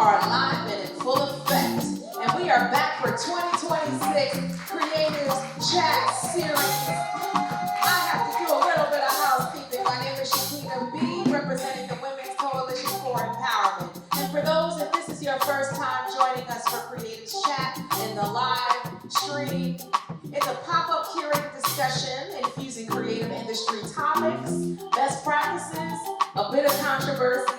are live and in full effect. And we are back for 2026 Creatives Chat Series. I have to do a little bit of housekeeping. My name is Shakina B, representing the Women's Coalition for Empowerment. And for those, if this is your first time joining us for Creatives Chat in the live stream, it's a pop-up curated discussion infusing creative industry topics, best practices, a bit of controversy,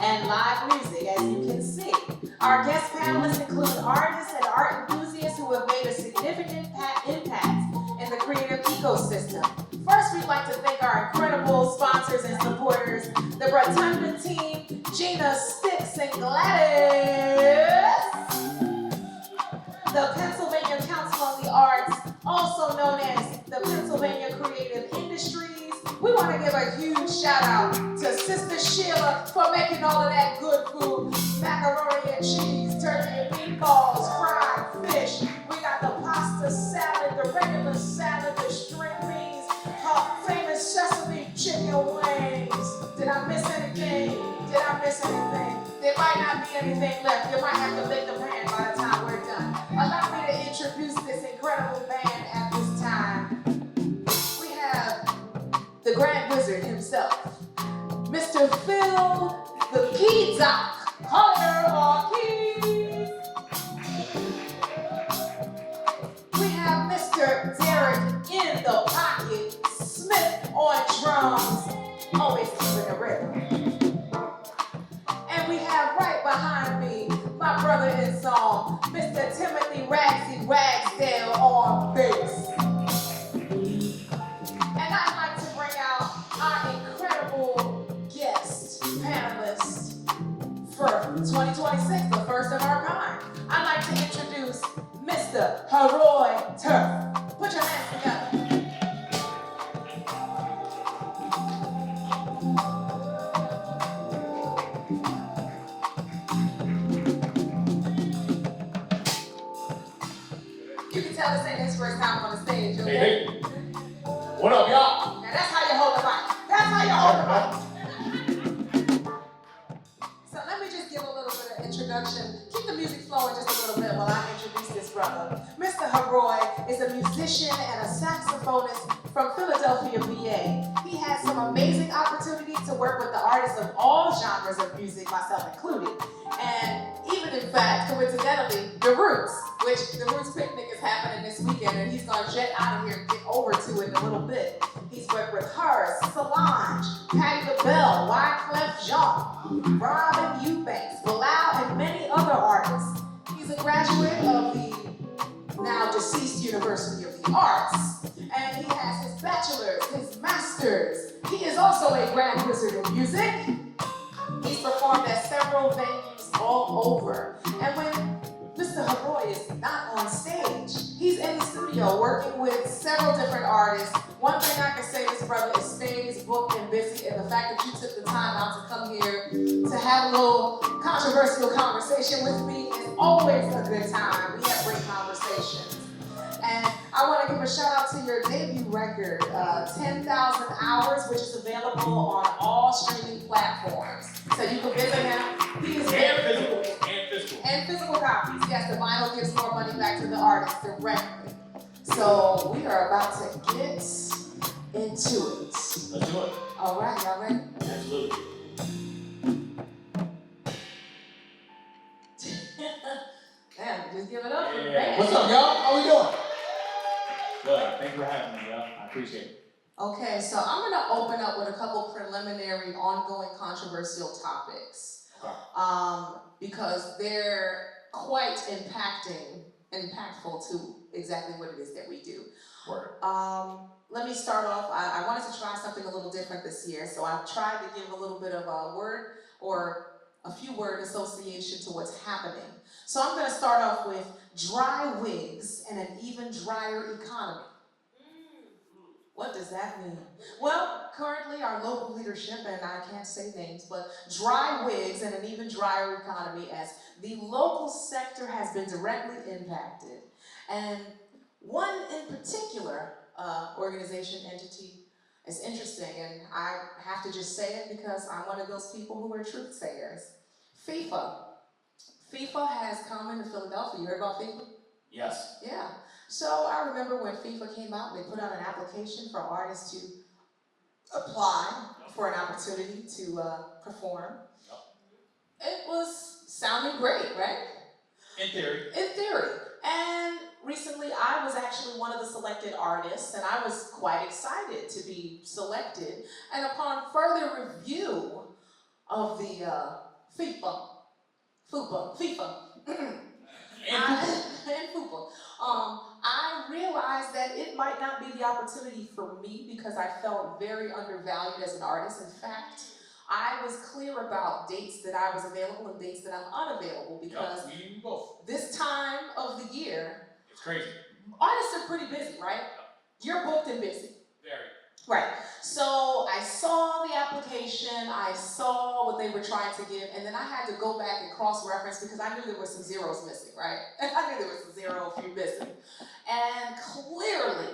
and live music, as you can see. Our guest panelists include artists and art enthusiasts who have made a significant impact in the creative ecosystem. First, we'd like to thank our incredible sponsors and supporters, the Rotunda team, Gina, Sticks, and Gladys. The Pennsylvania Council on the Arts, also known as the Pennsylvania Creative Industries. We want to give a huge shout out to Sister Sheila for making all of that good food. Macaroni and cheese, turkey and meatballs, fried fish. We got the pasta salad, the regular salad, the string beans, her famous sesame chicken wings. Did I miss anything? There might not be anything left. You might have to lick the pan by the time we're done. Allow me to introduce this incredible band at this time. We have the Grand Wizard himself, Mr. Phil the Pizza Hunter Ortiz. We have Mr. Derek in the Pocket Smith on drums, always keeping it real. And we have right behind me my brother in song, Mr. Timothy Ragsy Ragsdale on bass. And I'd like to bring out our incredible guest panelist for 2026, the first of our kind. I'd like to introduce Mr. Haroy Turf. Put your hands together. You can tell this ain't his first time on the stage, okay? Hey. What up, y'all? Now that's how you hold the mic. That's how you hold the mic. So let me just give a little bit of introduction. Keep the music flowing just a little bit while I introduce this brother. Mr. Haroy is a musician and a saxophonist from Philadelphia, PA. He has some amazing opportunity to work with the artists of all genres of music, myself included. And even in fact, coincidentally, The Roots, which the Roots picnic is happening this weekend, and he's gonna jet out of here and get over to it in a little bit. He's worked with her, Solange, Patti LaBelle, Wyclef Jean, Robin Eubanks, Bilal, and many other artists. He's a graduate of the now deceased University of the Arts, and he has his bachelor's, his master's. He is also a Grand Wizard of music. He's performed at several venues all over. And when Mr. Haroy is not on stage, he's in the studio working with several different artists. One thing I can say, this brother is stays booked and busy, and the fact that you took the time out to come here to have a little controversial conversation with me is always a good time. We have great conversations. And I want to give a shout out to your debut record, 10,000 Hours, which is available on all streaming platforms. So you can visit him. He is and physical copies. Yes, the vinyl gives more money back to the artist directly. So we are about to get into it. Let's do it. All right, y'all ready? Absolutely. Damn, just give it up for the band. What's up, y'all? How we doing? Good. Thanks for having me, y'all. I appreciate it. Okay, so I'm going to open up with a couple preliminary, ongoing, controversial topics. Okay. Because they're quite impactful to exactly what it is that we do. Word. Let me start off. I wanted to try something a little different this year, so I've tried to give a little bit of a word or a few word association to what's happening. So I'm going to start off with dry wigs and an even drier economy. What does that mean? Well, currently our local leadership, and I can't say names, but dry wigs and an even drier economy as the local sector has been directly impacted. And one in particular organization, entity, is interesting, and I have to just say it because I'm one of those people who are truth sayers. FIFA. FIFA has come into Philadelphia. You heard about FIFA? Yes. Yeah. So I remember when FIFA came out, they put out an application for artists to apply for an opportunity to perform. Yep. It was sounding great, right? In theory. In theory. And recently I was actually one of the selected artists, and I was quite excited to be selected. And upon further review of the FIFA, and FUPA, I realized that it might not be the opportunity for me because I felt very undervalued as an artist. In fact, I was clear about dates that I was available and dates that I'm unavailable because this time of the year, it's crazy. Artists are pretty busy, right? You're booked and busy. Very. Right. So I saw the application, I saw what they were trying to give, and then I had to go back and cross-reference because I knew there were some zeros missing, right? I knew there was a few missing. And clearly,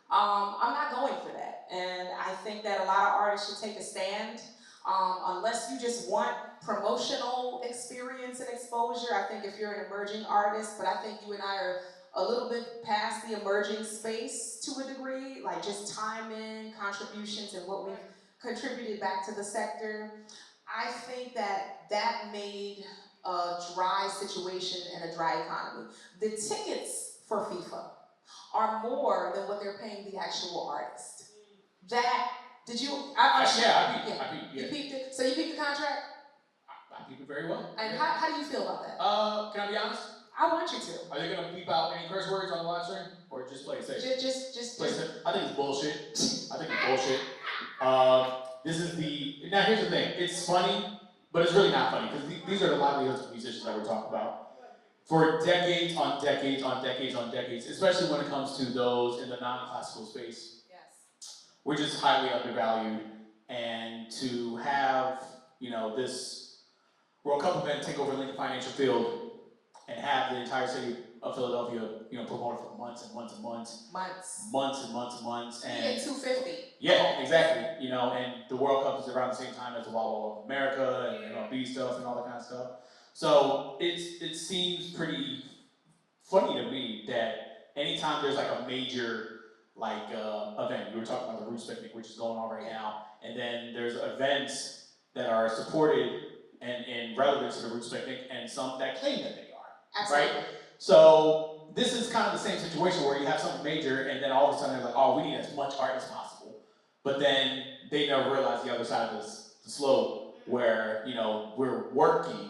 I'm not going for that. And I think that a lot of artists should take a stand. Unless you just want promotional experience and exposure. I think if you're an emerging artist, but I think you and I are a little bit past the emerging space to a degree, like just time in, contributions, and what we've contributed back to the sector. I think that that made a dry situation and a dry economy. The tickets for FIFA are more than what they're paying the actual artist. That, did you? I peeped. You peeped it? So you peeped the contract? I peeped it very well. And how do you feel about that? Can I be honest? I want you to. Are they gonna bleep out any curse words on the live stream, or just play it safe? Just play it safe. I think it's bullshit. This is now here's the thing. It's funny, but it's really not funny because these are the livelihoods of musicians that we're talking about. For decades on decades on decades on decades, especially when it comes to those in the non-classical space. Yes. We're just highly undervalued, and to have this World Cup event take over Lincoln Financial Field and have the entire city of Philadelphia, promoted for months and months and months. And you get 250. Yeah, exactly. And the World Cup is around the same time as the Wild Ball of America and MLB stuff and all that kind of stuff. So it seems pretty funny to me that anytime there's like a major event, we were talking about the Roots Picnic, which is going on right now, and then there's events that are supported and relevant to the Roots Picnic, and some that claim that they are. Absolutely. Right? So this is kind of the same situation where you have something major, and then all of a sudden they're like, oh, we need as much art as possible. But then they never realize the other side of the slope where, we're working,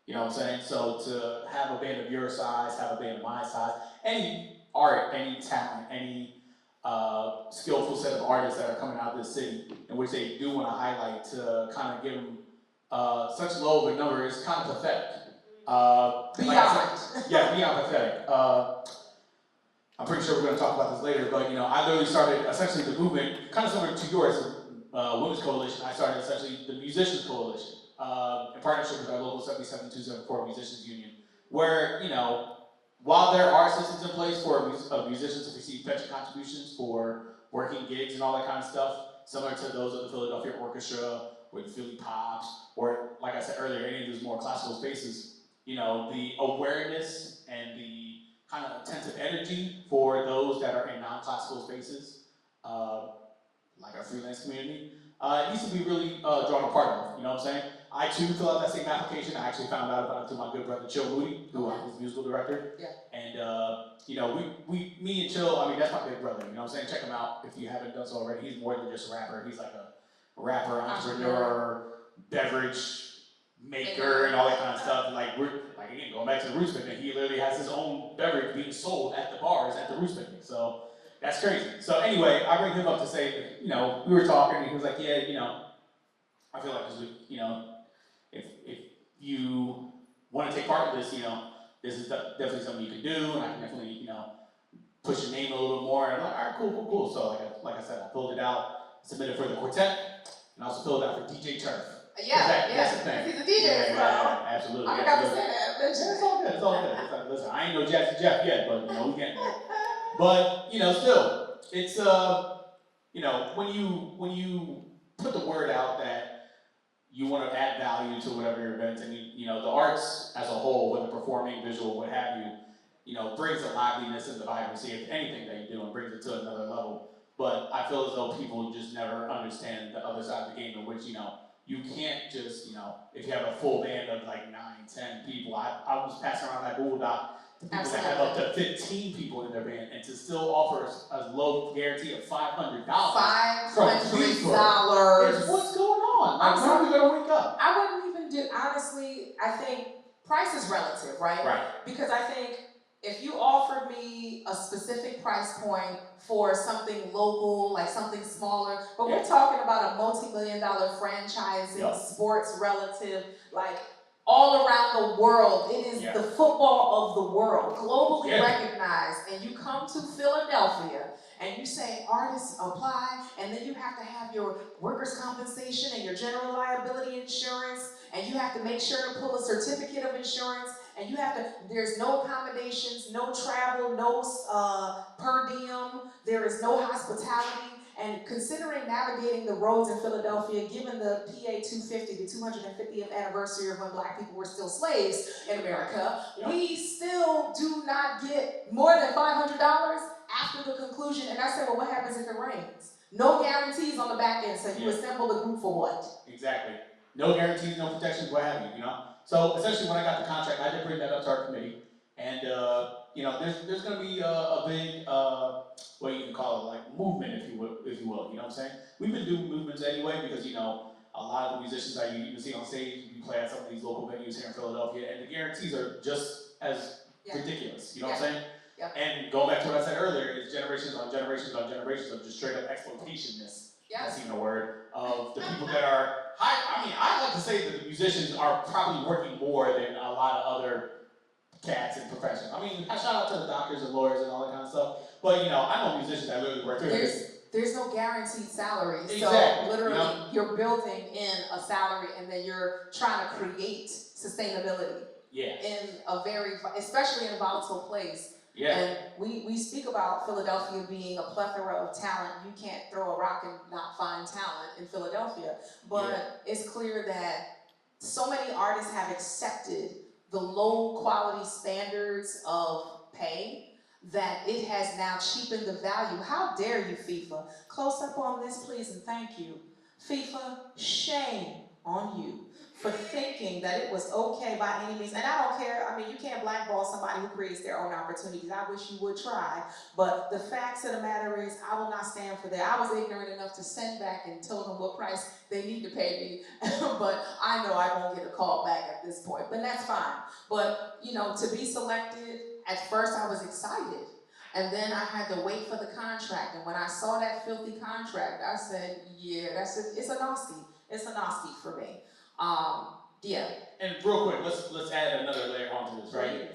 you know what I'm saying? So to have a band of your size, have a band of my size, any art, any talent, any skillful set of artists that are coming out of this city, in which they do want to highlight to kind of give them such low of a number is kind of pathetic. Beyond pathetic. I'm pretty sure we're going to talk about this later, but I literally started essentially the movement, kind of similar to yours, Women's Coalition. I started essentially the Musicians Coalition in partnership with our local 77274 Musicians Union, where while there are systems in place for musicians to receive pension contributions for working gigs and all that kind of stuff, similar to those of the Philadelphia Orchestra or the Philly Pops, or like I said earlier, any of those more classical spaces. The awareness and the kind of attentive energy for those that are in non-classical spaces, like our freelance community, it needs to be really drawn apart of, you know what I'm saying? I too fill out that same application. I actually found out about it through my good brother Chill Moody, who is the musical director. Yeah. And me and Chill, that's my big brother, you know what I'm saying? Check him out if you haven't done so already. He's more than just a rapper. He's like a rapper, entrepreneur, beverage maker, and all that kind of stuff. Again, going back to the Roots Picnic, he literally has his own beverage being sold at the bars at the Roots Picnic. So that's crazy. So anyway, I bring him up to say, we were talking, and he was like, yeah, I feel like this week, if you want to take part in this, this is definitely something you can do, and I can definitely, push your name a little bit more. And I'm like, all right, cool. So like I said, I filled it out, submitted for the quartet, and also filled it out for DJ Turf. That's the thing. He's a DJ, absolutely. I forgot to say that. It's all good. Listen, I ain't no Jazzy Jeff yet, but we getting there. But still, it's when you put the word out that you want to add value value to whatever your event, and the arts as a whole, whether performing, visual, what have you, brings the liveliness and the vibrancy of anything that you do and brings it to another level. But I feel as though people just never understand the other side of the game, in which, you can't just, if you have a full band of like 9, 10 people, I was passing around that Google Doc to people that have up to 15 people in their band, and to still offer a low guarantee of $500. $500. What's going on? Like, when are we going to wake up? I wouldn't even do, honestly, I think price is relative, right? Right. Because I think if you offered me a specific price point for something local, like something smaller, but we're talking about a multi-million-dollar franchising, sports relative, like all around the world. It is the football of the world, globally recognized, and you come to Philadelphia and you say artists apply, and then you have to have your workers' compensation and your general liability insurance, and you have to make sure to pull a certificate of insurance, and you have to, there's no accommodations, no travel, no per diem, there is no hospitality. And considering navigating the roads in Philadelphia, given the PA 250, the 250th anniversary of when Black people were still slaves in America, we still do not get more than $500 after the conclusion. And I said, well, what happens if it rains? No guarantees on the back end, so you assemble the group for what? Exactly. No guarantees, no protections, what have you, So essentially when I got the contract, I did bring that up to our committee. And, there's going to be a big, what you can call it, like movement, if you will, you know what I'm saying? We've been doing movements anyway because, a lot of the musicians that you even see on stage, you play at some of these local venues here in Philadelphia, and the guarantees are just as ridiculous, you know what I'm saying? Yeah. And going back to what I said earlier, is generations on generations on generations of just straight up exploitationness. That's even a word, of the people that are, I like to say that the musicians are probably working more than a lot of other cats in professions. I shout out to the doctors and lawyers and all that kind of stuff, but I know musicians that literally work through it. There's no guaranteed salary, exactly. So literally you're building in a salary and then you're trying to create sustainability in a very, especially in a volatile place. Yeah. And we speak about Philadelphia being a plethora of talent. You can't throw a rock and not find talent in Philadelphia. But it's clear that so many artists have accepted the low quality standards of pay that it has now cheapened the value. How dare you, FIFA? Close up on this, please, and thank you. FIFA, shame on you for thinking that it was okay by any means. And I don't care, you can't blackball somebody who creates their own opportunities. I wish you would try. But the facts of the matter is, I will not stand for that. I was ignorant enough to send back and tell them what price they need to pay me. But I know I won't get a call back at this point. But that's fine. But, to be selected, at first I was excited. And then I had to wait for the contract. And when I saw that filthy contract, I said, it's a nasty. It's a nasty for me. And real quick, let's add another layer onto this, right?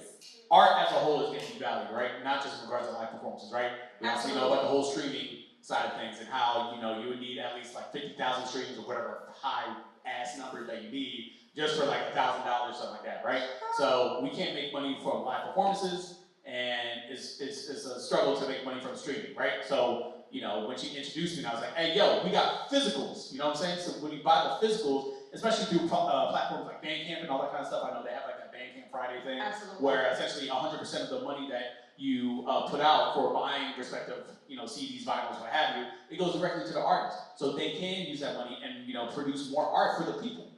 Art as a whole is getting valued, right? Not just in regards to live performances, right? We also know about the whole streaming side of things and how, you would need at least like 50,000 streams or whatever high-ass number that you need just for like $1,000, something like that, right? So we can't make money from live performances, and it's a struggle to make money from streaming, right? So, when she introduced me, I was like, hey, yo, we got physicals, you know what I'm saying? So when you buy the physicals, especially through platforms like Bandcamp and all that kind of stuff, I know they have like that Bandcamp Friday thing, where essentially 100% of the money that you put out for buying respective, CDs, vinyls, what have you, it goes directly to the artist. So they can use that money and, produce more art for the people,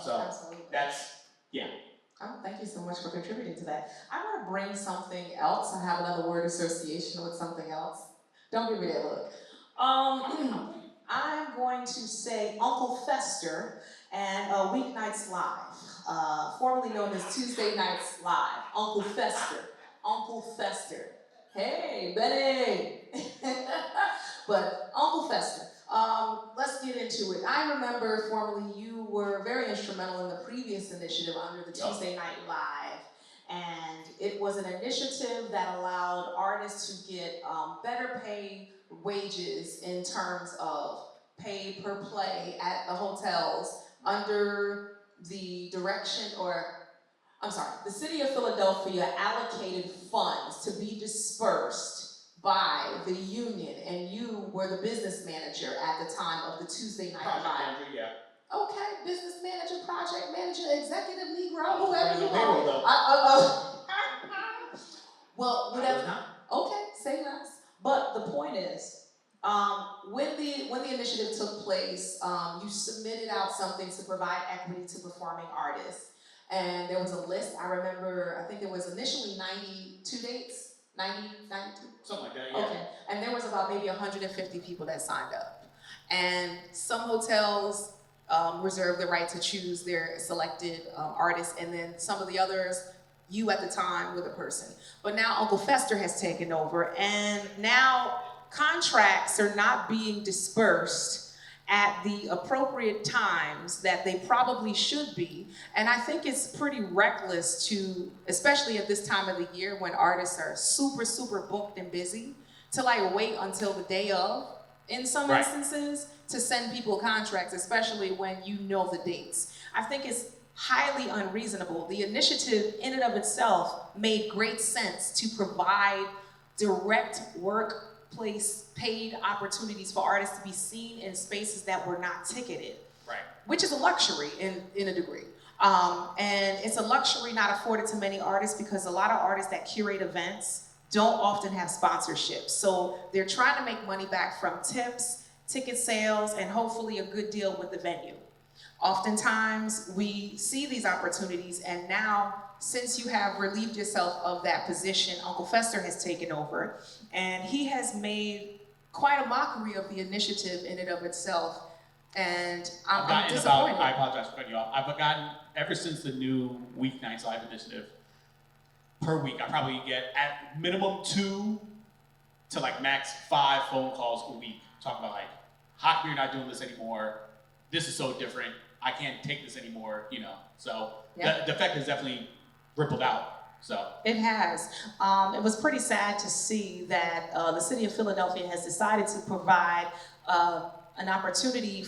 So that's, Oh, thank you so much for contributing to that. I want to bring something else. I have another word association with something else. Don't give me that look. I'm going to say Uncle Fester and Weeknights Live, formerly known as Tuesday Nights Live. Uncle Fester. Uncle Fester. Hey, Benny! But Uncle Fester. Let's get into it. I remember formerly you were very instrumental in the previous initiative under the Tuesday Night Live. And it was an initiative that allowed artists to get better paid wages in terms of pay per play at the hotels under the direction, the city of Philadelphia allocated funds to be dispersed by the union, and you were the business manager at the time of the Tuesday Night Live. Okay, business manager, project manager, executive Negro, whoever you Payroll, though. Well, whatever. Okay, say less. But the point is, when the initiative took place, you submitted out something to provide equity to performing artists, and there was a list. I remember, I think there was initially 92 dates, 92? Something like that, yeah. Okay, and there was about maybe 150 people that signed up. And some hotels reserve the right to choose their selected artists, and then some of the others, you at the time were the person. But now Uncle Fester has taken over, and now contracts are not being dispersed at the appropriate times that they probably should be. And I think it's pretty reckless to, especially at this time of the year when artists are super, super booked and busy, to like wait until the day of, in some instances, to send people contracts, especially when you know the dates. I think it's highly unreasonable. The initiative in and of itself made great sense to provide direct workplace paid opportunities for artists to be seen in spaces that were not ticketed, which is a luxury in a degree. And it's a luxury not afforded to many artists because a lot of artists that curate events don't often have sponsorships. So they're trying to make money back from tips, ticket sales, and hopefully a good deal with the venue. Oftentimes, we see these opportunities, and now, since you have relieved yourself of that position, Uncle Fester has taken over, and he has made quite a mockery of the initiative in and of itself, and I'm disappointed. I apologize for cutting you off. I've gotten, ever since the new Weeknights Live initiative, per week, I probably get at minimum 2 to like max 5 phone calls a week, talking about like, how come you're not doing this anymore? This is so different. I can't take this anymore, you know. So the effect has definitely rippled out. So it has. It was pretty sad to see that the city of Philadelphia has decided to provide an opportunity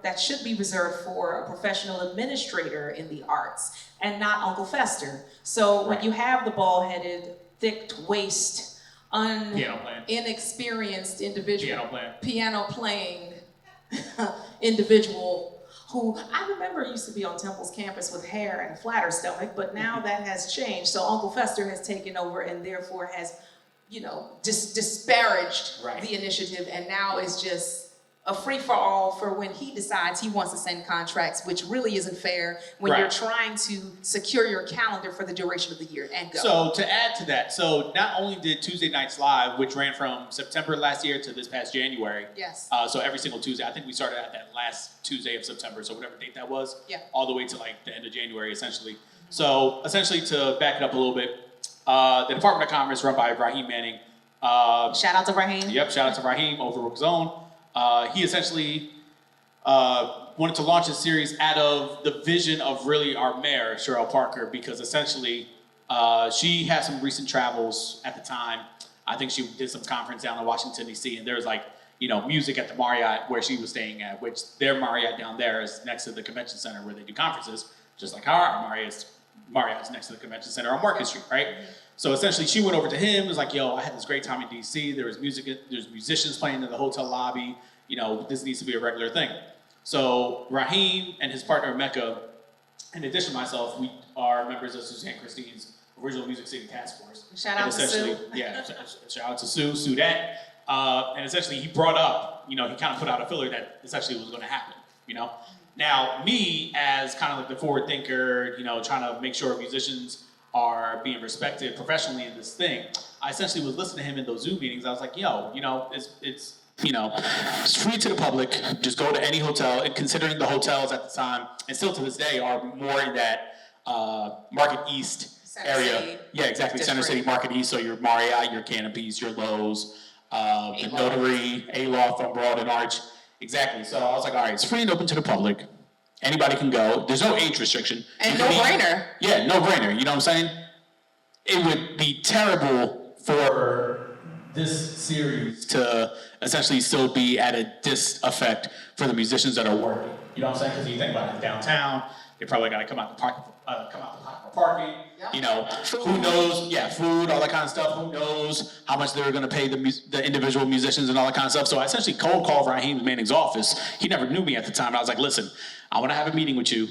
that should be reserved for a professional administrator in the arts and not Uncle Fester. So when you have the bald-headed, thick-waist, inexperienced individual, piano playing individual who I remember used to be on Temple's campus with hair and a flatter stomach, but now that has changed. So Uncle Fester has taken over and therefore has, disparaged the initiative, and now it's just a free-for-all for when he decides he wants to send contracts, which really isn't fair when you're trying to secure your calendar for the duration of the year and go. So to add to that, so not only did Tuesday Nights Live, which ran from September last year to this past January, so every single Tuesday, I think we started at that last Tuesday of September, so whatever date that was, all the way to like the end of January, essentially. So essentially, to back it up a little bit, the Department of Commerce, run by Raheem Manning. Shout out to Raheem. Yep, shout out to Raheem, Overbrook Zone. He essentially wanted to launch a series out of the vision of really our mayor, Cheryl Parker, because essentially she had some recent travels at the time. I think she did some conference down in Washington, D.C., and there was like, music at the Marriott where she was staying at, which their Marriott down there is next to the convention center where they do conferences, just like our Marriott's next to the convention center on Market Street, right? So essentially, she went over to him, was like, yo, I had this great time in D.C., there's musicians playing in the hotel lobby, this needs to be a regular thing. So Raheem and his partner, Mecca, in addition to myself, we are members of Suzanne Christine's Original Music City Task Force. Shout out to Sue. Yeah, shout out to Sue that. And essentially, he brought up, he kind of put out a filler that essentially was going to happen, Now, me, as kind of like the forward thinker, trying to make sure musicians are being respected professionally in this thing, I essentially was listening to him in those Zoom meetings. I was like, yo, it's free to the public. Just go to any hotel. And considering the hotels at the time, and still to this day, are more in that Market East Center area. City. Yeah, exactly. Center City, Market East. So your Marriott, your Canopies, your Lowe's, the Notary, Aloft on Broad and Arch. Exactly. So I was like, all right, it's free and open to the public. Anybody can go. There's no age restriction. And no-brainer. Yeah, no-brainer. You know what I'm saying? It would be terrible for this series to essentially still be at a effect for the musicians that are working. You know what I'm saying? Because you think about it, downtown, they probably got to come out the pocket for parking. Who knows? Yeah, food, all that kind of stuff. Who knows how much they were going to pay the individual musicians and all that kind of stuff. So I essentially cold called Raheem Manning's office. He never knew me at the time. I was like, listen, I want to have a meeting with you.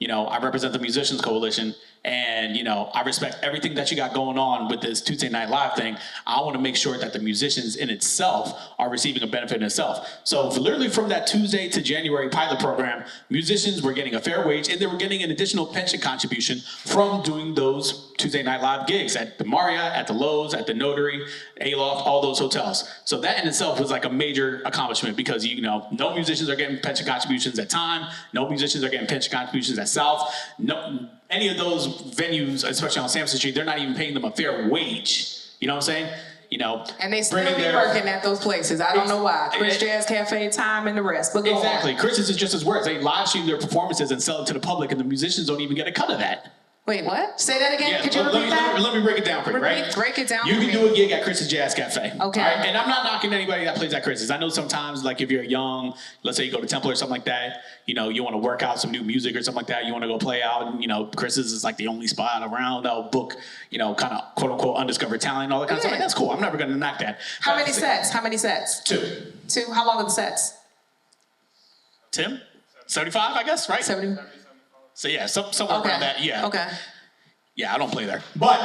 You know, I represent the Musicians Coalition, and, you know, I respect everything that you got going on with this Tuesday Night Live thing. I want to make sure that the musicians in itself are receiving a benefit in itself. So literally from that Tuesday to January pilot program, musicians were getting a fair wage, and they were getting an additional pension contribution from doing those Tuesday Night Live gigs at the Marriott, at the Lowe's, at the Notary, Aloft, all those hotels. So that in itself was like a major accomplishment, because, you know, no musicians are getting pension contributions at Time, no musicians are getting pension contributions at South, no, any of those venues, especially on Sampson Street, they're not even paying them a fair wage. You know what I'm saying? You know, and they still be working at those places. I don't know why. Chris Jazz Cafe, Time, and the rest. But exactly. Chris's is just as worse. They live stream their performances and sell it to the public, and the musicians don't even get a cut of that. Wait, what? Say that again. Yeah, Could you repeat that? Let me break it down for you, right? Break it down. You can do a gig at Chris's Jazz Cafe. Okay. Right? And I'm not knocking anybody that plays at Chris's. I know sometimes, like, if you're young, let's say you go to Temple or something like that, you know, you want to work out some new music or something like that, you want to go play out, and, you know, Chris's is like the only spot around that'll book, you know, kind of quote unquote undiscovered talent and all that kind of stuff. Like, that's cool. I'm never going to knock that. How many sets? How many sets? Two. Two? How long are the sets? Tim? 75, I guess, right? 70. So yeah, somewhere around that, yeah. Okay. Yeah, I don't play there. But,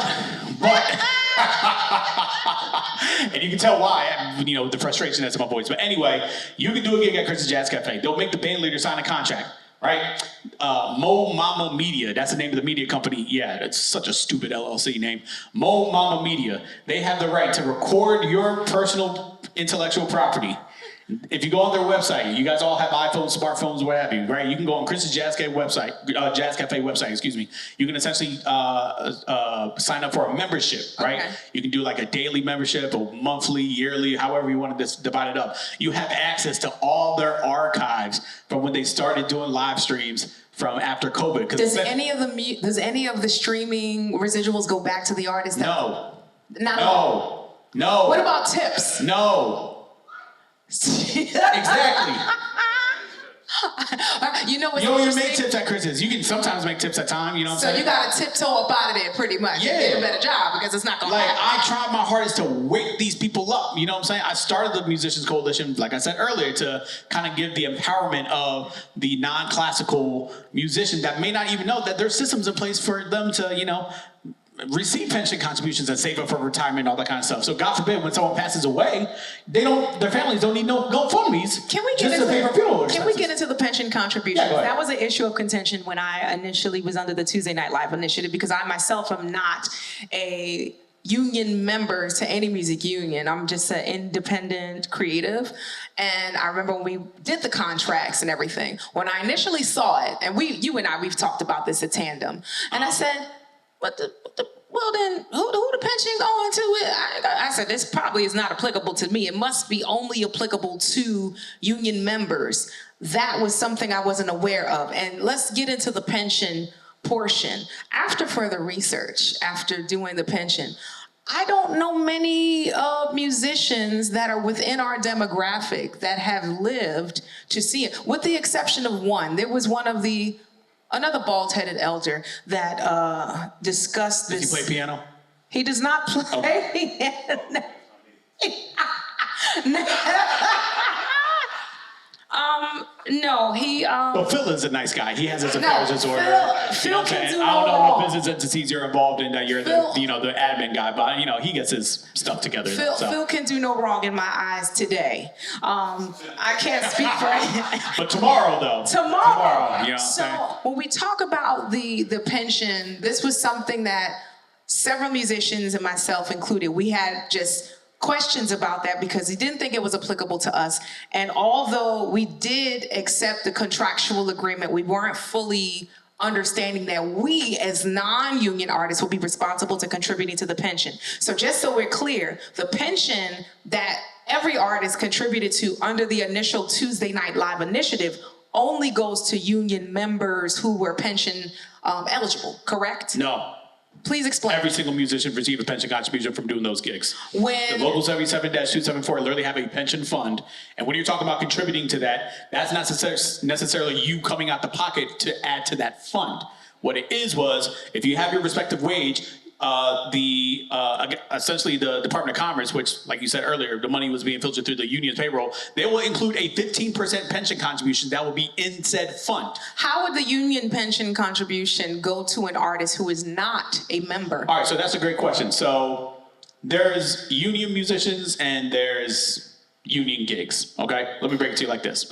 and you can tell why, you know, the frustration that's in my voice. But anyway, you can do a gig at Chris's Jazz Cafe. They'll make the band leader sign a contract, right? Mo Mama Media, that's the name of the media company. Yeah, it's such a stupid LLC name. Mo Mama Media. They have the right to record your personal intellectual property. If you go on their website, you guys all have iPhones, smartphones, what have you, right? You can go on Chris's Jazz Cafe website, excuse me. You can essentially sign up for a membership, right? Okay. You can do like a daily membership, or monthly, yearly, however you want to divide it up. You have access to all their archives from when they started doing live streams from after COVID. Does any of the streaming residuals go back to the artist? No. Not at all. No. What about tips? No. Exactly. You know what's you don't even interesting? make tips at Chris's. You can sometimes make tips at Time, you know what I'm saying? So you got to tiptoe up out of there pretty much. Yeah. You did a better job, because it's not going to Like, happen. I tried my hardest to wake these people up, you know what I'm saying? I started the Musicians Coalition, like I said earlier, to kind of give the empowerment of the non-classical musician that may not even know that there's systems in place for them to, you know, receive pension contributions and save up for retirement and all that kind of stuff. So God forbid when someone passes away, their families don't need no GoFundMes. Can we get just to pay for funeral expenses. Can we get into the pension contributions? Yeah, go ahead. That was an issue of contention when I initially was under the Tuesday Night Live initiative, because I myself am not a union member to any music union. I'm just an independent creative. And I remember when we did the contracts and everything, when I initially saw it, and you and I, we've talked about this at Tandem, and I said, well then, who the pension going to? I said, this probably is not applicable to me. It must be only applicable to union members. That was something I wasn't aware of. And let's get into the pension portion. After further research, after doing the pension, I don't know many musicians that are within our demographic that have lived to see it, with the exception of one. There was another bald-headed elder that discussed this. Does he play piano? He does not play piano. No, he. But Phil is a nice guy. He has his affairs in order. Phil can do I don't know all. what business entities you're involved in that you're the admin guy, but he gets his stuff together. Phil can do no wrong in my eyes today. I can't speak for him. But tomorrow, though. Tomorrow. You know what I'm saying? When we talk about the pension, this was something that several musicians and myself included, we had just questions about that, because he didn't think it was applicable to us. And although we did accept the contractual agreement, we weren't fully understanding that we as non-union artists will be responsible to contributing to the pension. So just so we're clear, the pension that every artist contributed to under the initial Tuesday Night Live initiative only goes to union members who were pension eligible, correct? No. Please explain. Every single musician received a pension contribution from doing those gigs. The When Local 77-274 literally have a pension fund. And when you're talking about contributing to that, that's not necessarily you coming out the pocket to add to that fund. What it was, if you have your respective wage, essentially the Department of Commerce, which, like you said earlier, the money was being filtered through the union's payroll. They will include a 15% pension contribution that will be in said fund. How would the union pension contribution go to an artist who is not a member? All right, so that's a great question. So there's union musicians and there's union gigs, okay? Let me break it to you like this.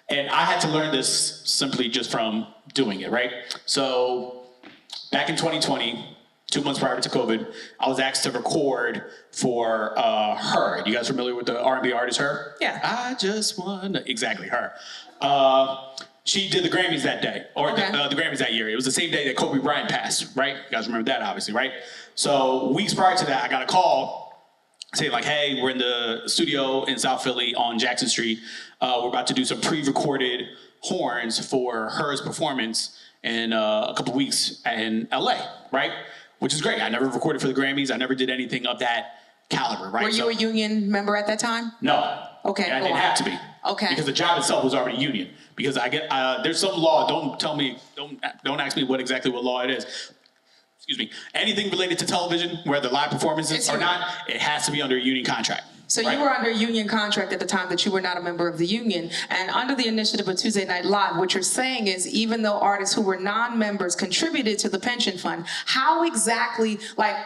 And I had to learn this simply just from doing it, right? So back in 2020, 2 months prior to COVID, I was asked to record for Her. You guys familiar with the R&B artist Her? Yeah. I just wanna, exactly, Her. She did the Grammys that day, or Okay. the Grammys that year. It was the same day that Kobe Bryant passed, right? You guys remember that, obviously, right? So weeks prior to that, I got a call saying like, hey, we're in the studio in South Philly on Jackson Street. We're about to do some pre-recorded horns for Her's performance in a couple weeks in LA, right? Which is great. I never recorded for the Grammys. I never did anything of that caliber, right? Were you a union member at that time? No. Okay, And I go didn't on. have to be. Okay. Because the job itself was already union. Because I get there's some law. Don't tell me. Don't ask me what law it is. Excuse me. Anything related to television, whether live performances or not, it has to be under a union contract. So right? you were under a union contract at the time that you were not a member of the union. And under the initiative of Tuesday Night Live, what you're saying is even though artists who were non-members contributed to the pension fund, how exactly, like,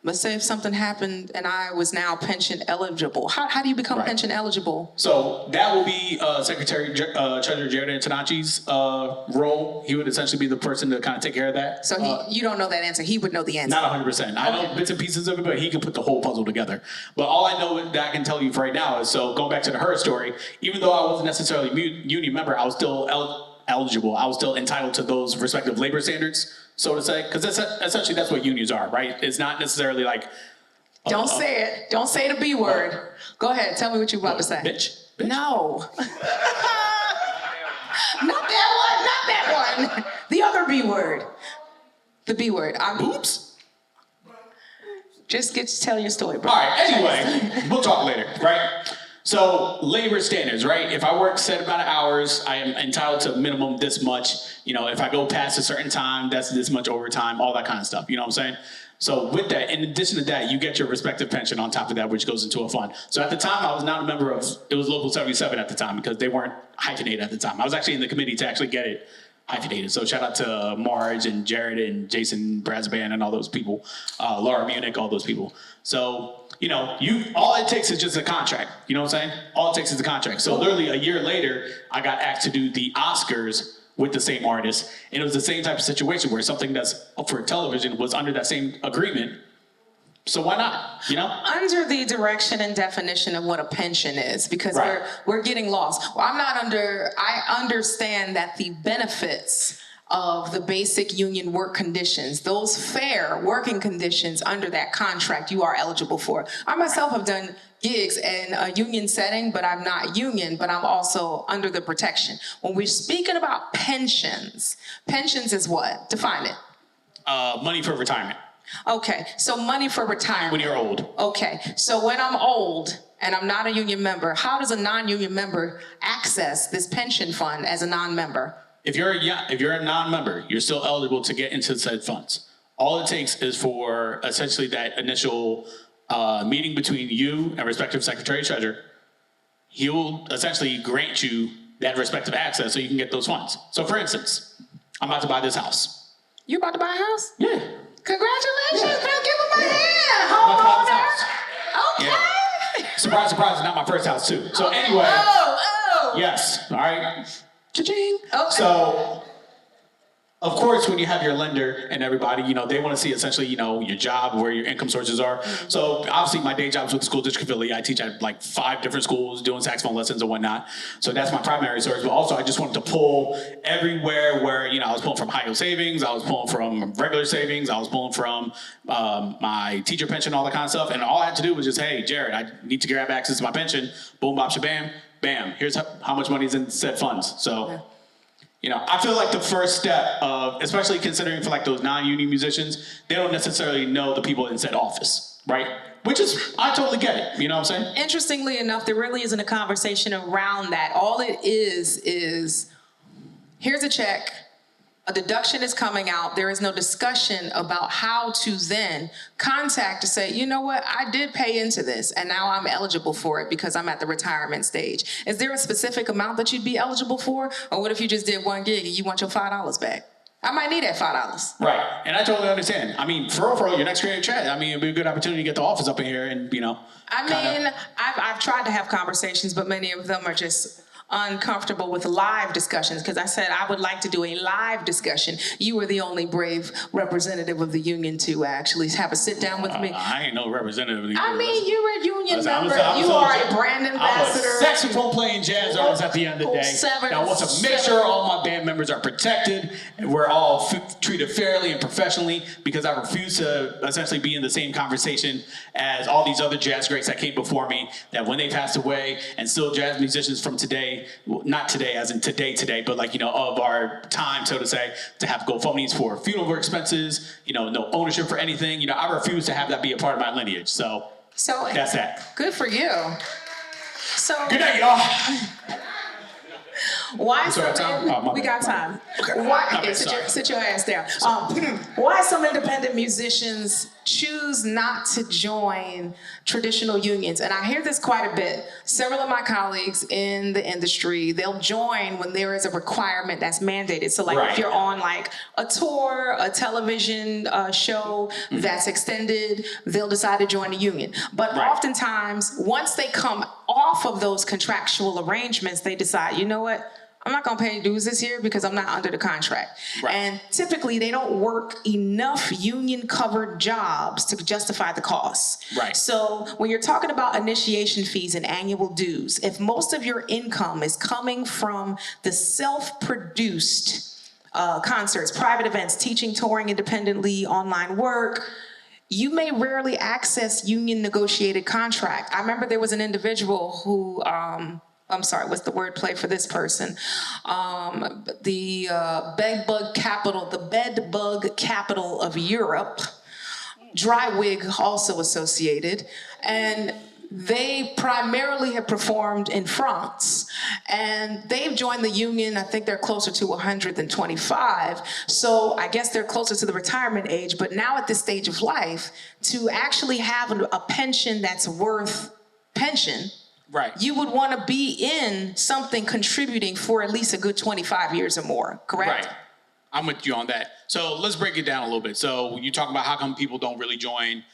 let's say if something happened and I was now pension eligible, how do you become Right. pension eligible? So that will be Secretary Treasurer Jared Antonacci's role. He would essentially be the person to kind of take care of that. So you don't know that answer. He would know the answer. Not 100%. I know bits and pieces of it, but he can put the whole puzzle together. But all I know that I can tell you for right now is, so going back to the Her story, even though I wasn't necessarily a union member, I was still eligible. I was still entitled to those respective labor standards, so to say, because essentially that's what unions are, right? It's not necessarily like... Don't say it. Don't say the B word. Go ahead. Tell me what you're about to say. Bitch. No. Not that one. The other B word. The B word. Oops. Just get to tell your story, bro. All right, anyway, we'll talk later, right? So labor standards, right? If I work set amount of hours, I am entitled to minimum this much. You know, if I go past a certain time, that's this much overtime, all that kind of stuff. You know what I'm saying? So with that, in addition to that, you get your respective pension on top of that, which goes into a fund. So at the time, I was not a member of, it was Local 77 at the time because they weren't hyphenated at the time. I was actually in the committee to actually get it hyphenated. So shout out to Marge and Jared and Jason Brasban and all those people, Laura Munich, all those people. So, you know, all it takes is just a contract. You know what I'm saying? All it takes is a contract. So literally a year later, I got asked to do the Oscars with the same artist. And it was the same type of situation where something that's up for television was under that same agreement. So why not, you know? Under the direction and definition of what a pension is, because Right. we're getting lost. Well, I understand that the benefits of the basic union work conditions, those fair working conditions under that contract you are eligible for. I myself have done gigs in a union setting, but I'm not union, but I'm also under the protection. When we're speaking about pensions is what? Define it. Money for retirement Okay, so money for retirement. when you're old. Okay, so when I'm old and I'm not a union member, how does a non-union member access this pension fund as a non-member? If you're a non-member, you're still eligible to get into said funds. All it takes is for essentially that initial meeting between you and respective Secretary Treasurer. He will essentially grant you that respective access so you can get those funds. So for instance, I'm about to buy this house. You about to buy a house? Yeah. Congratulations, Yeah. man, give him a hand, I'm about to buy this homeowner. house. Okay. Yeah. Surprise, surprise, it's not my first house too. So anyway, Oh. yes, all right. Cha-ching. Okay. So, of course, when you have your lender and everybody, you know, they want to see essentially, you know, your job, where your income sources are. So obviously my day job's with the school district of Philly. I teach at like 5 different schools doing saxophone lessons and whatnot. So that's my primary source. But also I just wanted to pull everywhere where, you know, I was pulling from high yield savings. I was pulling from regular savings. I was pulling from my teacher pension, all that kind of stuff. And all I had to do was just, hey, Jared, I need to grab access to my pension. Boom, bop, shabam, bam. Here's how much money is in said funds. So. Yeah. You know, I feel like the first step of, especially considering for like those non-union musicians, they don't necessarily know the people in said office, right? Which is, I totally get it, you know what I'm saying? Interestingly enough, there really isn't a conversation around that. All it is here's a check, a deduction is coming out. There is no discussion about how to then contact to say, you know what, I did pay into this and now I'm eligible for it because I'm at the retirement stage. Is there a specific amount that you'd be eligible for? Or what if you just did one gig and you want your $5 back? I might need that $5. Right, and I totally understand. I mean, for real, your next creative chat, I mean, it'd be a good opportunity to get the office up in here and, you know. I've tried to have conversations, but many of them are just uncomfortable with live discussions because I said I would like to do a live discussion. You were the only brave representative of the union to actually have a sit down with me. I ain't no representative of the union. I mean, you're a union member. You You are a brand ambassador. I'm a saxophone playing jazz artist at the end of the day. I want to make sure all my band members are protected and we're all treated fairly and professionally because I refuse to essentially be in the same conversation as all these other jazz greats that came before me that when they passed away and still jazz musicians from today, well, not today as in today, but like, you know, of our time, so to say, to have GoFundMes for funeral expenses, you know, no ownership for anything. You know, I refuse to have that be a part of my lineage. So that's that. Good for you. So good night, y'all. Why we got time. Why? Okay, sit your ass down. Why some independent musicians choose not to join traditional unions? And I hear this quite a bit. Several of my colleagues in the industry, they'll join when there is a requirement that's mandated. So like if you're on like a tour, a television show that's extended, they'll decide to join a union. But oftentimes, once they come off of those contractual arrangements, they decide, you know what? I'm not gonna pay dues this year because I'm not under the contract. And typically they don't work enough union covered jobs to justify the costs. So when you're talking about initiation fees and annual dues, if most of your income is coming from the self-produced concerts, private events, teaching, touring independently, online work, you may rarely access union negotiated contract. I remember there was an individual who, I'm sorry, what's the wordplay for this person? The bedbug capital of Europe, Drywig also associated, and they primarily have performed in France, and they've joined the union. I think they're closer to 100 than 25, so I guess they're closer to the retirement age, but now at this stage of life, to actually have a pension that's worth pension, you would want to be in something contributing for at least a good 25 years or more, correct? I'm with you on that. So let's break it down a little bit. So you talk about how come people don't really join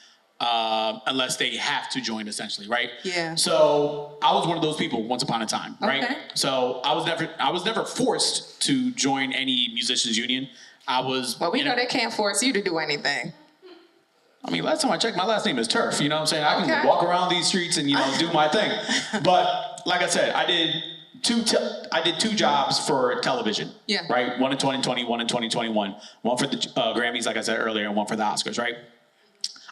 unless they have to join, essentially, right? So I was one of those people once upon a time, right? So I was never forced to join any musicians union. Well, we know they can't force you to do anything. I mean, last time I checked, my last name is Turf. You know what I'm saying? I can walk around these streets and, you know, do my thing. But like I said, I did two jobs for television. Right? One in 2020, one in 2021. One for the Grammys, like I said earlier, and one for the Oscars, right?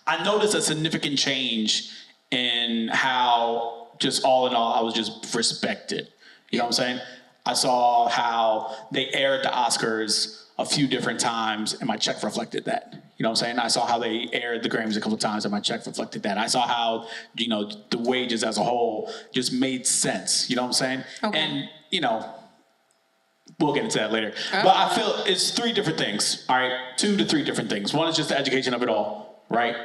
I noticed a significant change in how, just all in all, I was just respected. You know what I'm saying? I saw how they aired the Oscars a few different times, and my check reflected that. You know what I'm saying? I saw how they aired the Grammys a couple of times, and my check reflected that. I saw how, you know, the wages as a whole just made sense. You know what I'm saying? And, you know, we'll get into that later. But I feel it's three different things, all right? 2 to 3 different things. One is just the education of it all, right?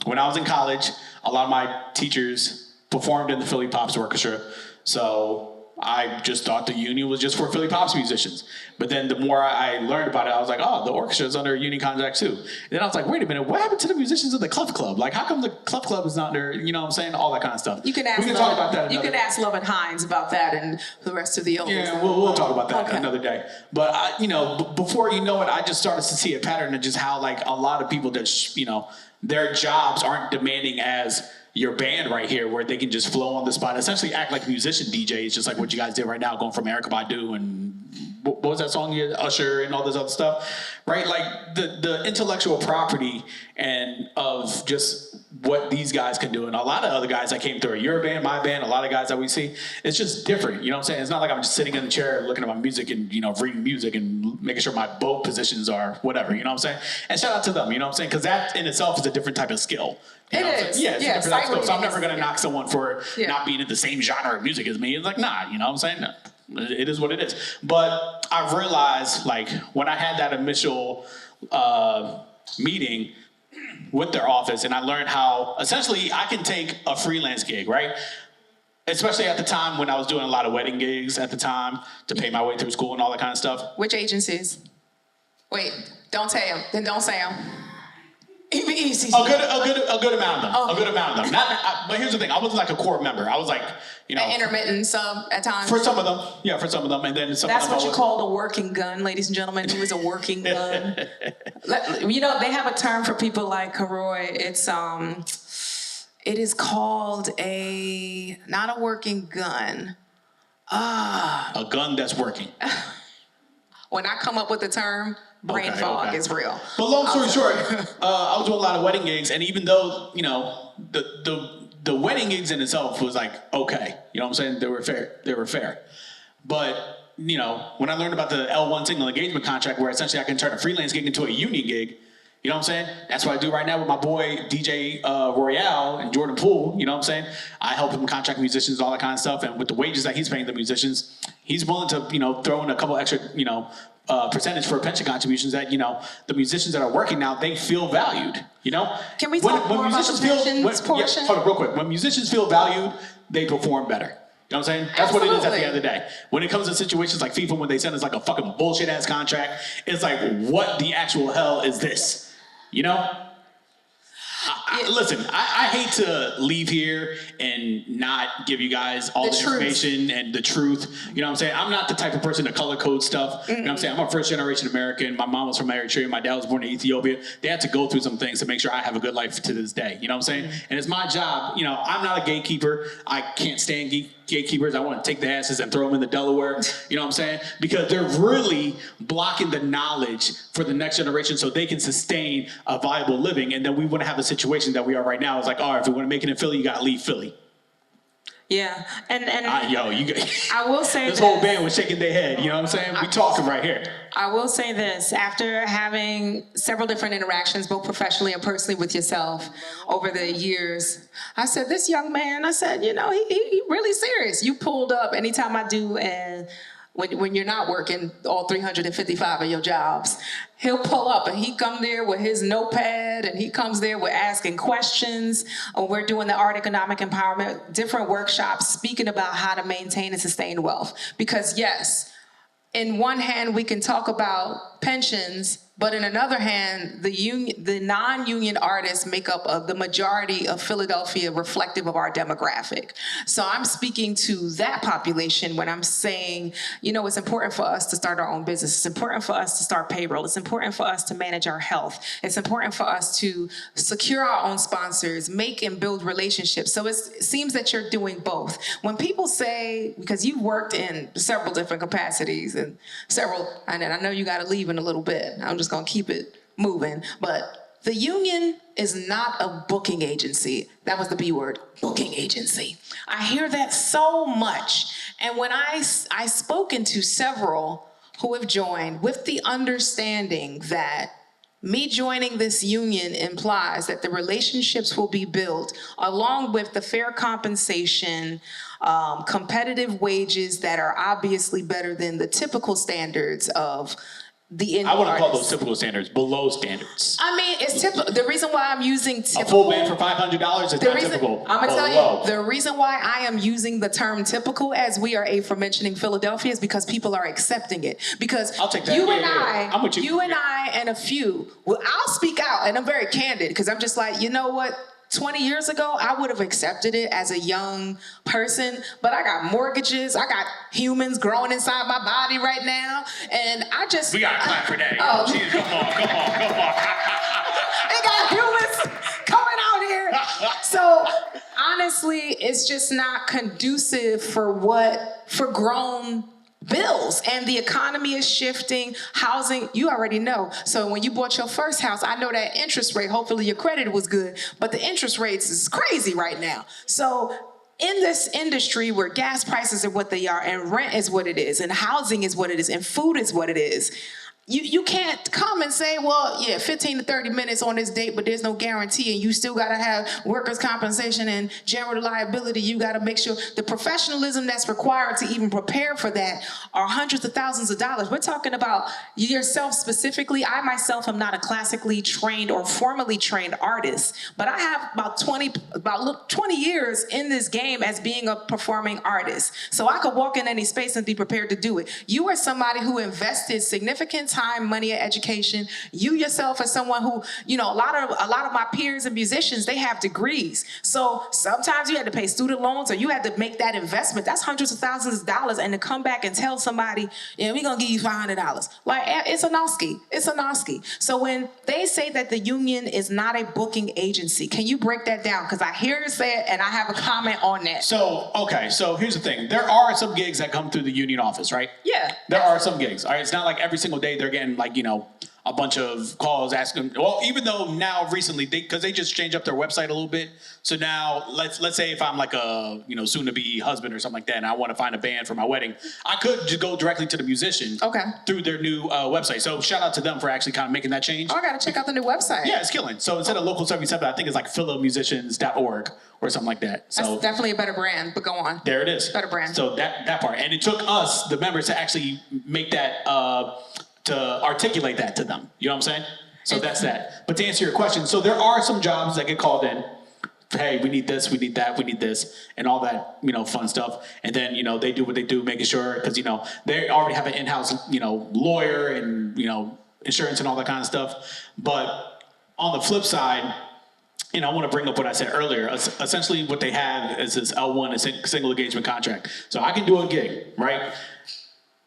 When I was in college, a lot of my teachers performed in the Philly Pops Orchestra, so I just thought the union was just for Philly Pops musicians. But then the more I learned about it, I was like, oh, the orchestra is under a union contract too. And then I was like, wait a minute, what happened to the musicians of the Clef Club? Like, how come the Clef Club is not under, you know what I'm saying? All that kind of stuff. You can ask talk about that. You can ask Lovin Hines about that and the rest of the others. Yeah, we'll talk about that another day. But, you know, before you know it, I just started to see a pattern of just how, like, a lot of people that, you know, their jobs aren't demanding as your band right here, where they can just flow on the spot, essentially act like musician DJs, just like what you guys did right now, going from Erykah Badu and what was that song? Usher and all this other stuff, right? Like the intellectual property and of just what these guys can do, and a lot of other guys that came through, your band, my band, a lot of guys that we see, it's just different. You know what I'm saying? It's not like I'm just sitting in the chair looking at my music and, you know, reading music and making sure my bow positions are whatever. You know what I'm saying? And shout out to them. You know what I'm saying? Because that in itself is a different type of skill. It is. Yeah, it's a different type of skill. So I'm never going to knock someone for not being in the same genre of music as me. It's like, nah, you know what I'm saying? No. It is what it is. But I realized, like, when I had that initial meeting with their office, and I learned how essentially I can take a freelance gig, right? Especially at the time when I was doing a lot of wedding gigs at the time to pay my way through school and all that kind of stuff. Which agencies? Wait, don't say them. Then don't say them. Easy. A good amount of them. Oh. A good amount of them. But here's the thing. I wasn't like a core member. I was like, you know, an intermittent sub at times. For some of them, yeah, for some of them, and then some. That's of them what you call a working gun, ladies and gentlemen. He was a working gun. You know, they have a term for people like Karoy. It is called not a working gun. A gun that's working. When I come up with the term, brain fog is real. But long story short, I was doing a lot of wedding gigs, and even though, you know, the wedding gigs in itself was like, okay, you know what I'm saying? They were fair. But, you know, when I learned about the L1 signal engagement contract, where essentially I can turn a freelance gig into a union gig, you know what I'm saying? That's what I do right now with my boy DJ Royale and Jordan Poole, you know what I'm saying? I help him contract musicians, all that kind of stuff, and with the wages that he's paying the musicians, he's willing to, you know, throw in a couple extra, you know, percentage for pension contributions that, you know, the musicians that are working now, they feel valued, you know? Can we talk more about the pensions portion? Yeah, hold on, real quick. When musicians feel valued, they perform better. You know what I'm saying? That's Absolutely. what it is at the end of the day. When it comes to situations like FIFA, when they send us like a fucking bullshit ass contract, it's like, what the actual hell is this? You know? Listen, I hate to leave here and not give you guys all the information and the truth. You know what I'm saying? I'm not the type of person to color code stuff. You know what I'm saying? I'm a first generation American. My mom was from Eritrea. My dad was born in Ethiopia. They had to go through some things to make sure I have a good life to this day. You know what I'm saying? And it's my job. You know, I'm not a gatekeeper. I can't stand gatekeepers. I want to take the asses and throw them into Delaware. You know what I'm saying? Because they're really blocking the knowledge for the next generation so they can sustain a viable living. And then we wouldn't have the situation that we are right now. It's like, all right, if we want to make it in Philly, you got to leave Philly. Yeah, and I will say this whole band was shaking their head. You know what I'm saying? We talking right here. I will say this: after having several different interactions, both professionally and personally, with yourself over the years, I said, "This young man," I said, "You know, he really serious." You pulled up anytime I do, and when you're not working all 355 of your jobs, he'll pull up and he come there with his notepad and he comes there with asking questions. We're doing the art economic empowerment, different workshops speaking about how to maintain and sustain wealth. Because yes, in one hand, we can talk about pensions, but in another hand, the non-union artists make up the majority of Philadelphia, reflective of our demographic. So I'm speaking to that population when I'm saying, you know, it's important for us to start our own business. It's important for us to start payroll. It's important for us to manage our health. It's important for us to secure our own sponsors, make and build relationships. So it seems that you're doing both. When people say, because you've worked in several different capacities and I know you got to leave in a little bit. I'm just going to keep it moving. But the union is not a booking agency. That was the B word, booking agency. I hear that so much. And when I've spoken to several who have joined with the understanding that me joining this union implies that the relationships will be built along with the fair compensation, competitive wages that are obviously better than the typical standards of the indie I want to call artists. those typical standards below standards. I mean, it's typical. The reason why I'm using typical... A full band for $500 is not typical. I'm going to tell you, the reason why I am using the term typical as we are aforementioning Philadelphia is because people are accepting it. Because I'll take that. you and I and a few, well, I'll speak out and I'm very candid because I'm just like, you know what? 20 years ago, I would have accepted it as a young person, but I got mortgages, I got humans growing inside my body right now, and I just... We got to clap for that. Oh. Jeez, come on. They got humans coming out here. So, honestly, it's just not conducive for grown bills, and the economy is shifting. Housing, you already know. So when you bought your first house, I know that interest rate, hopefully your credit was good, but the interest rates is crazy right now. So in this industry where gas prices are what they are and rent is what it is and housing is what it is and food is what it is, you can't come and say, well, yeah, 15 to 30 minutes on this date, but there's no guarantee, and you still got to have workers' compensation and general liability. You got to make sure the professionalism that's required to even prepare for that are hundreds of thousands of dollars. We're talking about yourself specifically. I myself am not a classically trained or formally trained artist, but I have about 20 years in this game as being a performing artist. So I could walk in any space and be prepared to do it. You are somebody who invested significant time, money, and education. You yourself are someone who, you know, a lot of my peers and musicians, they have degrees. So sometimes you had to pay student loans or you had to make that investment. That's hundreds of thousands of dollars. And to come back and tell somebody, yeah, we're going to give you $500. Like, it's a noski. It's a noski. So when they say that the union is not a booking agency, can you break that down? Because I hear you say it and I have a comment on that. So, okay, so here's the thing. There are some gigs that come through the union office, right? Yeah. There are some gigs, all right? It's not like every single day they're getting, like, you know, a bunch of calls asking, well, even though now recently, because they just changed up their website a little bit. So now, let's say if I'm like a, you know, soon-to-be husband or something like that, and I want to find a band for my wedding, I could just go directly to the musician through their new website. So shout out to them for actually kind of making that change. Oh, I got to check out the new website. Yeah, it's killing. So instead of Local 77, I think it's like philomusicians.org or something like that. So that's definitely a better brand, but go on. There it is. Better brand. So that part. And it took us, the members, to actually make that, to articulate that to them. You know what I'm saying? So that's that. But to answer your question, so there are some jobs that get called in. Hey, we need this, we need that, we need this, and all that, you know, fun stuff. And then, you know, they do what they do, making sure, because, you know, they already have an in-house, you know, lawyer and, you know, insurance and all that kind of stuff. But on the flip side, you know, I want to bring up what I said earlier. Essentially, what they have is this L1, a single engagement contract. So I can do a gig, right?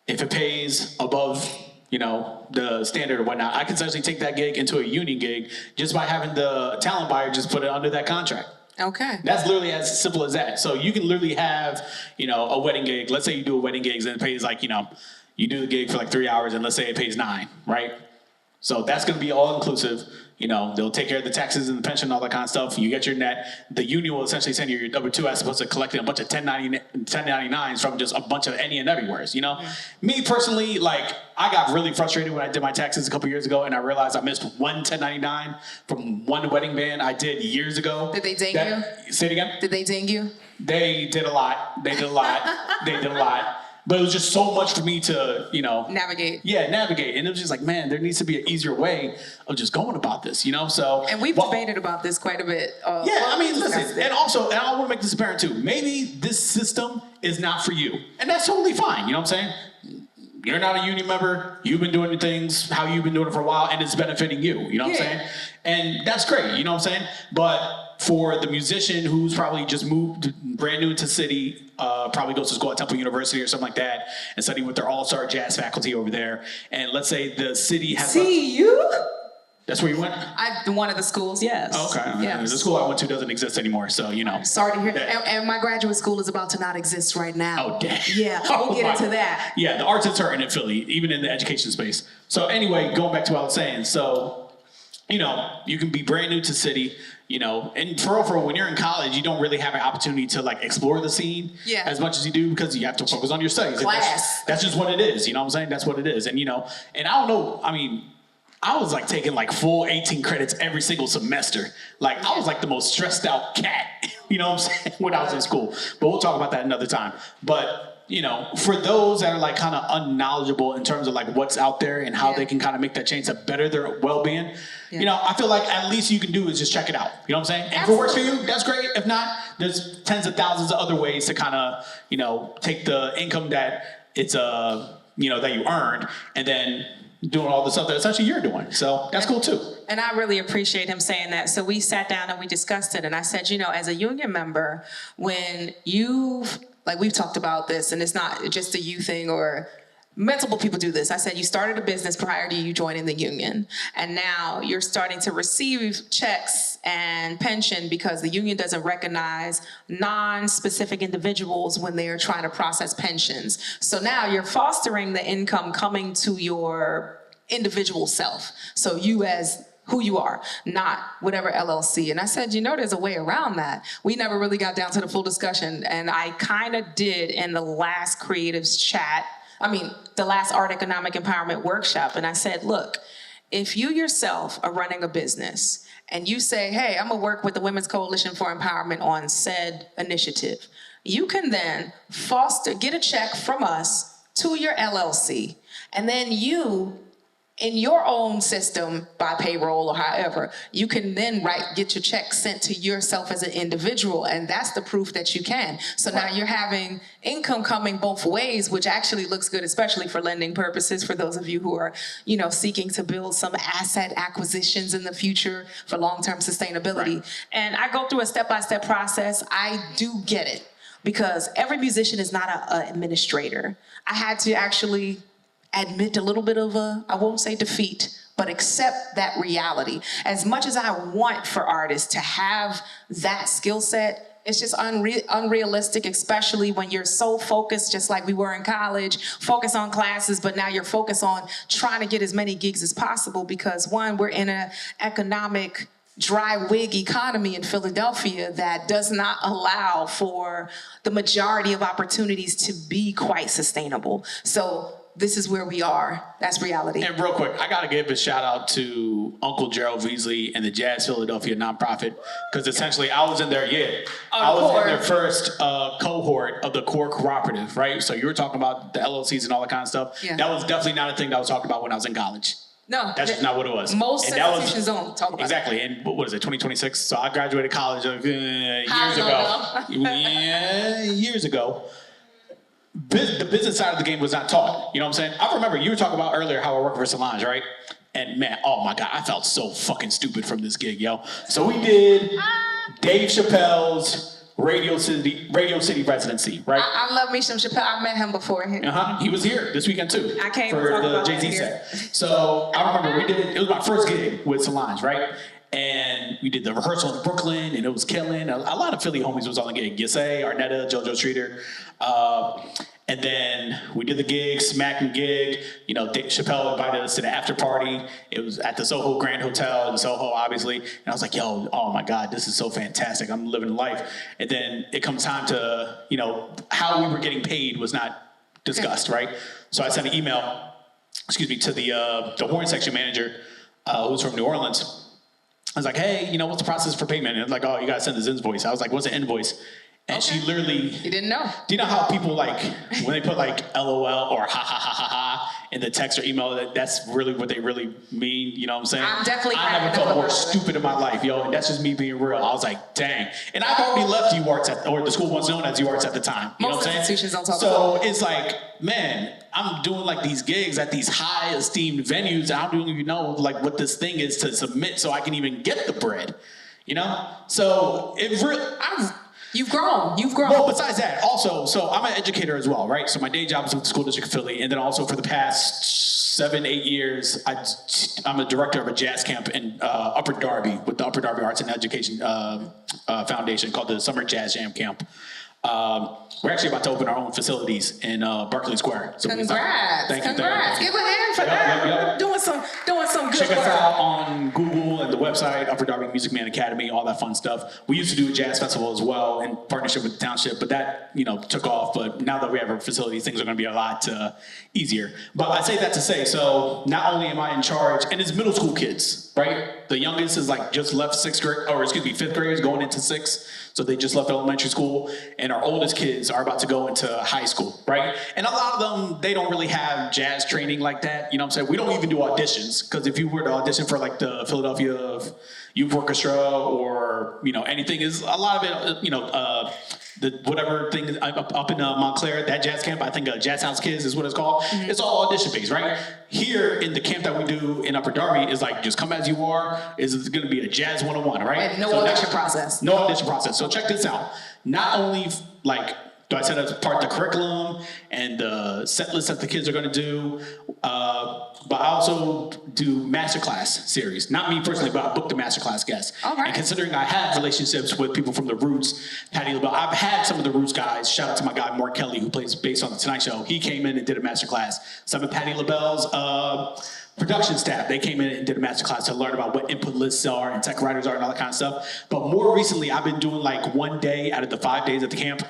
If it pays above, you know, the standard or whatnot, I can essentially take that gig into a union gig just by having the talent buyer just put it under that contract. Okay. That's literally as simple as that. So you can literally have, you know, a wedding gig. Let's say you do a wedding gig and it pays like, you know, you do the gig for like 3 hours and let's say it pays 9, right? So that's going to be all inclusive. You know, they'll take care of the taxes and the pension and all that kind of stuff. You get your net. The union will essentially send you your W-2 as opposed to collecting a bunch of 1099s from just a bunch of any and everywheres, you know? Mm-hmm. Me personally, like, I got really frustrated when I did my taxes a couple years ago and I realized I missed one 1099 from one wedding band I did years ago. Did they ding you? Say it again? Did they ding you? They did a lot. They did a lot. But it was just so much for me to, you know... Navigate. Yeah, navigate. And it was just like, man, there needs to be an easier way of just going about this, you know? So... And we've debated about this quite a bit. I mean, listen, and also, and I want to make this apparent too, maybe this system is not for you. And that's totally fine, you know what I'm saying? You're not a union member, you've been doing things how you've been doing it for a while, and it's benefiting you, you know what I'm saying? And that's great, you know what I'm saying? But for the musician who's probably just moved brand new into the city, probably goes to school at Temple University or something like that, and study with their all-star jazz faculty over there, and let's say the city has... That's where you went? One of the schools, yes. Oh, okay. Yes. The school I went to doesn't exist anymore, so, you know. Sorry to hear that. And my graduate school is about to not exist right now. Oh, damn. Yeah, we'll get into that. Yeah, the arts is hurting in Philly, even in the education space. So anyway, going back to what I was saying. So, you know, you can be brand new to city, you know, and for real, when you're in college, you don't really have an opportunity to, like, explore the scene as much as you do because you have to focus on your studies. That's just what it is, you know what I'm saying? That's what it is. And, you know, and I don't know, I mean... I was like taking like full 18 credits every single semester. Like I was like the most stressed out cat, you know what I'm saying, when I was in school. But we'll talk about that another time. But, you know, for those that are like kind of unknowledgeable in terms of like what's out there and how they can kind of make that change to better their well-being, you know, I feel like at least you can do is just check it out. You know what I'm saying? And if it works for you, that's great. If not, there's tens of thousands of other ways to kind of, you know, take the income that it's, you know, that you earned and then doing all the stuff that essentially you're doing. So that's cool too. And I really appreciate him saying that. So we sat down and we discussed it. And I said, you know, as a union member, when we've talked about this, and it's not just a you thing or multiple people do this. I said, you started a business prior to you joining the union. And now you're starting to receive checks and pension because the union doesn't recognize non-specific individuals when they're trying to process pensions. So now you're fostering the income coming to your individual self. So you as who you are, not whatever LLC. And I said, you know, there's a way around that. We never really got down to the full discussion. And I kind of did in the last creatives chat the last Art Economic Empowerment Workshop, and I said, look, if you yourself are running a business and you say, hey, I'm gonna work with the Women's Coalition for Empowerment on said initiative, you can then get a check from us to your LLC, and then you, in your own system, by payroll or however, you can then get your check sent to yourself as an individual, and that's the proof that you can. So now you're having income coming both ways, which actually looks good, especially for lending purposes, for those of you who are, seeking to build some asset acquisitions in the future for long-term sustainability. Right. And I go through a step-by-step process. I do get it, because every musician is not an administrator. I had to actually admit a little bit of I won't say defeat, but accept that reality. As much as I want for artists to have that skill set, it's just unrealistic, especially when you're so focused, just like we were in college, focus on classes, but now you're focused on trying to get as many gigs as possible, because one, we're in an economic dry wig economy in Philadelphia that does not allow for the majority of opportunities to be quite sustainable. So this is where we are. That's reality. And real quick, I gotta give a shout out to Uncle Gerald Veasley and the Jazz Philadelphia nonprofit, because essentially I was in their I was in their first cohort of the core cooperative, right? So you were talking about the LLCs and all that kind of stuff. Yeah. That was definitely not a thing that I was talking about when I was in college. No, that's just not what it was. Most institutions don't talk about exactly. It. And what is it, 2026? So I graduated college years ago. Years ago. The business side of the game was not taught. You know what I'm saying? I remember you were talking about earlier how I work for Solange, right? And man, oh my God, I felt so fucking stupid from this gig, yo. So we did Dave Chappelle's Radio City residency, right? I love me some Chappelle. I met him before. He was here this weekend too. I came for the Jay-Z set. So I remember it was my first gig with Solange, right? And we did the rehearsal in Brooklyn, and it was killing. A lot of Philly homies was on the gig. Yasay, Arnetta, JoJo Streeter. And then we did the gig, smacking gig. Dave Chappelle invited us to the after party. It was at the Soho Grand Hotel in Soho, obviously. And I was like, yo, oh my God, this is so fantastic. I'm living life. And then it comes time to, how we were getting paid was not discussed, right? So I sent an email, to the horn section manager, who's from New Orleans. I was like, hey, what's the process for payment? And it was like, oh, you gotta send this invoice. I was like, what's an invoice? And she literally... You didn't know. Do you know how people when they put LOL or ha ha ha ha ha in the text or email, that's really what they really mean? You know what I'm saying? I'm definitely I never felt more stupid in my life, yo. And that's just me being real. I was like, dang. And I've already left UArts or the school once known as UArts at the time. You know what I'm saying? Institutions don't talk about it. So it's like, man, I'm doing these gigs at these high esteemed venues. I don't even know what this thing is to submit so I can even get the bread. So it really, You've grown. Well, besides that, also, so I'm an educator as well, right? So my day job is with the school district of Philly, and then also for the past 7-8 years, I'm a director of a jazz camp in Upper Darby with the Upper Darby Arts and Education Foundation called the Summer Jazz Jam Camp. We're actually about to open our own facilities in Berkeley Square. So congrats! Thank you. Congrats! Give a hand for that. Yep. Doing some good Check work. us out on Google and the website, Upper Darby Music Man Academy, all that fun stuff. We used to do a jazz festival as well in partnership with the township, but that took off. But now that we have our facilities, things are going to be a lot easier. But I say that to say, so not only am I in charge, and it's middle school kids, right? The youngest is just left fifth graders going into sixth. So they just left elementary school, and our oldest kids are about to go into high school, right? And a lot of them, they don't really have jazz training like that. You know what I'm saying? We don't even do auditions, because if you were to audition for the Philadelphia Youth Orchestra or, anything, is a lot of it, the whatever thing up in Montclair, that jazz camp, I think Jazz House Kids is what it's called. Mm-hmm. It's all audition based, right? Here in the camp that we do in Upper Darby is just come as you are. It's going to be a jazz 101, right? And no audition process. No audition process. So check this out. Not only do I set as part of the curriculum and the set list that the kids are going to do, but I also do masterclass series. Not me personally, but I book the masterclass guests. All right. And considering I have relationships with people from the Roots, Patty LaBelle, I've had some of the Roots guys. Shout out to my guy Mark Kelly, who plays bass on the Tonight Show. He came in and did a masterclass. Some of Patty LaBelle's production staff, they came in and did a masterclass to learn about what input lists are and tech writers are and all that kind of stuff. But more recently, I've been doing 1 day out of the 5 days at the camp.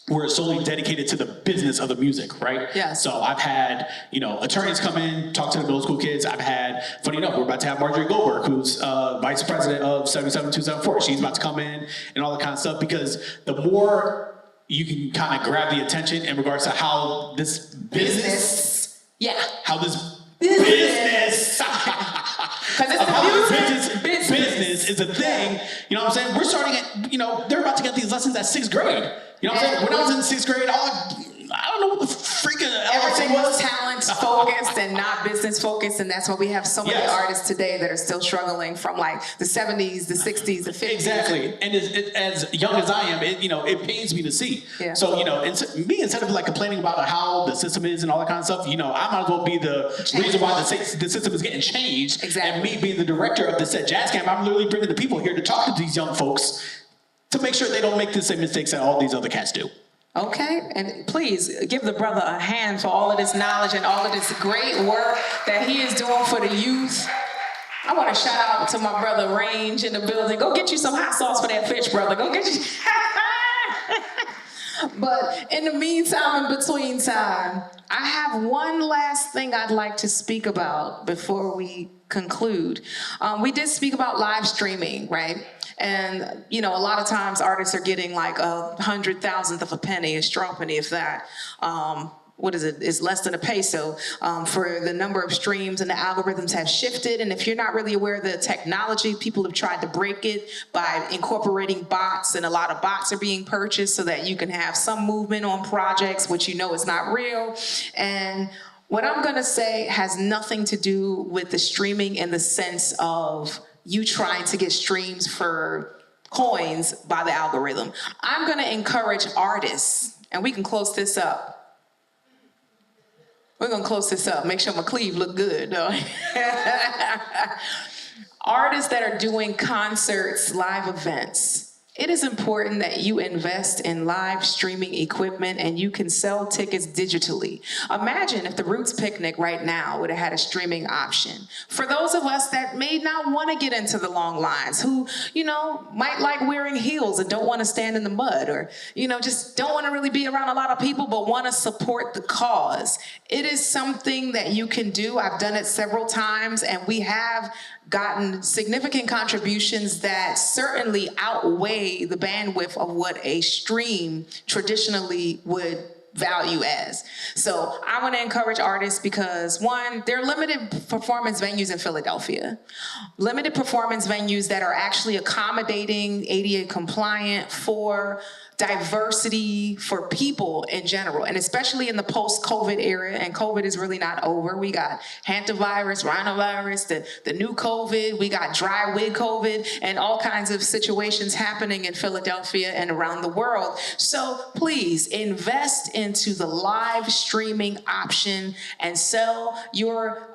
we're solely dedicated to the business of the music, right? Yeah. So I've had, attorneys come in, talk to the middle school kids. I've had, funny enough, we're about to have Marjorie Goldberg, who's vice president of 77274. She's about to come in and all that kind of stuff, because the more you can kind of grab the attention in regards to how this business. Yeah. How this business. Because it's the business is a thing. You know what I'm saying? We're starting at, they're about to get these lessons at 6th grade. You know what I'm saying? When I was in 6th grade, I don't know what the freaking everything was talent focused and not business focused, and that's why we have so many artists today that are still struggling from like the 70s, the 60s, the 50s. Exactly, and as young as I am, it pains me to see. Yeah. So instead of like complaining about how the system is and all that kind of stuff, I might as well be the reason why the system is getting changed. Exactly. And me being the director of the said jazz camp, I'm literally bringing the people here to talk to these young folks to make sure they don't make the same mistakes that all these other cats do. Okay, and please give the brother a hand for all of this knowledge and all of this great work that he is doing for the youth. I want to shout out to my brother Range in the building. Go get you some hot sauce for that fish, brother. Go get you. But in the meantime, in between time, I have one last thing I'd like to speak about before we conclude. We did speak about live streaming, right? And, a lot of times artists are getting like 100,000th of a penny, a straw penny, if that. What is it? It's less than a peso for the number of streams, and the algorithms have shifted. And if you're not really aware of the technology, people have tried to break it by incorporating bots, and a lot of bots are being purchased so that you can have some movement on projects, which is not real. And what I'm gonna say has nothing to do with the streaming in the sense of you trying to get streams for coins by the algorithm. I'm gonna encourage artists, and we can close this up. We're gonna close this up. Make sure my cleave look good. No. Artists that are doing concerts, live events. It is important that you invest in live streaming equipment and you can sell tickets digitally. Imagine if the Roots Picnic right now would have had a streaming option. For those of us that may not want to get into the long lines, who, might like wearing heels and don't want to stand in the mud, or, just don't want to really be around a lot of people but want to support the cause. It is something that you can do. I've done it several times, and we have gotten significant contributions that certainly outweigh the bandwidth of what a stream traditionally would value as. So I want to encourage artists because, one, there are limited performance venues in Philadelphia. Limited performance venues that are actually accommodating, ADA compliant for diversity for people in general, and especially in the post-COVID era, and COVID is really not over. We got hantavirus, rhinovirus, the new COVID, we got dry wig COVID, and all kinds of situations happening in Philadelphia and around the world. So please invest into the live streaming option and sell your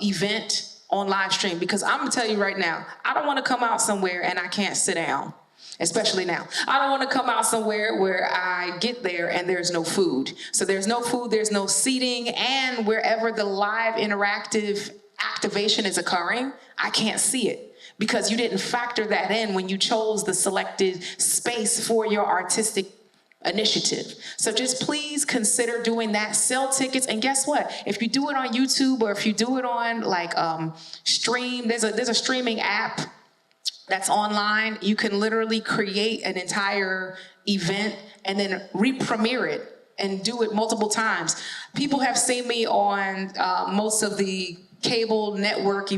event on live stream, because I'm gonna tell you right now, I don't wanna come out somewhere and I can't sit down. Especially now. I don't want to come out somewhere where I get there and there's no food. So there's no food, there's no seating, and wherever the live interactive activation is occurring, I can't see it because you didn't factor that in when you chose the selected space for your artistic initiative. So just please consider doing that. Sell tickets, and guess what? If you do it on YouTube or if you do it on like Stream, there's a streaming app that's online. You can literally create an entire event and then re-premiere it and do it multiple times. People have seen me on most of the cable network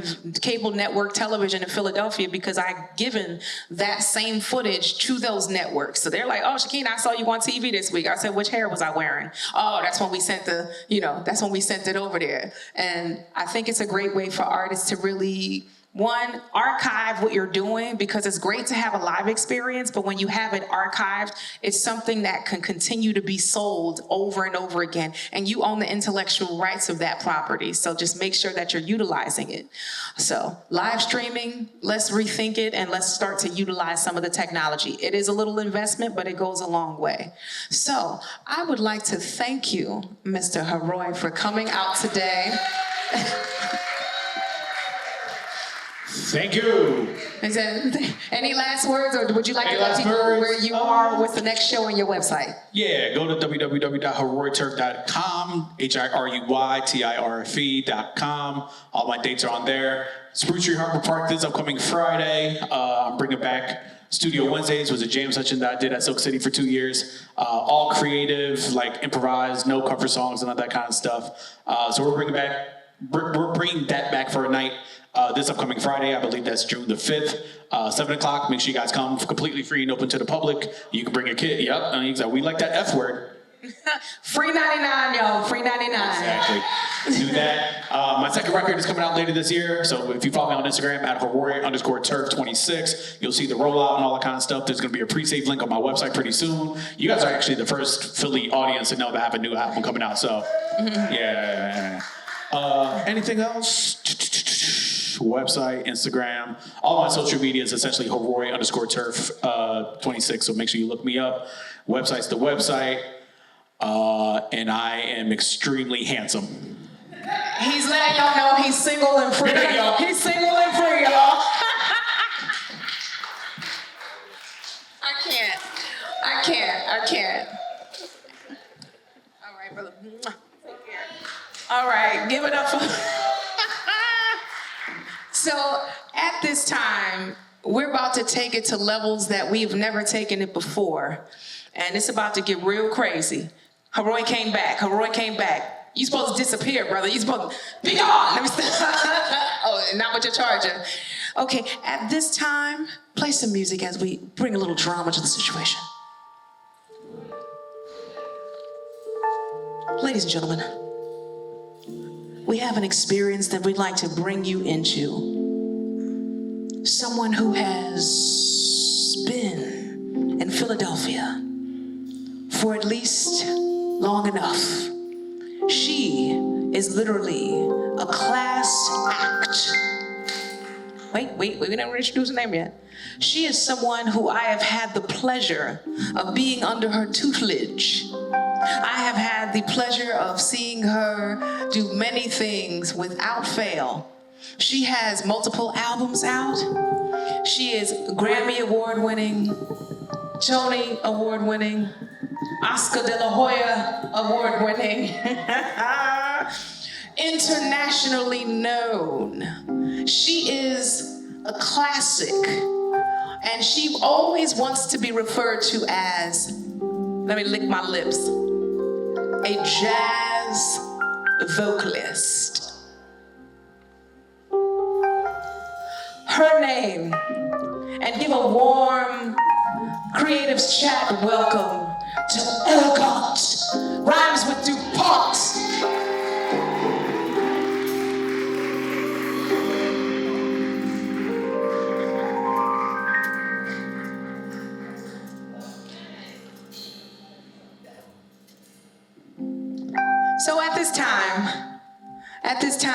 television in Philadelphia because I've given that same footage to those networks. So they're like, oh, Shakina, I saw you on TV this week. I said, which hair was I wearing? Oh, that's when we sent that's when we sent it over there. And I think it's a great way for artists to really, one, archive what you're doing, because it's great to have a live experience, but when you have it archived, it's something that can continue to be sold over and over again, and you own the intellectual rights of that property, so just make sure that you're utilizing it. So live streaming, let's rethink it, and let's start to utilize some of the technology. It is a little investment, but it goes a long way. So I would like to thank you, Mr. Haroy, for coming out today. Thank you. Is that any last words, or would you like Any to let last people know words? where you are, what's the next show on your website? Yeah, go to www.heroicturf.com, HIRUYTIRFE.com. All my dates are on there. Spruce Street Harbor Park this upcoming Friday. I'm bringing back Studio Wednesdays, was a jam session that I did at Silk City for 2 years. All creative, like improvised, no cover songs and all that kind of stuff. So we're bringing that back for a night. This upcoming Friday, I believe that's June the 5th, 7 o'clock. Make sure you guys come, completely free and open to the public. You can bring a kid. Yep, we like that F word. Free 99, y'all. Free 99. Exactly. Do that. My second record is coming out later this year. So if you follow me on Instagram at Harori_turf26, you'll see the rollout and all that kind of stuff. There's going to be a pre-save link on my website pretty soon. You guys are actually the first Philly audience to know that I have a new album coming out. So, yeah. Anything else? Website, Instagram, all my social media is essentially Harori_turf26. So make sure you look me up. Website's the website. And I am extremely handsome. He's letting y'all know he's single and free. Yeah, He's single and free, y'all. I can't. All right, brother. All right, give it up for... So at this time, we're about to take it to levels that we've never taken it before. And it's about to get real crazy. Haroi came back. You supposed to disappear, brother. You supposed to be gone. Oh, not with your charger. Okay, at this time, play some music as we bring a little drama to the situation. Ladies and gentlemen, we have an experience that we'd like to bring you into. Someone who has been in Philadelphia for at least long enough. She is literally a class act. Wait, we didn't introduce her name yet. She is someone who I have had the pleasure of being under her tutelage. I have had the pleasure of seeing her do many things without fail. She has multiple albums out. She is Grammy Award winning, Tony Award winning, Oscar de la Hoya Award winning, internationally known. She is a classic, and she always wants to be referred to as, let me lick my lips, a jazz vocalist. Her name, and give a warm Creatives Chat welcome to Elegant, rhymes with DuPont. So at this time,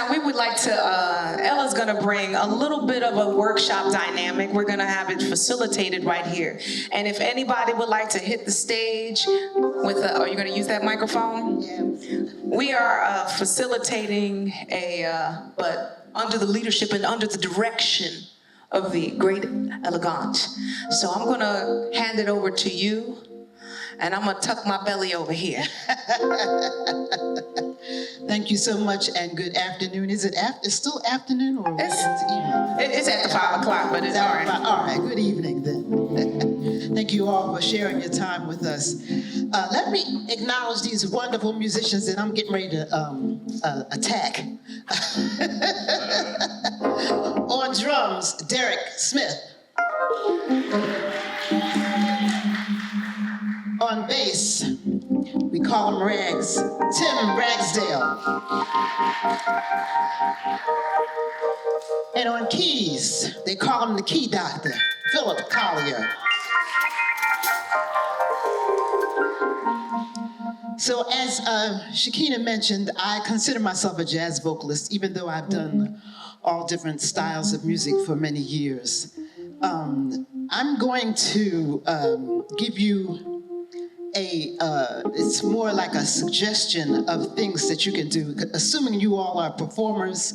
we would like to, Ella's gonna bring a little bit of a workshop dynamic. We're gonna have it facilitated right here. And if anybody would like to hit the stage with are you gonna use that microphone? Yeah. We are facilitating but under the leadership and under the direction of the great Elegant. So I'm gonna hand it over to you, and I'm gonna tuck my belly over here. Thank you so much, and good afternoon. Is it it's still afternoon or It's evening? It's after 5 o'clock, but it's all right. All right, good evening then. Thank you all for sharing your time with us. Let me acknowledge these wonderful musicians that I'm getting ready to attack. On drums, Derek Smith. On bass, we call him Rags, Tim Ragsdale. And on keys, they call him the key doctor, Philip Collier. So as Shakina mentioned, I consider myself a jazz vocalist, even though I've done all different styles of music for many years. I'm going to give you it's more like a suggestion of things that you can do, assuming you all are performers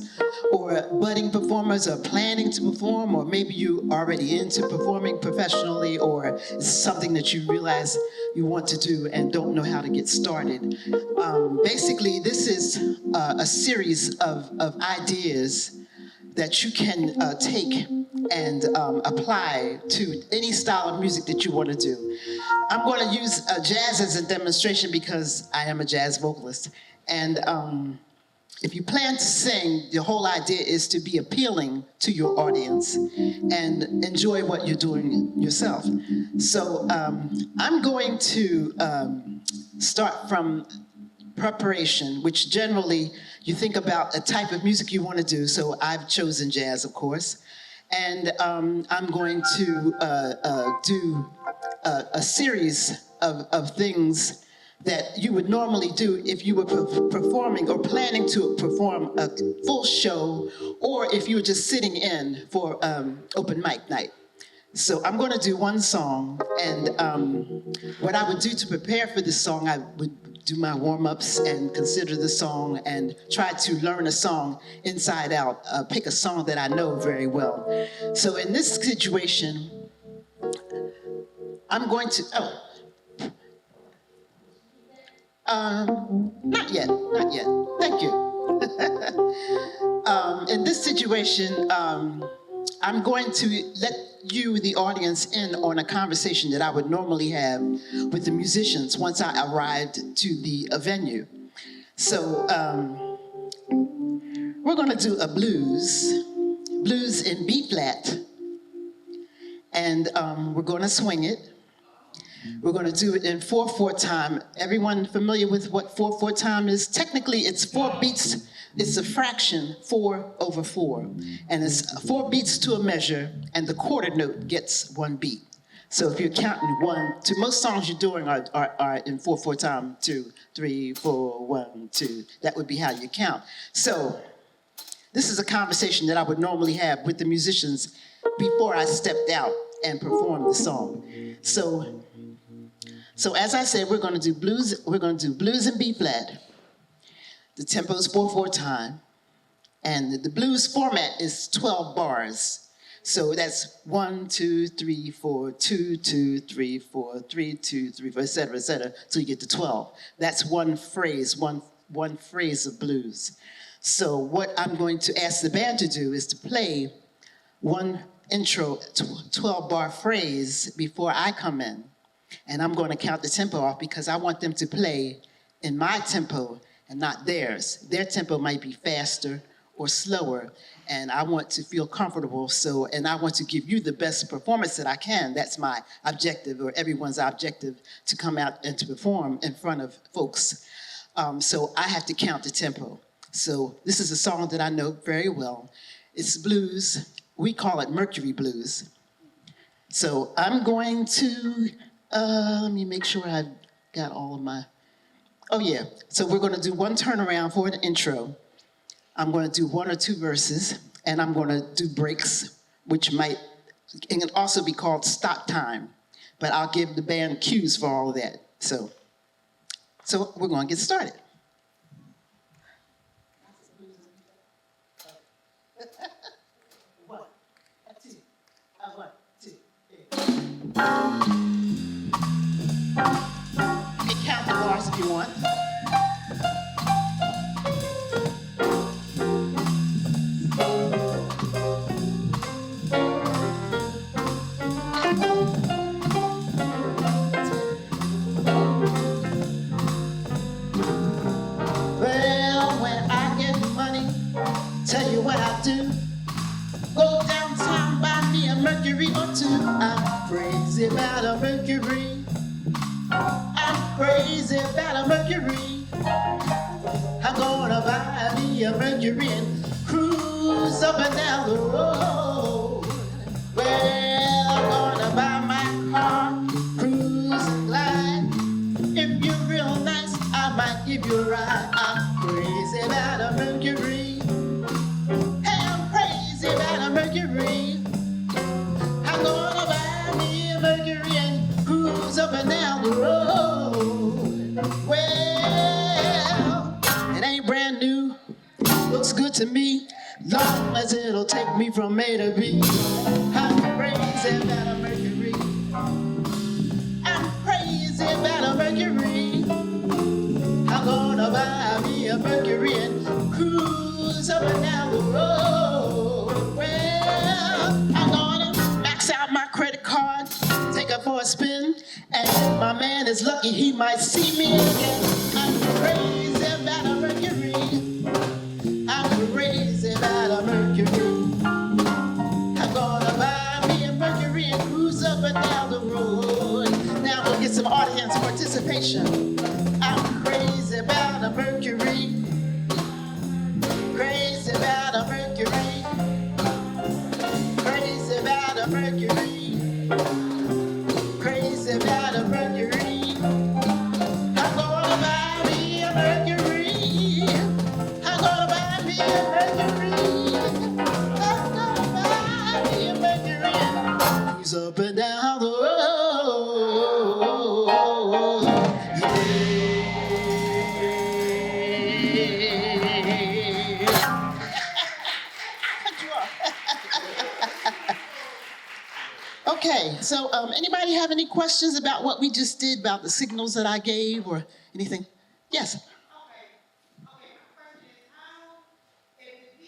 or budding performers are planning to perform, or maybe you already into performing professionally, or it's something that you realize you want to do and don't know how to get started. Basically, this is a series of ideas that you can take and apply to any style of music that you want to do. I'm going to use jazz as a demonstration because I am a jazz vocalist. And if you plan to sing, the whole idea is to be appealing to your audience and enjoy what you're doing yourself. So I'm going to start from preparation, which generally you think about a type of music you want to do. So I've chosen jazz, of course. And I'm going to do a series of things that you would normally do if you were performing or planning to perform a full show, or if you were just sitting in for open mic night. So I'm going to do one song, and what I would do to prepare for this song, I would do my warm-ups and consider the song and try to learn a song inside out, pick a song that I know very well. So in this situation, I'm going to, not yet, thank you. In this situation, I'm going to let you, the audience, in on a conversation that I would normally have with the musicians once I arrived to the venue. So we're going to do a blues in B flat, and we're going to swing it. We're going to do it in 4/4 time. Everyone familiar with what 4/4 time is? Technically, it's 4 beats. It's a fraction, 4/4. And it's 4 beats to a measure, and the quarter note gets 1 beat. So if you're counting 1, 2, most songs you're doing are in 4/4 time, 2, 3, 4, 1, 2. That would be how you count. So this is a conversation that I would normally have with the musicians before I stepped out and performed the song. So as I said, we're going to do blues. We're going to do blues in B flat. The tempo is 4/4 time, and the blues format is 12 bars. So that's 1, 2, 3, 4, 2, 2, 3, 4, 3, 2, 3, 4, et cetera, till you get to 12. That's one phrase, one phrase of blues. So what I'm going to ask the band to do is to play one intro 12-bar phrase before I come in. And I'm going to count the tempo off because I want them to play in my tempo and not theirs. Their tempo might be faster or slower, and I want to feel comfortable. And I want to give you the best performance that I can. That's my objective, or everyone's objective, to come out and to perform in front of folks. So I have to count the tempo. So this is a song that I know very well. It's blues. We call it Mercury blues. So I'm going to, let me make sure I've got all of my, oh yeah. So we're going to do one turnaround for the intro. I'm going to do 1 or 2 verses, and I'm going to do breaks, which might, it can also be called stop time, but I'll give the band cues for all of that. So we're going to get started. One, two, three. You can count the bars if you want. Well, when I get money, tell you what I do. Go downtown, buy me a Mercury or 2. I'm crazy about a Mercury. I'm crazy about a Mercury. I'm gonna buy me a Mercury and cruise up and down the road. Well, I'm gonna buy my car, cruise and glide. If you're real nice, I might give you a ride. I'm crazy about a Mercury. Hey, I'm crazy about a Mercury. I'm gonna buy me a Mercury and cruise up and down the road. Well, it ain't brand new, looks good to me. Long as it'll take me from A to B. I'm crazy about a Mercury. I'm crazy about a Mercury. I'm gonna buy me a Mercury and cruise up and down the road. Well, I'm gonna max out my credit card, take her for a spin, and if my man is lucky, he might see me again. I'm crazy about a Mercury. I'm crazy about a Mercury. I'm gonna buy me a Mercury and cruise up and down the road. Now we'll get some audience participation. I'm crazy about a Mercury. Crazy about a Mercury. Crazy about a Mercury. Crazy about a Mercury. I'm gonna buy me a Mercury. I'm gonna buy me a Mercury. I'm gonna buy me a Mercury. Cruise up and down the road. Okay, so anybody have any questions about what we just did, about the signals that I gave or anything? Yes? Okay, my question is how, if the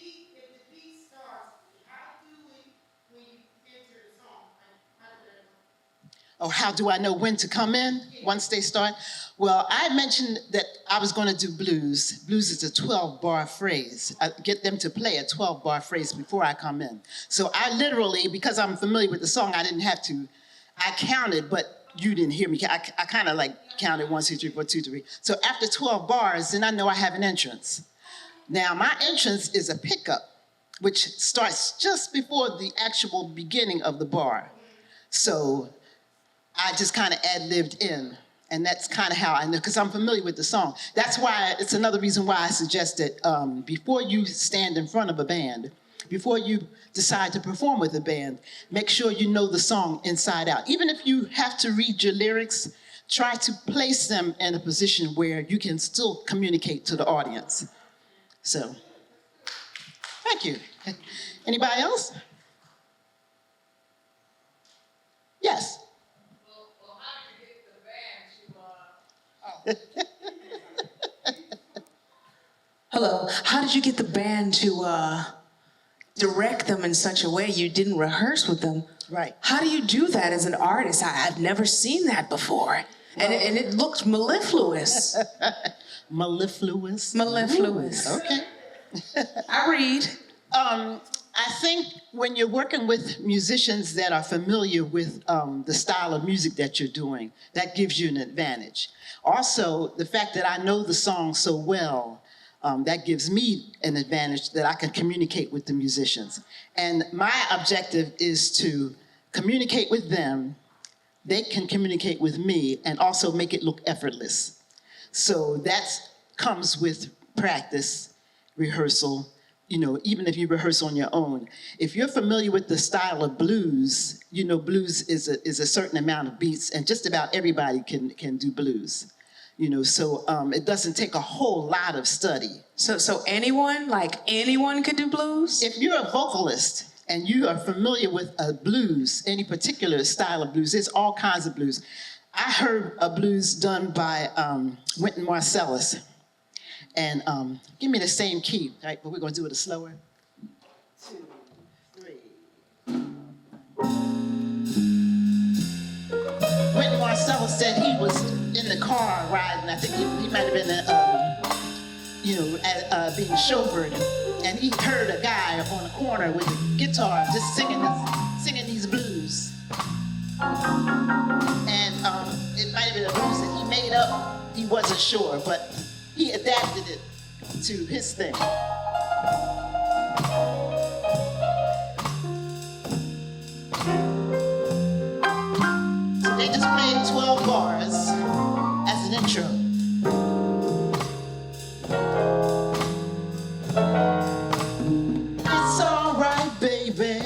beat starts, how do we, when you enter the song, how do that? Oh, how do I know when to come in once they start? Well, I mentioned that I was going to do blues. Blues is a 12-bar phrase. I get them to play a 12-bar phrase before I come in. So I literally, because I'm familiar with the song, I didn't have to. I counted, but you didn't hear me. I kind of like counted 1, 2, 3, 4, 2, 3. So after 12 bars, then I know I have an entrance. Now, my entrance is a pickup, which starts just before the actual beginning of the bar. So I just kind of ad-libbed in, and that's kind of how I know, because I'm familiar with the song. That's why, it's another reason why I suggested before you stand in front of a band, before you decide to perform with a band, make sure you know the song inside out. Even if you have to read your lyrics, try to place them in a position where you can still communicate to the audience. So, thank you. Anybody else? Yes. Hello. How did you get the band to direct them in such a way you didn't rehearse with them? Right. How do you do that as an artist? I've never seen that before. And it looked mellifluous. Mellifluous? Mellifluous. Ooh, okay. I read. I think when you're working with musicians that are familiar with the style of music that you're doing, that gives you an advantage. Also, the fact that I know the song so well, that gives me an advantage that I can communicate with the musicians. And my objective is to communicate with them, they can communicate with me, and also make it look effortless. So that comes with practice, rehearsal, you know, even if you rehearse on your own. If you're familiar with the style of blues, you know blues is a certain amount of beats, and just about everybody can do blues. You know, so it doesn't take a whole lot of study. So anyone could do blues? If you're a vocalist and you are familiar with a blues, any particular style of blues, there's all kinds of blues. I heard a blues done by Wynton Marsalis. And give me the same key, right? But we're going to do it a slower. 2, 3. Wynton Marsalis said he was in the car riding. I think he might have been, being chauffeured, and he heard a guy on the corner with a guitar just singing these blues. And it might have been a blues that he made up. He wasn't sure, but he adapted it to his thing. So they just played 12 bars as an intro. It's all right, baby.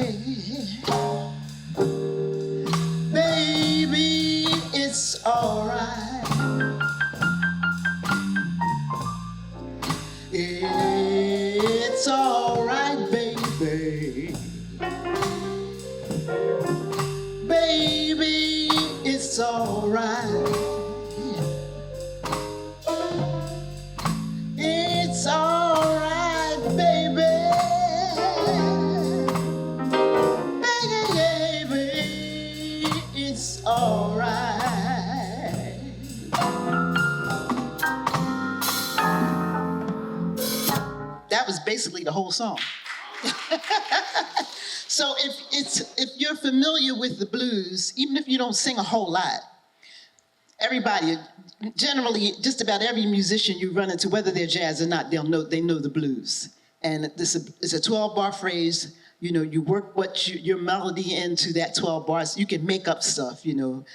Baby, it's all right. It's all right, baby. basically the whole song. So if you're familiar with the blues, even if you don't sing a whole lot, everybody, generally, just about every musician you run into, whether they're jazz or not, they know the blues. And this is a 12-bar phrase. You know, you work your melody into that 12 bars. You can make up stuff, you know.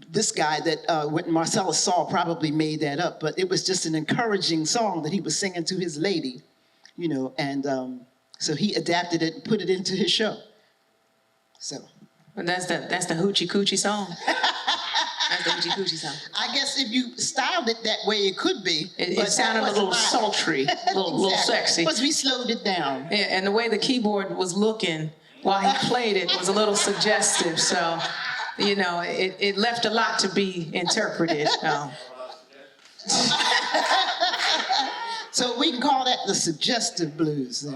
This guy that Marcellus Saul probably made that up, but it was just an encouraging song that he was singing to his lady, you know, and so he adapted it and put it into his show. So. Well, that's the hoochie coochie song. That's the hoochie coochie song. I guess if you styled it that way, it could be. It sounded a little sultry, a little sexy. Because we slowed it down. Yeah, and the way the keyboard was looking while he played it was a little suggestive. So, you know, it left a lot to be interpreted. So we can call that the suggestive blues.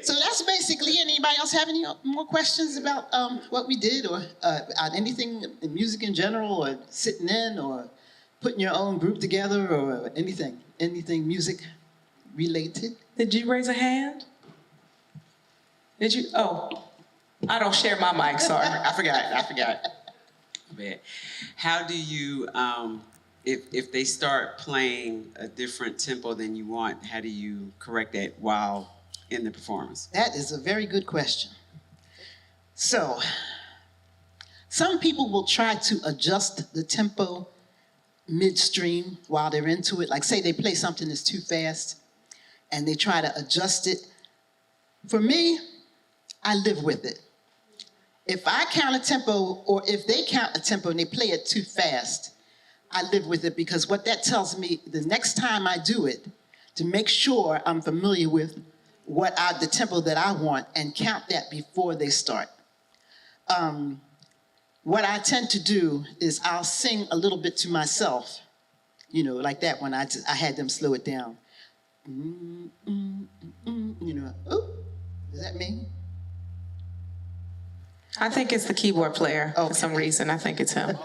So that's basically, anybody else have any more questions about what we did, or anything in music in general, or sitting in, or putting your own group together, or anything music related? Did you raise a hand? Did you? Oh, I don't share my mic, sorry. I forgot. How do you, if they start playing a different tempo than you want, how do you correct that while in the performance? That is a very good question. So, some people will try to adjust the tempo midstream while they're into it. Like, say they play something that's too fast and they try to adjust it. For me, I live with it. If I count a tempo, or if they count a tempo and they play it too fast, I live with it, because what that tells me, the next time I do it, to make sure I'm familiar with the tempo that I want, and count that before they start. What I tend to do is I'll sing a little bit to myself, you know, like that when I had them slow it down. You know, ooh, is that me? I think it's the keyboard player for some reason. I think it's him.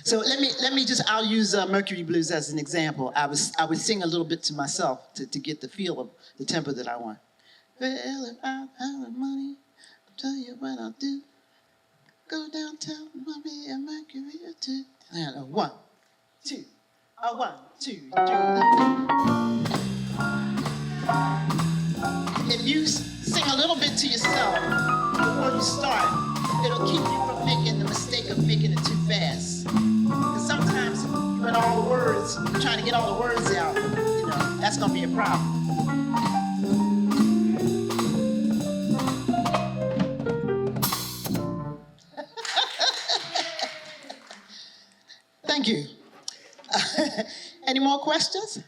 So I'll use Mercury Blues as an example. I would sing a little bit to myself to get the feel of the tempo that I want. Well, if I have money, I'll tell you what I'll do. Go downtown, I'll be a Mercury or two. And a 1, 2, a 1, 2, 3. If you sing a little bit to yourself before you start, it'll keep you from making the mistake of making it too fast. Because sometimes when all the words, you're trying to get all the words out, you know, that's going to be a problem. Thank you. Any more questions?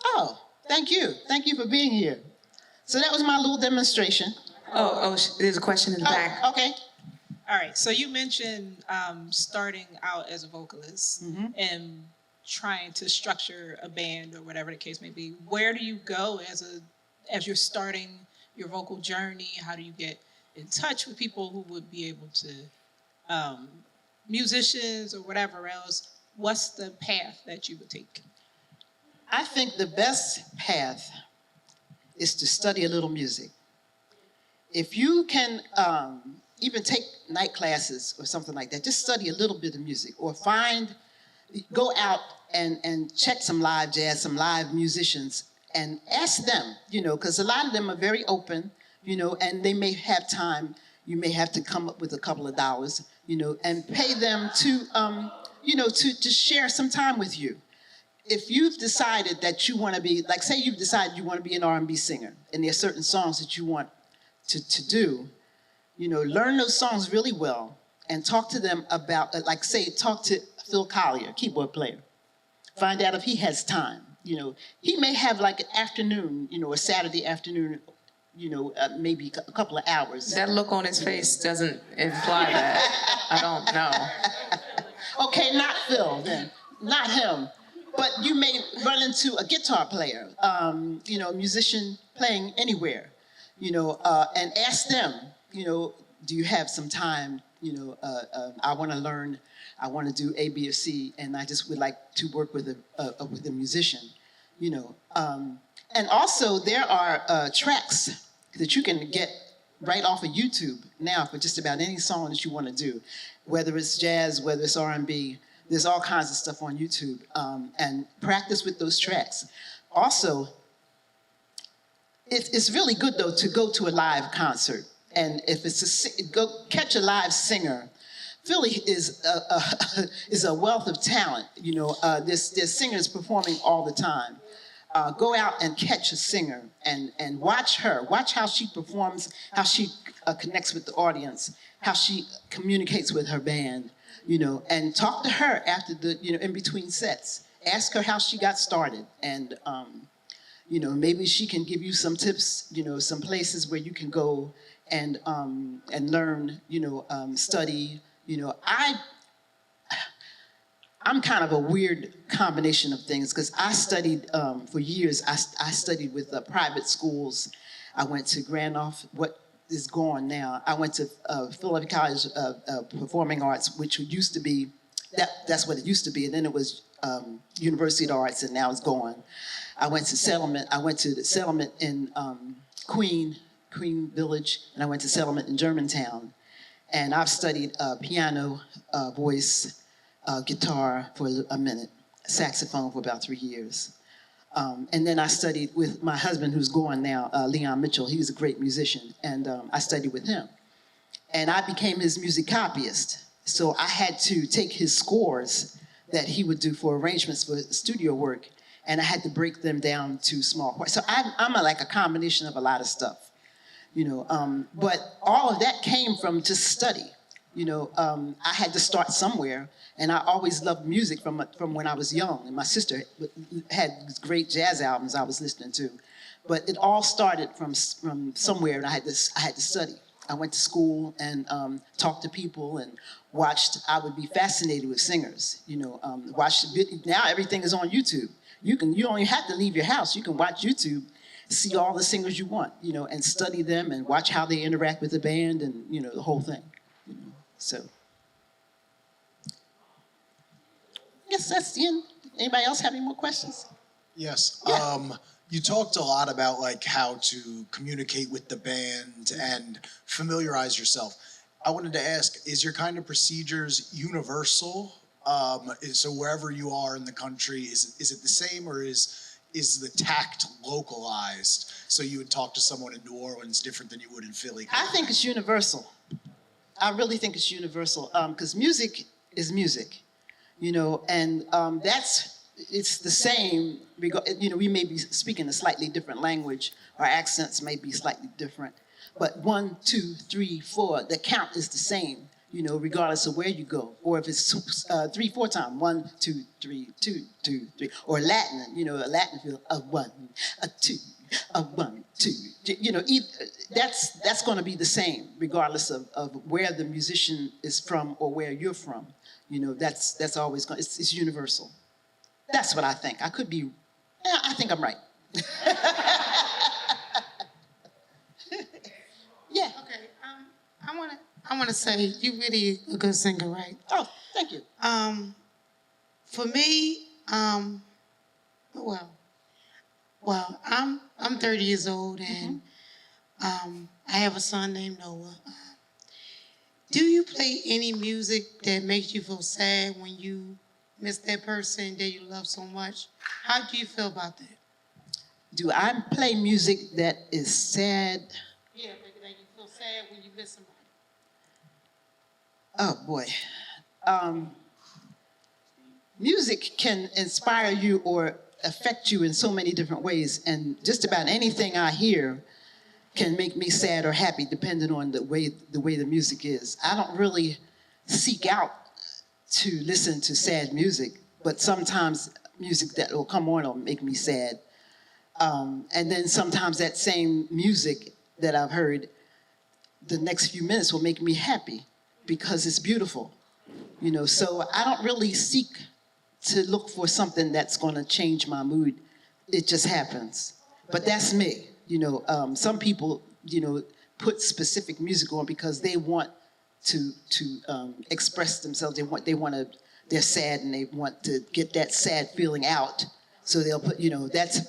Oh, thank you. Thank you for being here. So that was my little demonstration. There's a question in the back. Okay. All right, so you mentioned starting out as a vocalist and trying to structure a band or whatever the case may be. Where do you go as you're starting your vocal journey? How do you get in touch with people who would be able to, musicians or whatever else? What's the path that you would take? I think the best path is to study a little music. If you can even take night classes or something like that, just study a little bit of music, or go out and check some live jazz, some live musicians, and ask them, you know, because a lot of them are very open, you know, and they may have time. You may have to come up with a couple of dollars, you know, and pay them to, you know, to share some time with you. If you've decided that you want to be, like, say you've decided you want to be an R&B singer, and there are certain songs that you want to do, you know, learn those songs really well and talk to them about, like, say, talk to Phil Collier, keyboard player. Find out if he has time. You know, he may have like an afternoon, you know, a Saturday afternoon, you know, maybe a couple of hours. That look on his face doesn't imply that. I don't know. Okay, not Phil then, not him. But you may run into a guitar player, you know, a musician playing anywhere, you know, and ask them, you know, do you have some time? I want to learn. I want to do A, B, or C, and I just would like to work with a musician. And also there are tracks that you can get right off of YouTube now for just about any song that you want to do, whether it's jazz, whether it's R&B. There's all kinds of stuff on YouTube, and practice with those tracks. Also, it's really good though to go to a live concert, and if go catch a live singer. Philly is a wealth of talent. There's singers performing all the time. Go out and catch a singer and watch her. Watch how she performs, how she connects with the audience, how she communicates with her band. And talk to her after in between sets. Ask her how she got started, and maybe she can give you some tips. Some places where you can go and learn. Study. I'm kind of a weird combination of things because I studied for years. I studied with private schools. I went to Randolph, what is gone now. I went to Philadelphia College of Performing Arts, which used to be, that's what it used to be, and then it was University of Arts, and now it's gone. I went to Settlement. I went to the Settlement in Queen Village, and I went to Settlement in Germantown. And I've studied piano, voice, guitar for a minute, saxophone for about 3 years. And then I studied with my husband, who's gone now, Leon Mitchell. He was a great musician, and I studied with him. And I became his music copyist. So I had to take his scores that he would do for arrangements for studio work, and I had to break them down to small parts. So I'm like a combination of a lot of stuff. But all of that came from just study. I had to start somewhere, and I always loved music from when I was young. And my sister had great jazz albums I was listening to, but it all started from somewhere, and I had to study. I went to school and talked to people and watched. I would be fascinated with singers. Watch the video. Now everything is on YouTube. You don't even have to leave your house. You can watch YouTube. See all the singers you want, and study them and watch how they interact with the band and, the whole thing. So, I guess that's the end. Anybody else have any more questions? Yes. Yeah. You talked a lot about how to communicate with the band and familiarize yourself. I wanted to ask, is your kind of procedures universal? So wherever you are in the country, is it the same, or is the tact localized? So you would talk to someone in New Orleans different than you would in Philly? I think it's universal. I really think it's universal because music is music, and it's the same. We may be speaking a slightly different language. Our accents may be slightly different, but 1, 2, 3, 4, the count is the same. Regardless of where you go, or if it's 3, 4 times, 1, 2, 3, 2, 2, 3, or Latin, a Latin feel, a 1, a 2, a 1, 2. That's going to be the same, regardless of where the musician is from or where you're from. That's always going. It's universal. That's what I think. I could be. Yeah, I think I'm right. Yeah. Okay. I want to say you're really a good singer, right? Oh, thank you. For me, I'm 30 years old, and I have a son named Noah. Do you play any music that makes you feel sad when you miss that person that you love so much? How do you feel about that? Do I play music that is sad? Yeah, that you feel sad when you miss somebody. Oh boy. Music can inspire you or affect you in so many different ways, and just about anything I hear can make me sad or happy depending on the way the music is. I don't really seek out to listen to sad music, but sometimes music that will come on will make me sad. And then sometimes that same music that I've heard, the next few minutes will make me happy because it's beautiful. So I don't really seek to look for something that's going to change my mood. It just happens. But that's me. Some people, put specific music on because they want to express themselves. They're sad and they want to get that sad feeling out. So they'll put,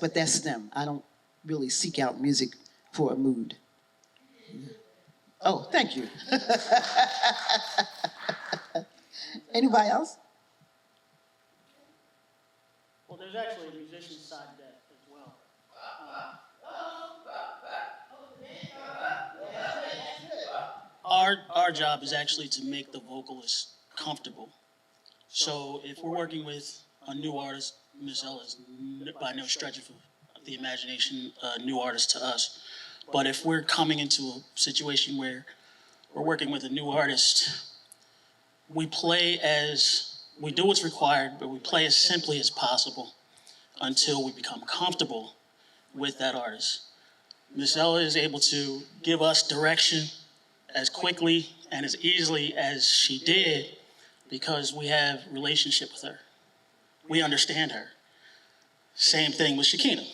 but that's them. I don't really seek out music for a mood. Oh, thank you. Anybody else? Well, there's actually a musician's side to that as well. Our job is actually to make the vocalist comfortable. So if we're working with a new artist, Miss Ella is by no stretch of the imagination a new artist to us. But if we're coming into a situation where we're working with a new artist, we do what's required, but we play as simply as possible until we become comfortable with that artist. Miss Ella is able to give us direction as quickly and as easily as she did because we have a relationship with her. We understand her. Same thing with Shakina.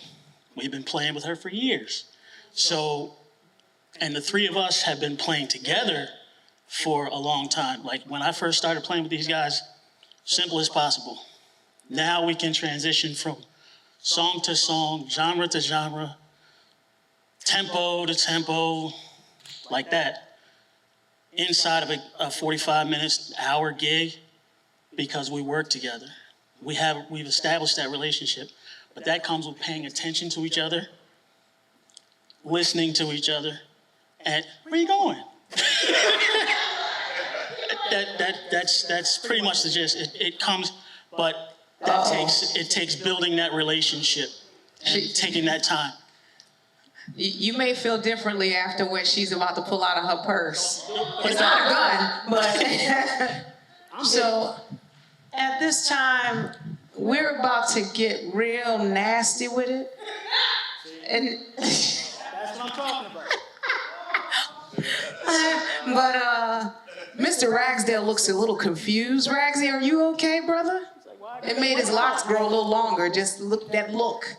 We've been playing with her for years. So, and the three of us have been playing together for a long time. Like when I first started playing with these guys, simple as possible. Now we can transition from song to song, genre to genre, tempo to tempo, like that, inside of a 45 minutes, hour gig, because we work together. We've established that relationship, but that comes with paying attention to each other, listening to each other, and where are you going? That's pretty much the gist. It comes, but it takes building that relationship and taking that time. You may feel differently after what she's about to pull out of her purse. It's not a gun, but so at this time, we're about to get real nasty with it. And That's what I'm talking about. but Mr. Ragsdale looks a little confused. Ragsy, are you okay, brother? It made his locks grow a little longer. Just look that look.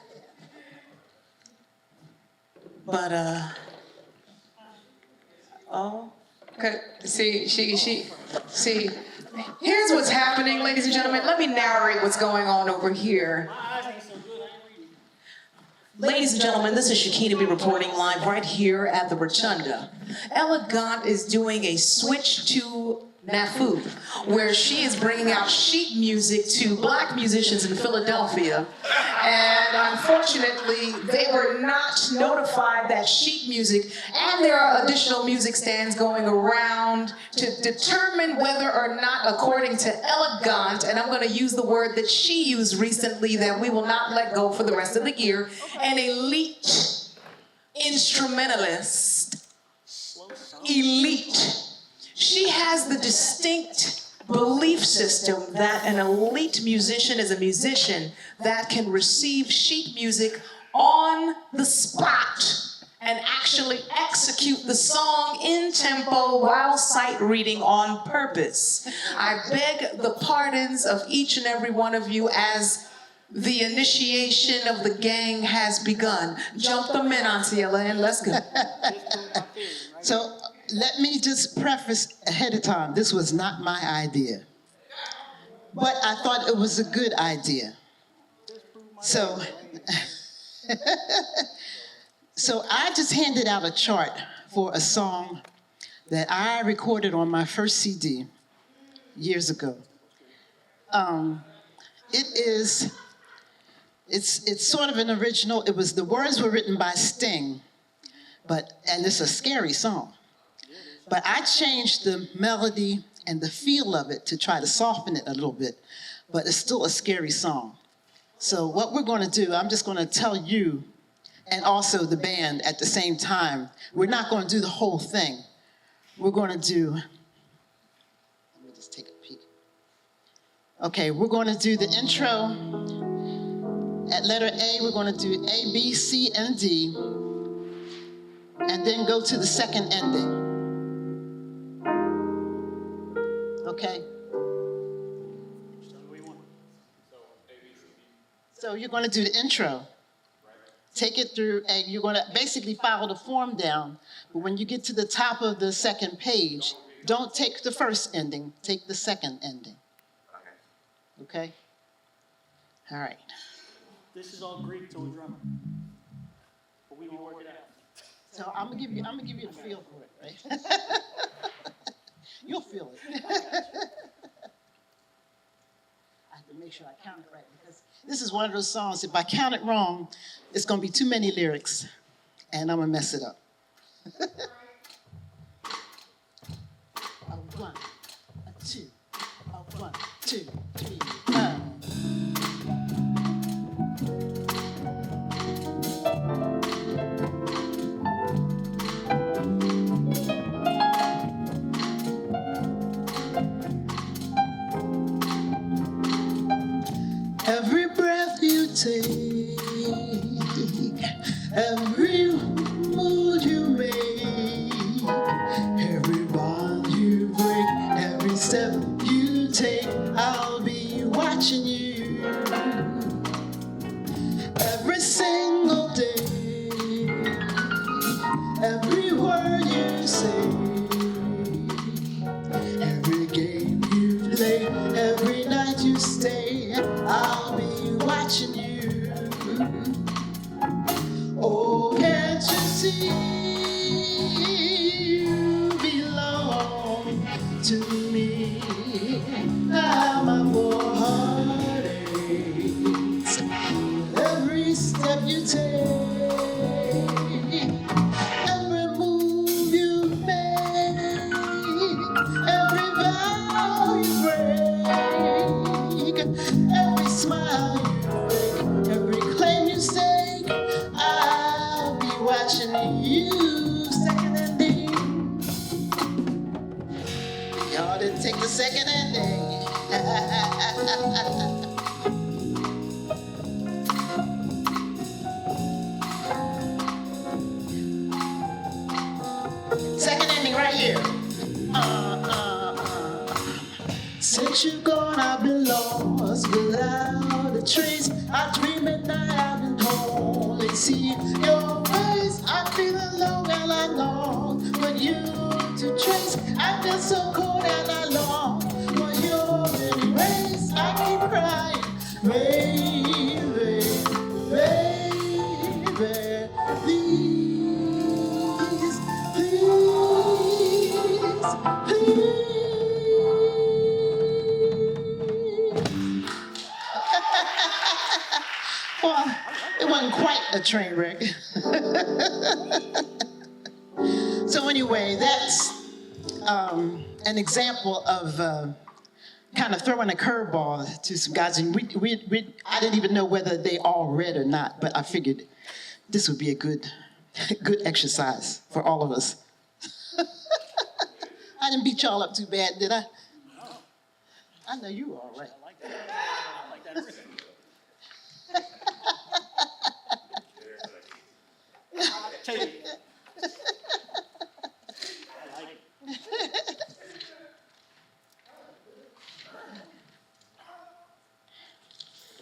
But see, here's what's happening, ladies and gentlemen. Let me narrate what's going on over here. Ladies and gentlemen, this is Shakina B reporting live right here at the Rotunda. Elegant is doing a switch to Nafu, where she is bringing out sheet music to black musicians in Philadelphia. And unfortunately, they were not notified that sheet music, and there are additional music stands going around to determine whether or not, according to Elegant, and I'm going to use the word that she used recently that we will not let go for the rest of the year, an elite instrumentalist. Elite. She has the distinct belief system that an elite musician is a musician that can receive sheet music on the spot and actually execute the song in tempo while sight reading on purpose. I beg the pardons of each and every one of you as the initiation of the gang has begun. Jump them in, Auntie Ella, and let's go. So let me just preface ahead of time, this was not my idea. But I thought it was a good idea. So, so I just handed out a chart for a song that I recorded on my first CD years ago. It's sort of an original. The words were written by Sting, and it's a scary song. But I changed the melody and the feel of it to try to soften it a little bit, but it's still a scary song. So what we're going to do, I'm just going to tell you, and also the band at the same time, we're not going to do the whole thing. We're going to do, let me just take a peek. Okay, we're going to do the intro. At letter A, we're going to do A, B, C, and D, and then go to the second ending. Okay? So you're going to do the intro. take it through, and you're going to basically follow the form down. But when you get to the top of the second page, don't take the first ending, take the second ending. Okay? All right. This is all Greek to a drummer, but we will work it out. So I'm gonna give you a feel for it, right? You'll feel it. I have to make sure I count it right, because this is one of those songs, if I count it wrong, it's gonna be too many lyrics, and I'm gonna mess it up. A 1, a 2, a 1, 2, 3, Every breath you take, every move you make, every bond you break, every step you take, I'll be watching you. Every single day, every word you say, every game you play, every night you stay, I'll be watching you. Oh, can't you see you belong to me? Now my poor heart aches. Every step you take, every move you make, every vow you break, every smile you fake, every claim you stake, I'll be watching you. Second ending, you ought to take the second ending. Second ending right here. Since you're gone, I've been lost without a trace. I dream at night, I've been only see your face. I feel alone and I long for you to trace. I feel so cold and I long for your embrace. I keep crying, baby, baby, please, please, please. Well, it wasn't quite a train wreck. So anyway, that's an example of kind of throwing a curveball to some guys. And I didn't even know whether they all read or not, but I figured this would be a good exercise for all of us. I didn't beat y'all up too bad, did I? I know you were all right. I like that. I like that. Take it. I like it.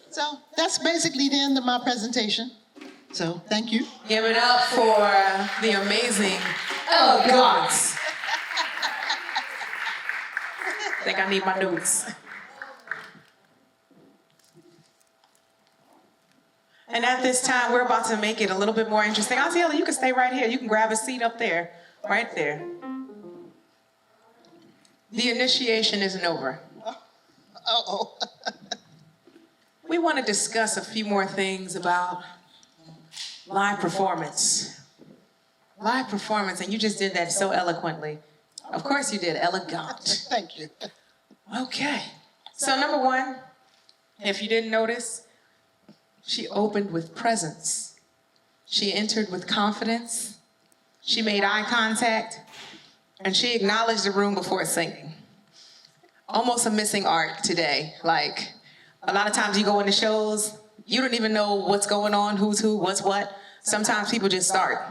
So that's basically the end of my presentation. So thank you. Give it up for the amazing elegance. I think I need my notes. And at this time, we're about to make it a little bit more interesting. Osceola, you can stay right here. You can grab a seat up there, right there. The initiation isn't over. Uh-oh. We want to discuss a few more things about live performance. Live performance, and you just did that so eloquently. Of course you did, elegant. Thank you. Okay. So number one, if you didn't notice, she opened with presence. She entered with confidence. She made eye contact, and she acknowledged the room before singing. Almost a missing art today. Like, a lot of times you go into shows, you don't even know what's going on, who's who, what's what. Sometimes people just start,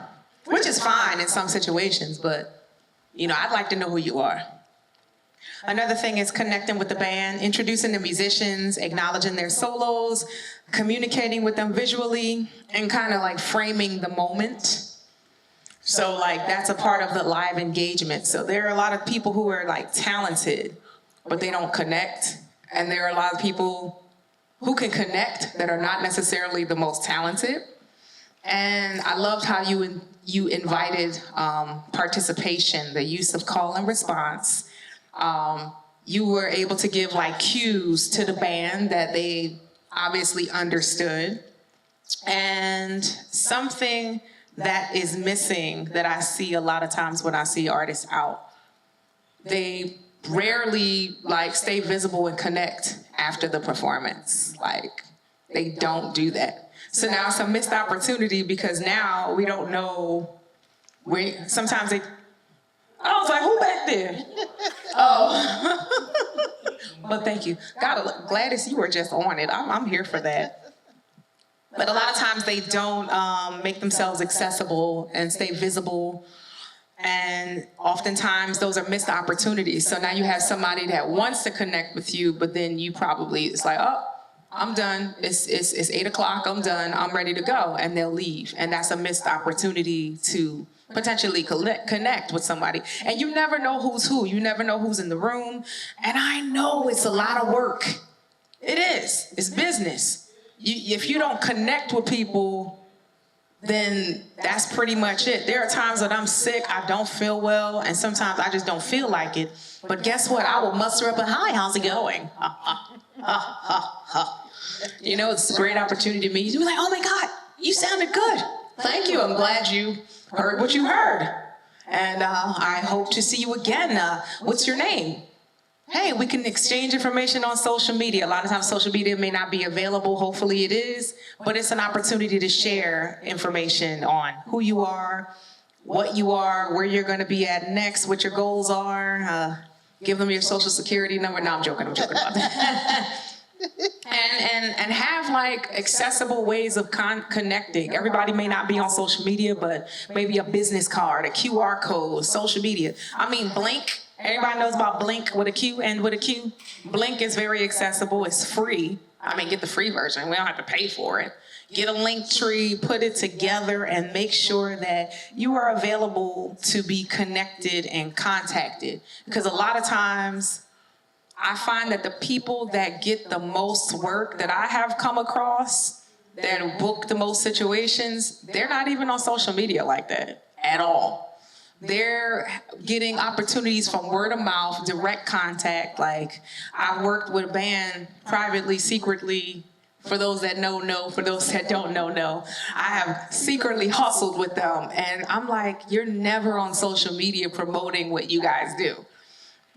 which is fine in some situations, but, you know, I'd like to know who you are. Another thing is connecting with the band, introducing the musicians, acknowledging their solos, communicating with them visually, and kind of like framing the moment. So like that's a part of the live engagement. So there are a lot of people who are like talented, but they don't connect. And there are a lot of people who can connect that are not necessarily the most talented. And I loved how you invited participation, the use of call and response. You were able to give like cues to the band that they obviously understood. And something that is missing that I see a lot of times when I see artists out, they rarely like stay visible and connect after the performance. Like they don't do that. So now it's a missed opportunity because now we don't know where, sometimes they, I was like, who back there? Oh, but thank you. Gladys, you were just on it. I'm here for that. But a lot of times they don't make themselves accessible and stay visible. And oftentimes those are missed opportunities. So now you have somebody that wants to connect with you, but then you probably, it's like, oh, I'm done. It's 8 o'clock, I'm done, I'm ready to go. And they'll leave. And that's a missed opportunity to potentially connect with somebody. And you never know who's who. You never know who's in the room. And I know it's a lot of work. It is. It's business. If you don't connect with people, then that's pretty much it. There are times that I'm sick, I don't feel well, and sometimes I just don't feel like it. But guess what? I will muster up a hi, how's it going? You know, it's a great opportunity to meet you. Be like, oh my God, you sounded good. Thank you. I'm glad you heard what you heard. And I hope to see you again. What's your name? Hey, we can exchange information on social media. A lot of times social media may not be available. Hopefully it is. But it's an opportunity to share information on who you are, what you are, where you're going to be at next, what your goals are. Give them your social security number. No, I'm joking about that. and have like accessible ways of connecting. Everybody may not be on social media, but maybe a business card, a QR code, social media. I mean, Blink. Everybody knows about Blink with a Q and with a Q. Blink is very accessible. It's free. I mean, get the free version. We don't have to pay for it. Get a link tree, put it together, and make sure that you are available to be connected and contacted. Because a lot of times, I find that the people that get the most work that I have come across, that book the most situations, they're not even on social media like that at all. They're getting opportunities from word of mouth, direct contact. Like, I've worked with a band privately, secretly. For those that know, for those that don't know. I have secretly hustled with them. And I'm like, you're never on social media promoting what you guys do.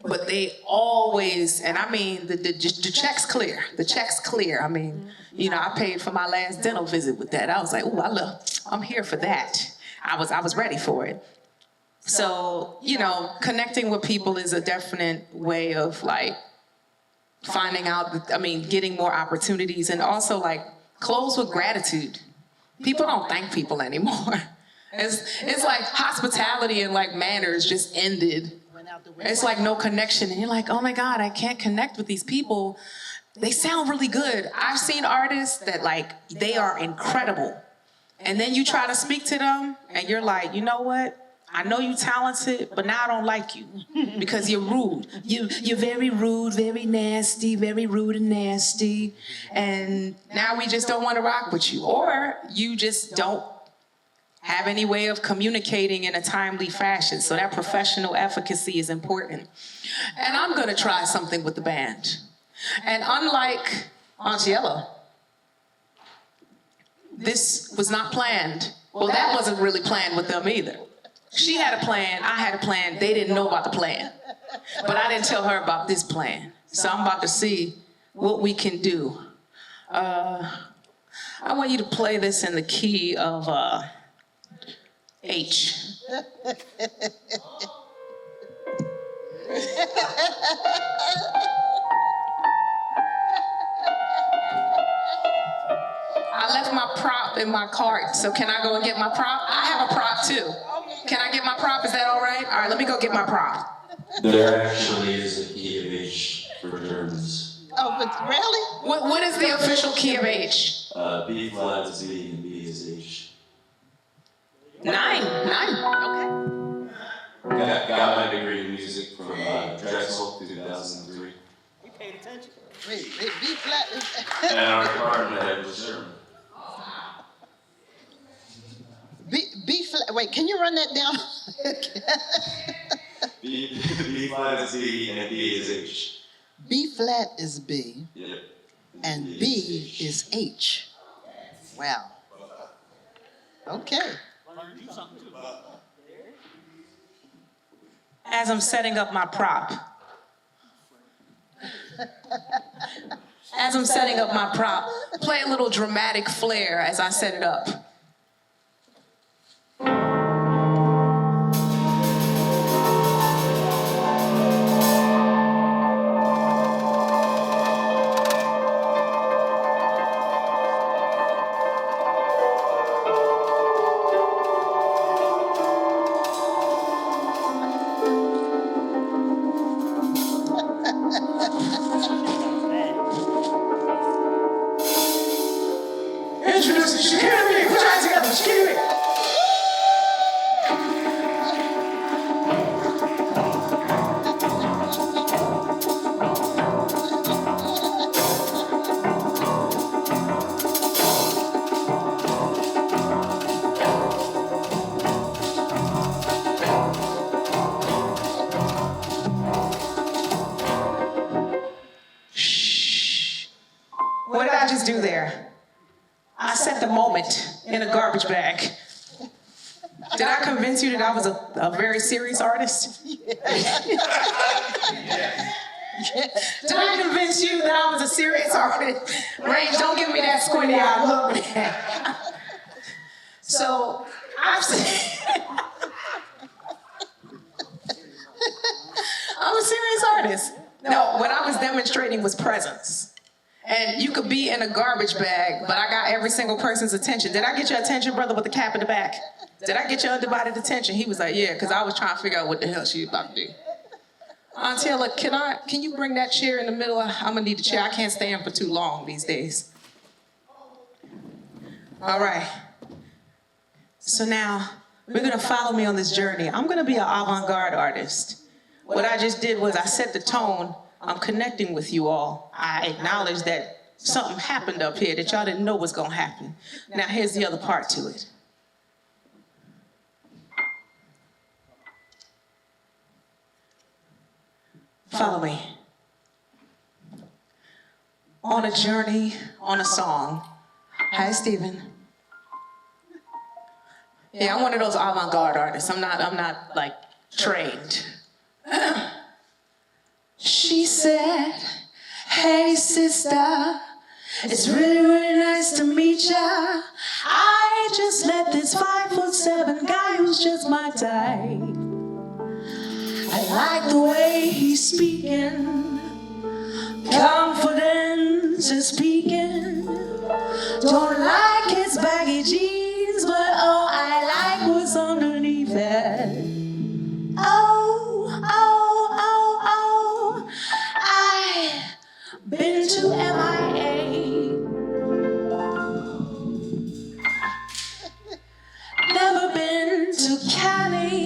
But they always, and I mean, the check's clear. The check's clear. I mean, you know, I paid for my last dental visit with that. I was like, oh, I'm here for that. I was ready for it. So, you know, connecting with people is a definite way of like finding out, getting more opportunities, and also like close with gratitude. People don't thank people anymore. It's like hospitality and like manners just ended. It's like no connection. And you're like, oh my God, I can't connect with these people. They sound really good. I've seen artists that like, they are incredible. And then you try to speak to them and you're like, you know what? I know you're talented, but now I don't like you because you're rude. You're very rude, very nasty, very rude and nasty. And now we just don't want to rock with you. Or you just don't have any way of communicating in a timely fashion. So that professional efficacy is important. And I'm going to try something with the band. And unlike Angela, this was not planned. Well, that wasn't really planned with them either. She had a plan, I had a plan, they didn't know about the plan. But I didn't tell her about this plan. So I'm about to see what we can do. I want you to play this in the key of H. I left my prop in my cart, so can I go and get my prop? I have a prop too. Can I get my prop? Is that all right? All right, let me go get my prop. There actually is a key of H for Germans. Oh, but really? What is the official key of H? B flat is B and B is H. 9. Okay. Got my degree in music from Drexel, 2003. We paid attention. Wait, B flat is... And our department head was German. B flat, wait, can you run that down? B flat is B and B is H. B flat is B. Yep. And B is H. Wow. Okay. As I'm setting up my prop. Play a little dramatic flair as I set it up. Introducing Curated. Put your hands together. Curated. Shh. What did I just do there? I set the moment in a garbage bag. Did I convince you that I was a very serious artist? Did I convince you that I was a serious artist? Range, don't give me that squinty eye look, man. So, I'm a serious artist. No, what I was demonstrating was presence. And you could be in a garbage bag, but I got every single person's attention. Did I get your attention, brother, with the cap in the back? Did I get your undivided attention? He was like, yeah, because I was trying to figure out what the hell she was about to do. Auntie Ella, can you bring that chair in the middle? I'm gonna need a chair. I can't stand for too long these days. All right. So now, we're gonna follow me on this journey. I'm gonna be an avant-garde artist. What I just did was I set the tone. I'm connecting with you all. I acknowledge that something happened up here that y'all didn't know was gonna happen. Now here's the other part to it. Follow me. On a journey, on a song. Hi, Stephen. Yeah, I'm one of those avant-garde artists. I'm not like trained. She said, hey sister, it's really, really nice to meet ya. I just met this 5'7" guy who's just my type. I like the way he's speaking, confidence is speaking. Don't like his baggy jeans, but oh, I like what's underneath it. Been to MIA. Never been to Cali.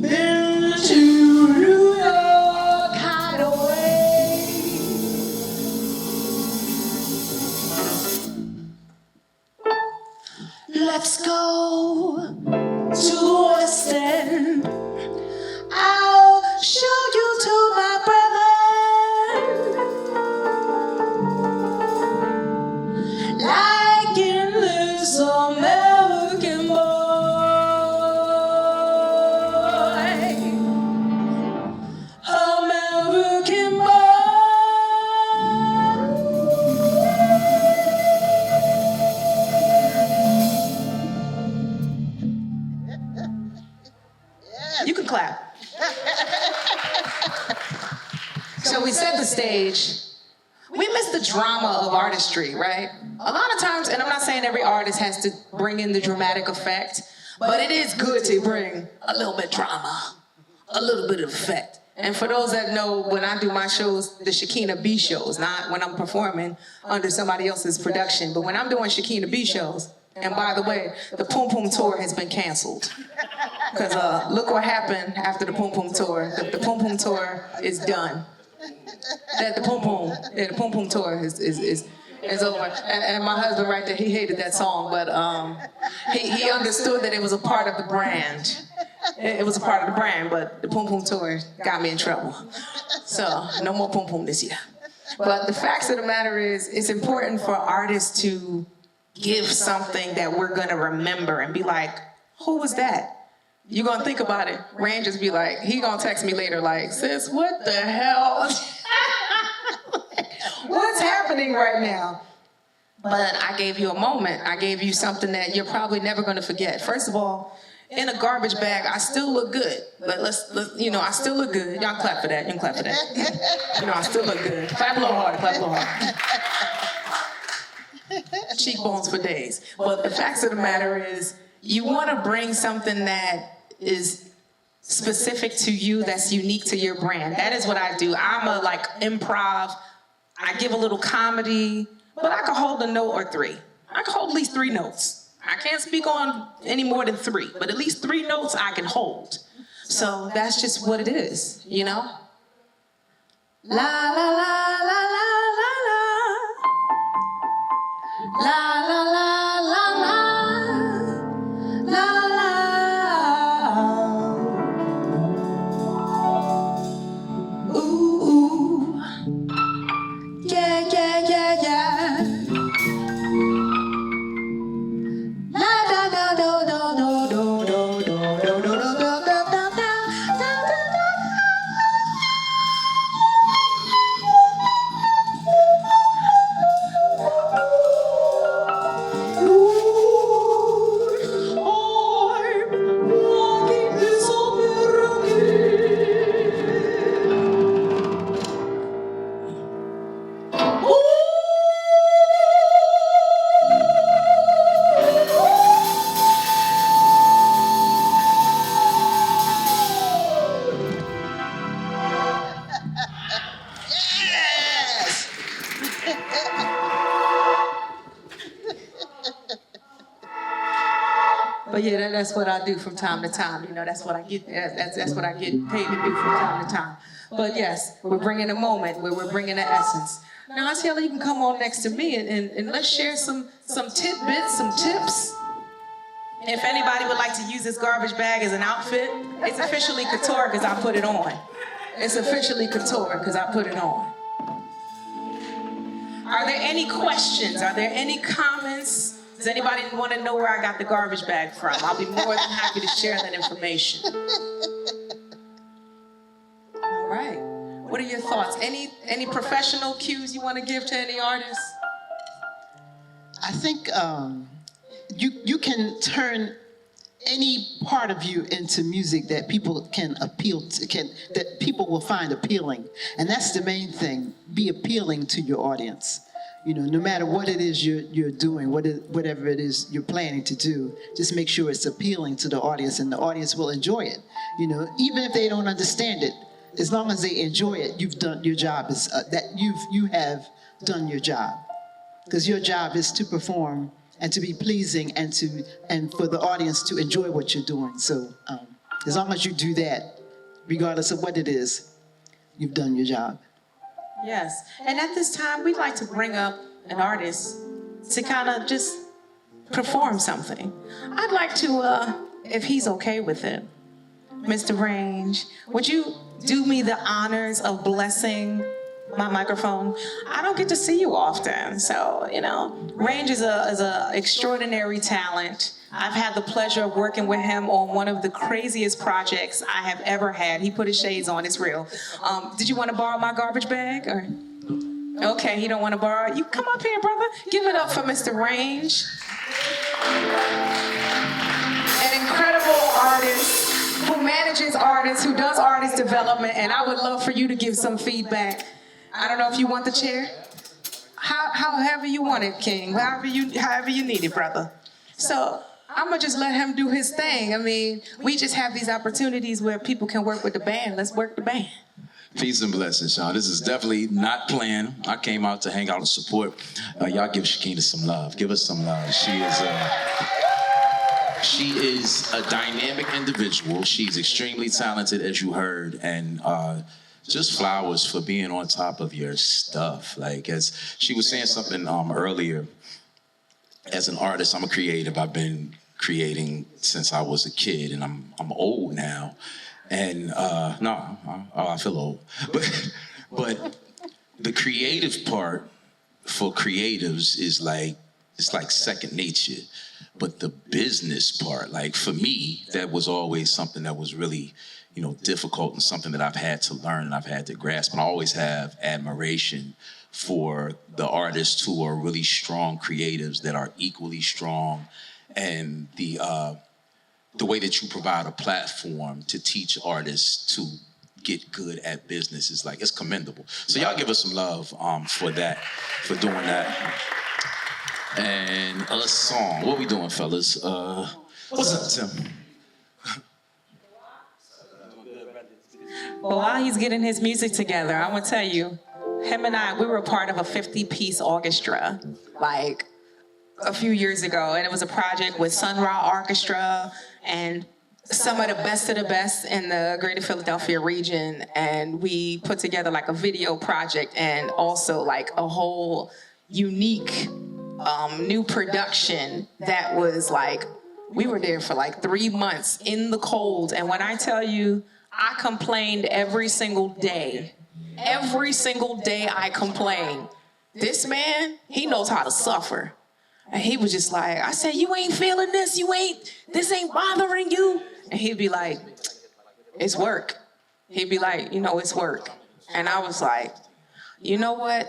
Been to New York Hideaway. Let's go to the West End. I'll show you to my brother. Like in this American boy. American boy. You can clap. So we set the stage. We miss the drama of artistry, right? A lot of times, and I'm not saying every artist has to bring in the dramatic effect, but it is good to bring a little bit drama, a little bit of effect. And for those that know, when I do my shows, the Shekinah B shows, not when I'm performing under somebody else's production, but when I'm doing Shekinah B shows, and by the way, the Poom Poom Tour has been canceled. Because look what happened after the Poom Poom Tour. The Poom Poom Tour is done. The Poom Poom Tour is over. And my husband right there, he hated that song, but he understood that it was a part of the brand. It was a part of the brand, but the Poom Poom Tour got me in trouble. So no more Poom Poom this year. But the facts of the matter is, it's important for artists to give something that we're gonna remember and be like, who was that? You're gonna think about it. Rain just be like, he gonna text me later like, sis, what the hell? What's happening right now? But I gave you a moment. I gave you something that you're probably never gonna forget. First of all, in a garbage bag, I still look good. Let's I still look good. Y'all clap for that. You can clap for that. I still look good. Clap a little harder, clap a little harder. Cheekbones for days. But the facts of the matter is, you want to bring something that is specific to you, that's unique to your brand. That is what I do. I'm a improv. I give a little comedy, but I can hold a note or three. I can hold at least 3 notes. I can't speak on any more than 3, but at least 3 notes I can hold. So that's just what it is, La la la la la la la. La la la la la. La la. Ooh, ooh. Yeah, yeah, yeah, yeah. La da da do do do do do do do do do do do do. But yeah, that's what I do from time to time. That's what I get. That's what I get paid to do from time to time. But yes, we're bringing a moment where we're bringing the essence. Now, Asiela, you can come on next to me and let's share some tidbits, some tips. If anybody would like to use this garbage bag as an outfit, it's officially couture because I put it on. It's officially couture because I put it on. Are there any questions? Are there any comments? Does anybody want to know where I got the garbage bag from? I'll be more than happy to share that information. All right. What are your thoughts? Any professional cues you want to give to any artists? I think you can turn any part of you into music that people can appeal to, that people will find appealing. And that's the main thing, be appealing to your audience. No matter what it is you're doing, whatever it is you're planning to do, just make sure it's appealing to the audience and the audience will enjoy it. Even if they don't understand it, as long as they enjoy it, you've done your job. You have done your job. Because your job is to perform and to be pleasing and for the audience to enjoy what you're doing. So as long as you do that, regardless of what it is, you've done your job. Yes, and at this time, we'd like to bring up an artist to kind of just perform something. I'd like to, if he's okay with it, Mr. Range, would you do me the honors of blessing my microphone? I don't get to see you often, so, Range is a extraordinary talent. I've had the pleasure of working with him on one of the craziest projects I have ever had. He put his shades on, it's real. Did you want to borrow my garbage bag? Or? Okay, he don't want to borrow it. You come up here, brother. Give it up for Mr. Range. An incredible artist who manages artists, who does artist development, and I would love for you to give some feedback. I don't know if you want the chair. However you want it, King. However you need it, brother. So, I'm gonna just let him do his thing. I mean, we just have these opportunities where people can work with the band. Let's work the band. Peace and blessings, Sean. This is definitely not planned. I came out to hang out and support. Y'all give Shakina some love. Give us some love. She is a dynamic individual. She's extremely talented, as you heard, and just flowers for being on top of your stuff. Like, as she was saying something earlier, as an artist, I'm a creative. I've been creating since I was a kid, and I'm old now. And I feel old. But the creative part for creatives is like, it's like second nature. But the business part, like for me, that was always something that was really, difficult and something that I've had to learn and I've had to grasp. And I always have admiration for the artists who are really strong creatives that are equally strong, and the way that you provide a platform to teach artists to get good at business is like, it's commendable. So y'all give us some love for that, for doing that. And a song. What we doing, fellas? What's up, Tim? Well, while he's getting his music together, I want to tell you, him and I, we were a part of a 50-piece orchestra, like a few years ago. And it was a project with Sun Ra Orchestra and some of the best in the greater Philadelphia region. And we put together like a video project and also like a whole unique new production that was like, we were there for like 3 months in the cold. And when I tell you, I complained every single day. Every single day I complained. This man, he knows how to suffer. And he was just like, I said, you ain't feeling this, this ain't bothering you. And he'd be like, it's work. He'd be like, it's work. And I was like, you know what?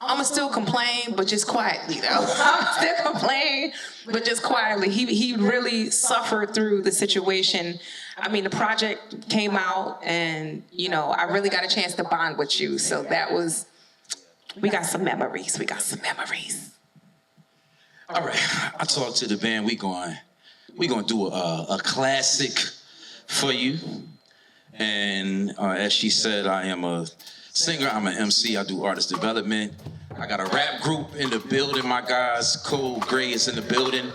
I'ma still complain, but just quietly though. I'ma still complain, but just quietly. He really suffered through the situation. I mean, the project came out and, I really got a chance to bond with you. So we got some memories. All right, I talked to the band. We going do a classic for you. And as she said, I am a singer, I'm an MC, I do artist development. I got a rap group in the building, my guys. Cole Gray is in the building.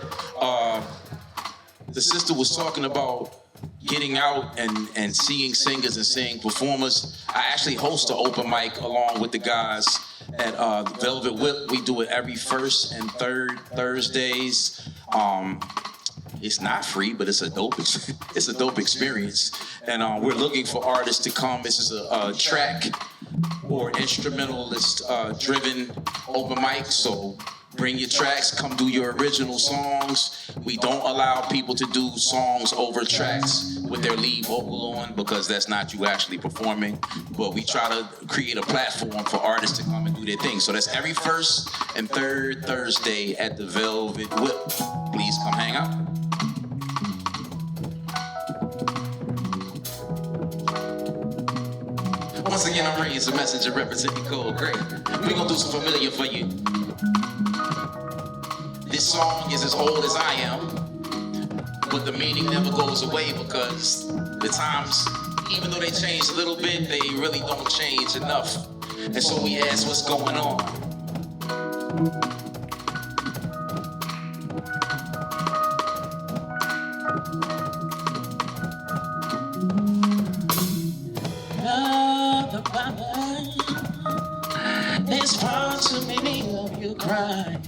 The sister was talking about getting out and seeing singers and seeing performers. I actually host an open mic along with the guys at Velvet Whip. We do it every first and third Thursdays. It's not free, but it's a dope experience. And we're looking for artists to come. This is a track or instrumentalist driven open mic. So bring your tracks, come do your original songs. We don't allow people to do songs over tracks with their lead vocal on, because that's not you actually performing. But we try to create a platform for artists to come and do their thing. So that's every first and third Thursday at the Velvet Whip. Please come hang out. Once again, I'm bringing some message representing Cole Gray. We're gonna do some familiar for you. This song is as old as I am, but the meaning never goes away, because the times, even though they change a little bit, they really don't change enough. And so we ask, what's going on? There's far too many of you crying.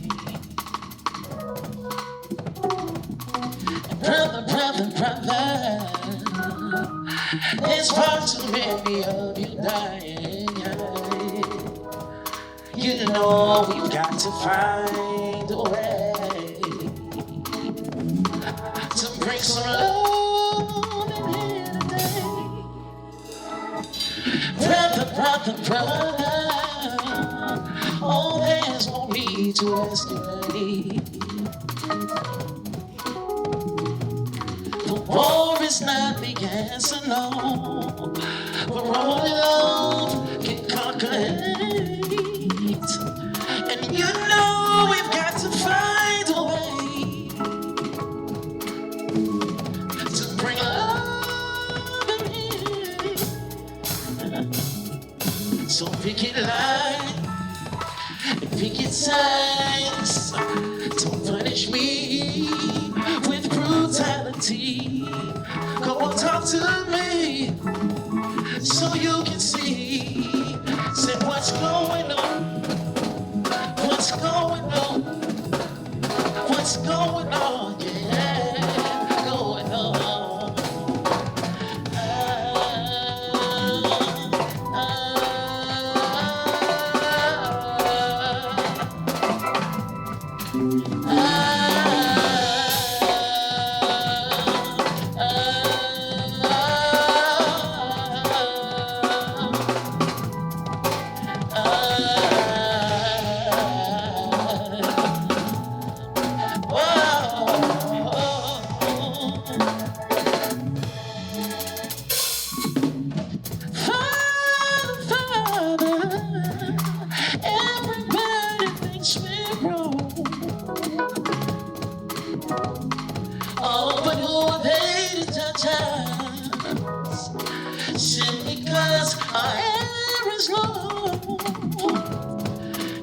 Brother, there's far too many of you dying. You know we've got to find a way to bring some love in here today. Brother, oh, there's no need to escalate. The war is not the answer, no, but only love can conquer hate. And you know we've got to find a way picket line, picket signs. Don't punish me with brutality. Come on, talk to me so you can see. Say what's going on? What's going on? What's going on? Yeah, going on. Everybody thinks we're wrong. Oh, but who are they to judge us? Simply because our hair is long.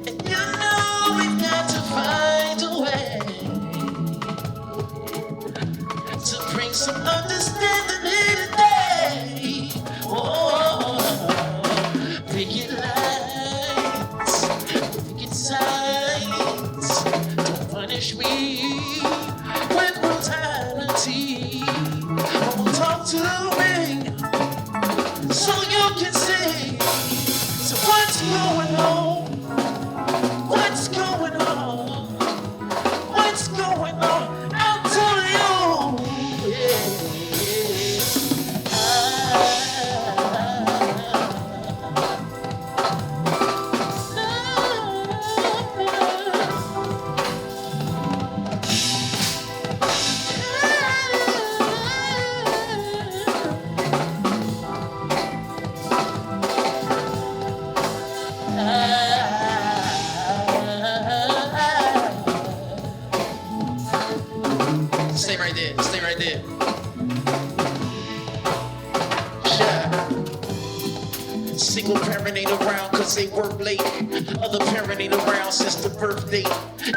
And you know we've got to find a way to bring some understanding here today. Oh, picket lines, picket signs. Don't punish me with brutality. Oh, talk to me so you can see. So what's going on? What's going on? What's going on? I'll tell you. Stay right there. Stay right there. Yeah. Single parent ain't around cause they work late. Other parent ain't around since the birth date.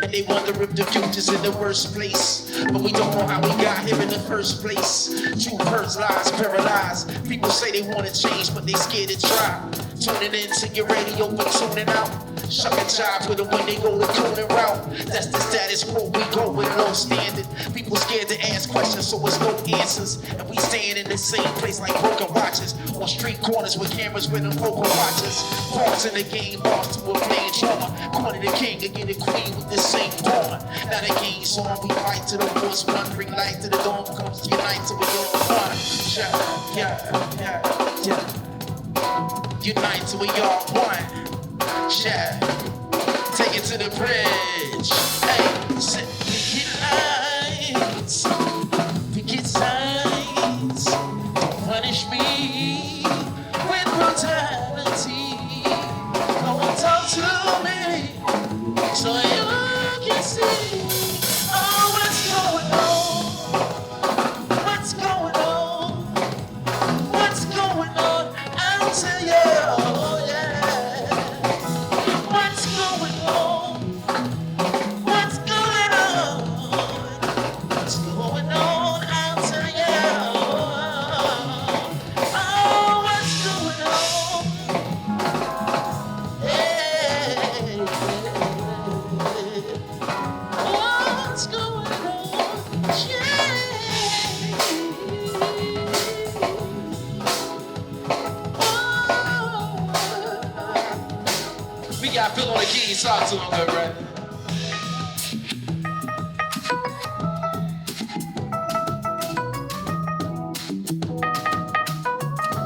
And they wonder if the future's in the worst place. But we don't know how we got here in the first place. Truth hurts, lies paralyzed. People say they wanna change but they scared to try. Tuning in to your radio but tuning out. Shuck and jive with them when they go the cooling route. That's the status quo, we go with low standard. People scared to ask questions, so it's no answers. And we staying in the same place like broken watches. On street corners with cameras with them local watches. Pawns in the game, boss to a playing trauma. Corner the king again the queen with the same pawn. Now the game's on, we fight to the force one. Bring light to the dawn, comes to unite till we all one. Yeah. Unite till we all one. Yeah, take it to the bridge. Hey, set picket lines, picket signs. Don't punish me with brutality. Come on, talk to me so you can see. Oh, what's going on? What's going on? What's going on? I'll tell you. Oh, yeah. What's going on? What's going on? What's going on? I'll tell you. Oh, what's going on? Hey. What's going on? We got Phil on the keys, talk to him, good, right?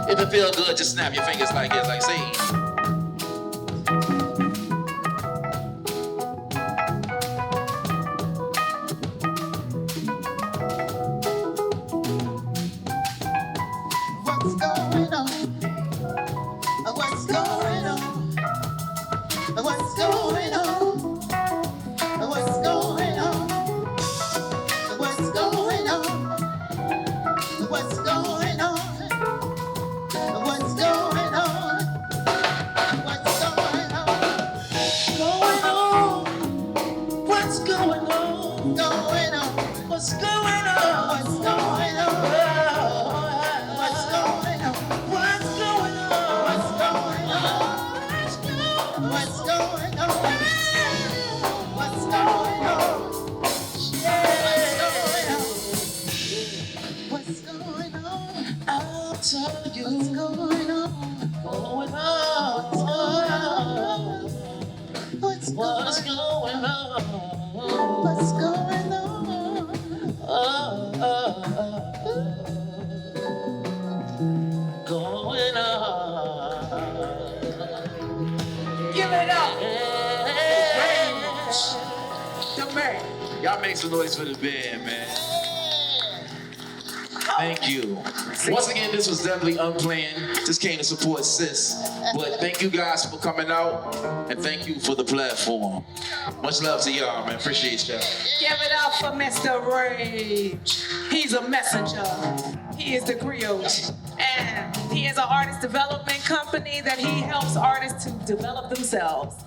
If it feel good, just snap your fingers like this, like say. What's going on? What's going on? What's going on? What's going on? What's going on? What's going on? What's going on? going on? Going on? What's going on? What's going on? What's going on? What's going on? What's going on? What's going on? What's going on? What's going on? I'll tell you. What's going on? Going on. What's going on? What's going on? Going on. Give it up. The man. Y'all make some noise for the band, man. Thank you. Once again, this was definitely unplanned. Just came to support Sis. But thank you guys for coming out, and thank you for the platform. Much love to y'all, man. Appreciate y'all. Give it up for Mr. Rage. He's a messenger. He is the griot. And he is an artist development company that he helps artists to develop themselves.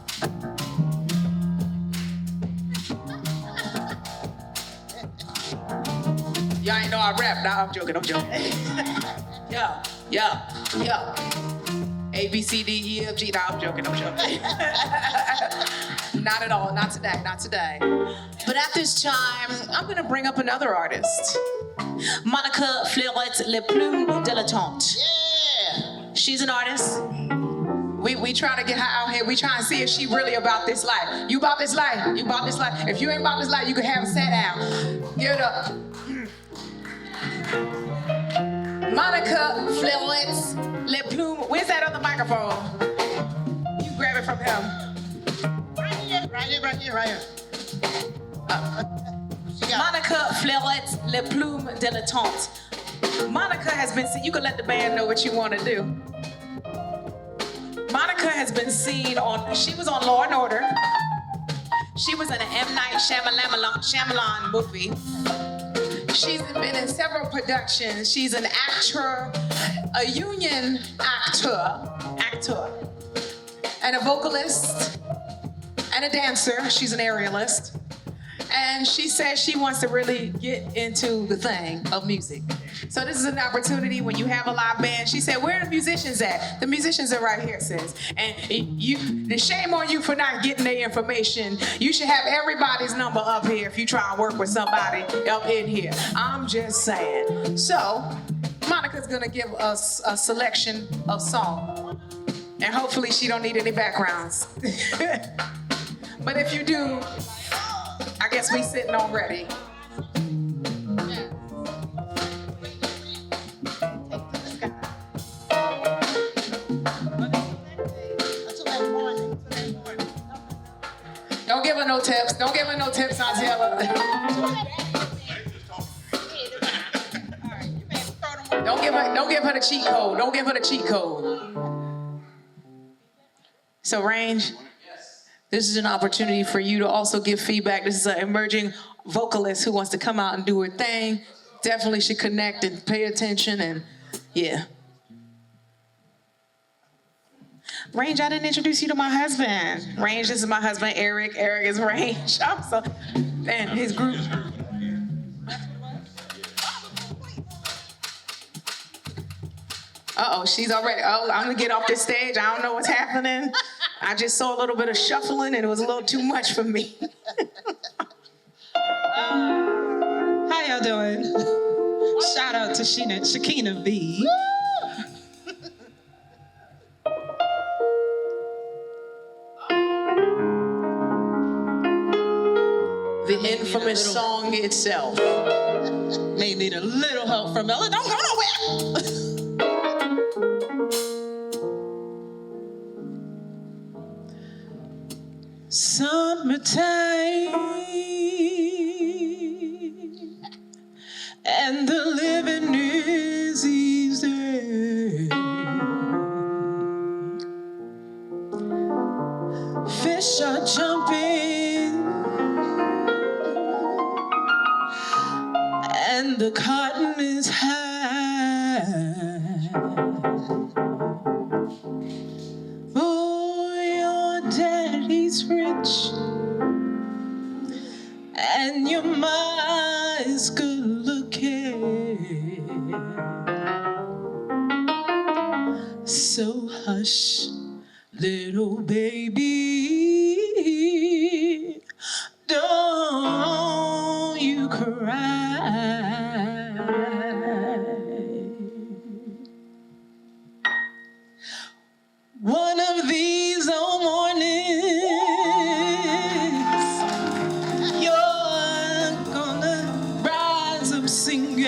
Y'all ain't know I rap. Nah, I'm joking. Yeah. A, B, C, D, E, F, G. Nah, I'm joking. Not at all. Not today. But at this time, I'm gonna bring up another artist. Monica Fleuret Le Plume Dilettante. Yeah. She's an artist. We trying to get her out here. We trying to see if she really about this life. You about this life? You about this life? If you ain't about this life, you can have a sit down. Give it up. Monica Fleuret Le Plume. Where's that other microphone? You grab it from him. Right here. Monica Fleuret Le Plume Dilettante. Monica has been seen. You can let the band know what you want to do. Monica has been seen she was on Law and Order. She was in an M. Night Shyamalan movie. She's been in several productions. She's an actor, a union actor, and a vocalist, and a dancer. She's an aerialist. And she says she wants to really get into the thing of music. So this is an opportunity when you have a live band. She said, where are the musicians at? The musicians are right here, sis. And the shame on you for not getting their information. You should have everybody's number up here if you try and work with somebody up in here. I'm just saying. So Monica's gonna give us a selection of songs. And hopefully she don't need any backgrounds. But if you do, I guess we sitting on ready. Don't give her no tips. Don't give her no tips, I'll tell her. Don't give her the cheat code. Don't give her the cheat code. So Range, this is an opportunity for you to also give feedback. This is an emerging vocalist who wants to come out and do her thing. Definitely should connect and pay attention and yeah. Range, I didn't introduce you to my husband. Range, this is my husband, Eric. Eric is Range. And his group. Uh-oh, she's already, I'm gonna get off this stage. I don't know what's happening. I just saw a little bit of shuffling and it was a little too much for me. How y'all doing? Shout out to Shakina B. The infamous song itself. May need a little help from Ella. Don't go nowhere. Summertime and the living is easy. Fish are jumping and the cotton is high. Oh, your daddy's rich and your mind's good looking. So hush, little baby, don't you cry. One of these old mornings, you're gonna rise up singing.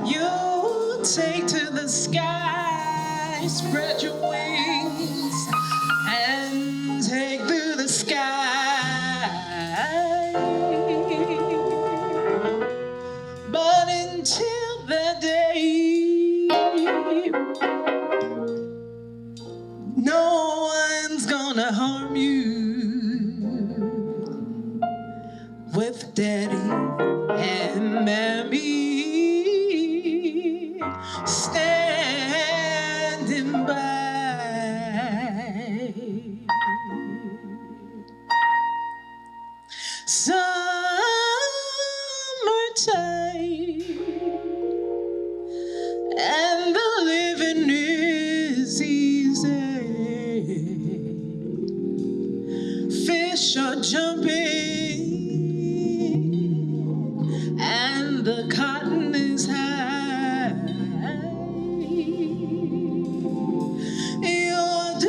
You take to the sky, spread your wings, and take to the sky. But until that day, no one's gonna harm you with daddy and mammy standing by. Summertime and the living is easy. Fish are jumping and the cotton is high. Your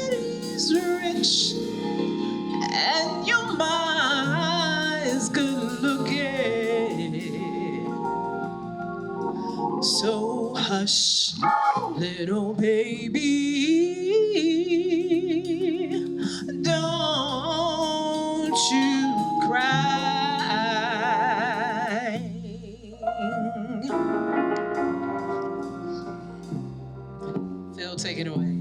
daddy's rich and your mind's good looking. So hush, little baby, don't you cry. Phil, take it away.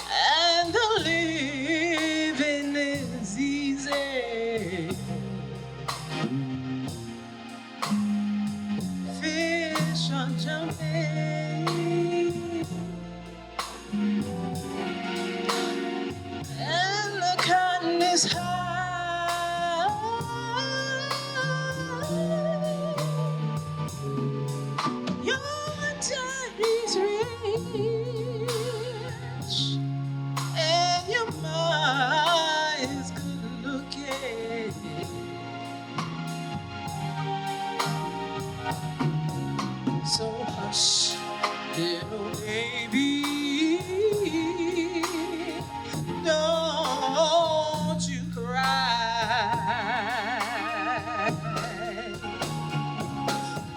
And the living is easy. Fish are jumping and the cotton is high. Your daddy's rich and your mind's good looking. So hush, little baby, don't you cry.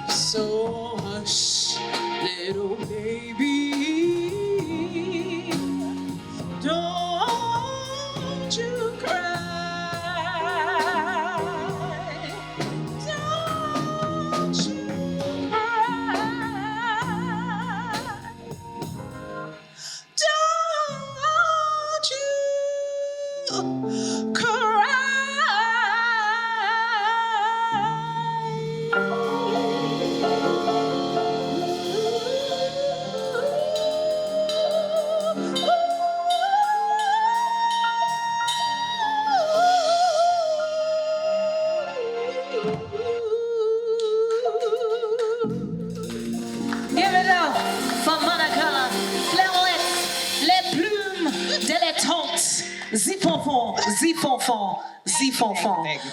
So hush, little baby, don't you cry. Don't you cry. Don't you cry. Thank you.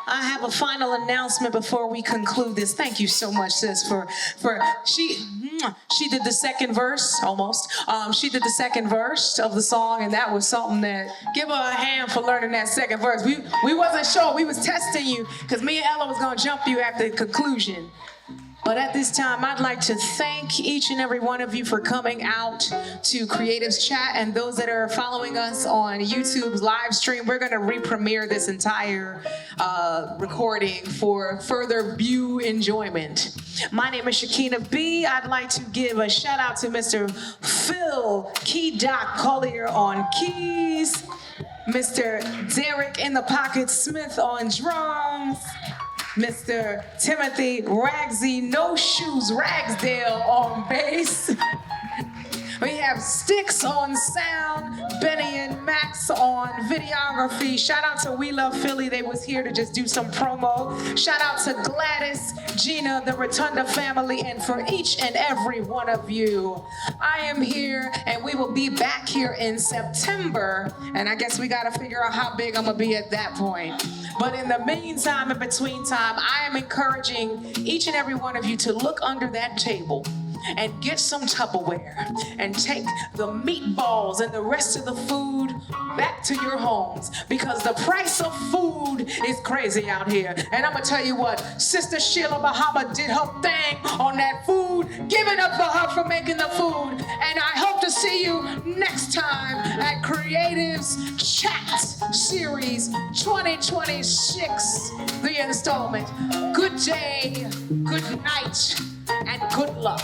I have a final announcement before we conclude this. Thank you so much, sis, for she did the second verse, almost. She did the second verse of the song, and that was something that, give her a hand for learning that second verse. We wasn't sure, we was testing you, because me and Ella was gonna jump you at the conclusion. But at this time, I'd like to thank each and every one of you for coming out to Creatives Chat, and those that are following us on YouTube's live stream. We're gonna re-premiere this entire recording for further view enjoyment. My name is Shakina B. I'd like to give a shout out to Mr. Phil Key Doc Collier on keys, Mr. Derek in the Pocket Smith on drums, Mr. Timothy Ragsy No Shoes Ragsdale on bass. We have Sticks on sound, Benny and Max on videography. Shout out to We Love Philly, they was here to just do some promo. Shout out to Gladys, Gina, the Rotunda family, and for each and every one of you. I am here, and we will be back here in September, and I guess we gotta figure out how big I'm gonna be at that point. But in the meantime, in between time, I am encouraging each and every one of you to look under that table and get some Tupperware and take the meatballs and the rest of the food back to your homes, because the price of food is crazy out here. And I'm gonna tell you what, Sister Sheila Muhammad did her thing on that food. Give it up for her for making the food. And I hope to see you next time at Creatives Chat Series 2026, the installment. Good day, good night, and good luck.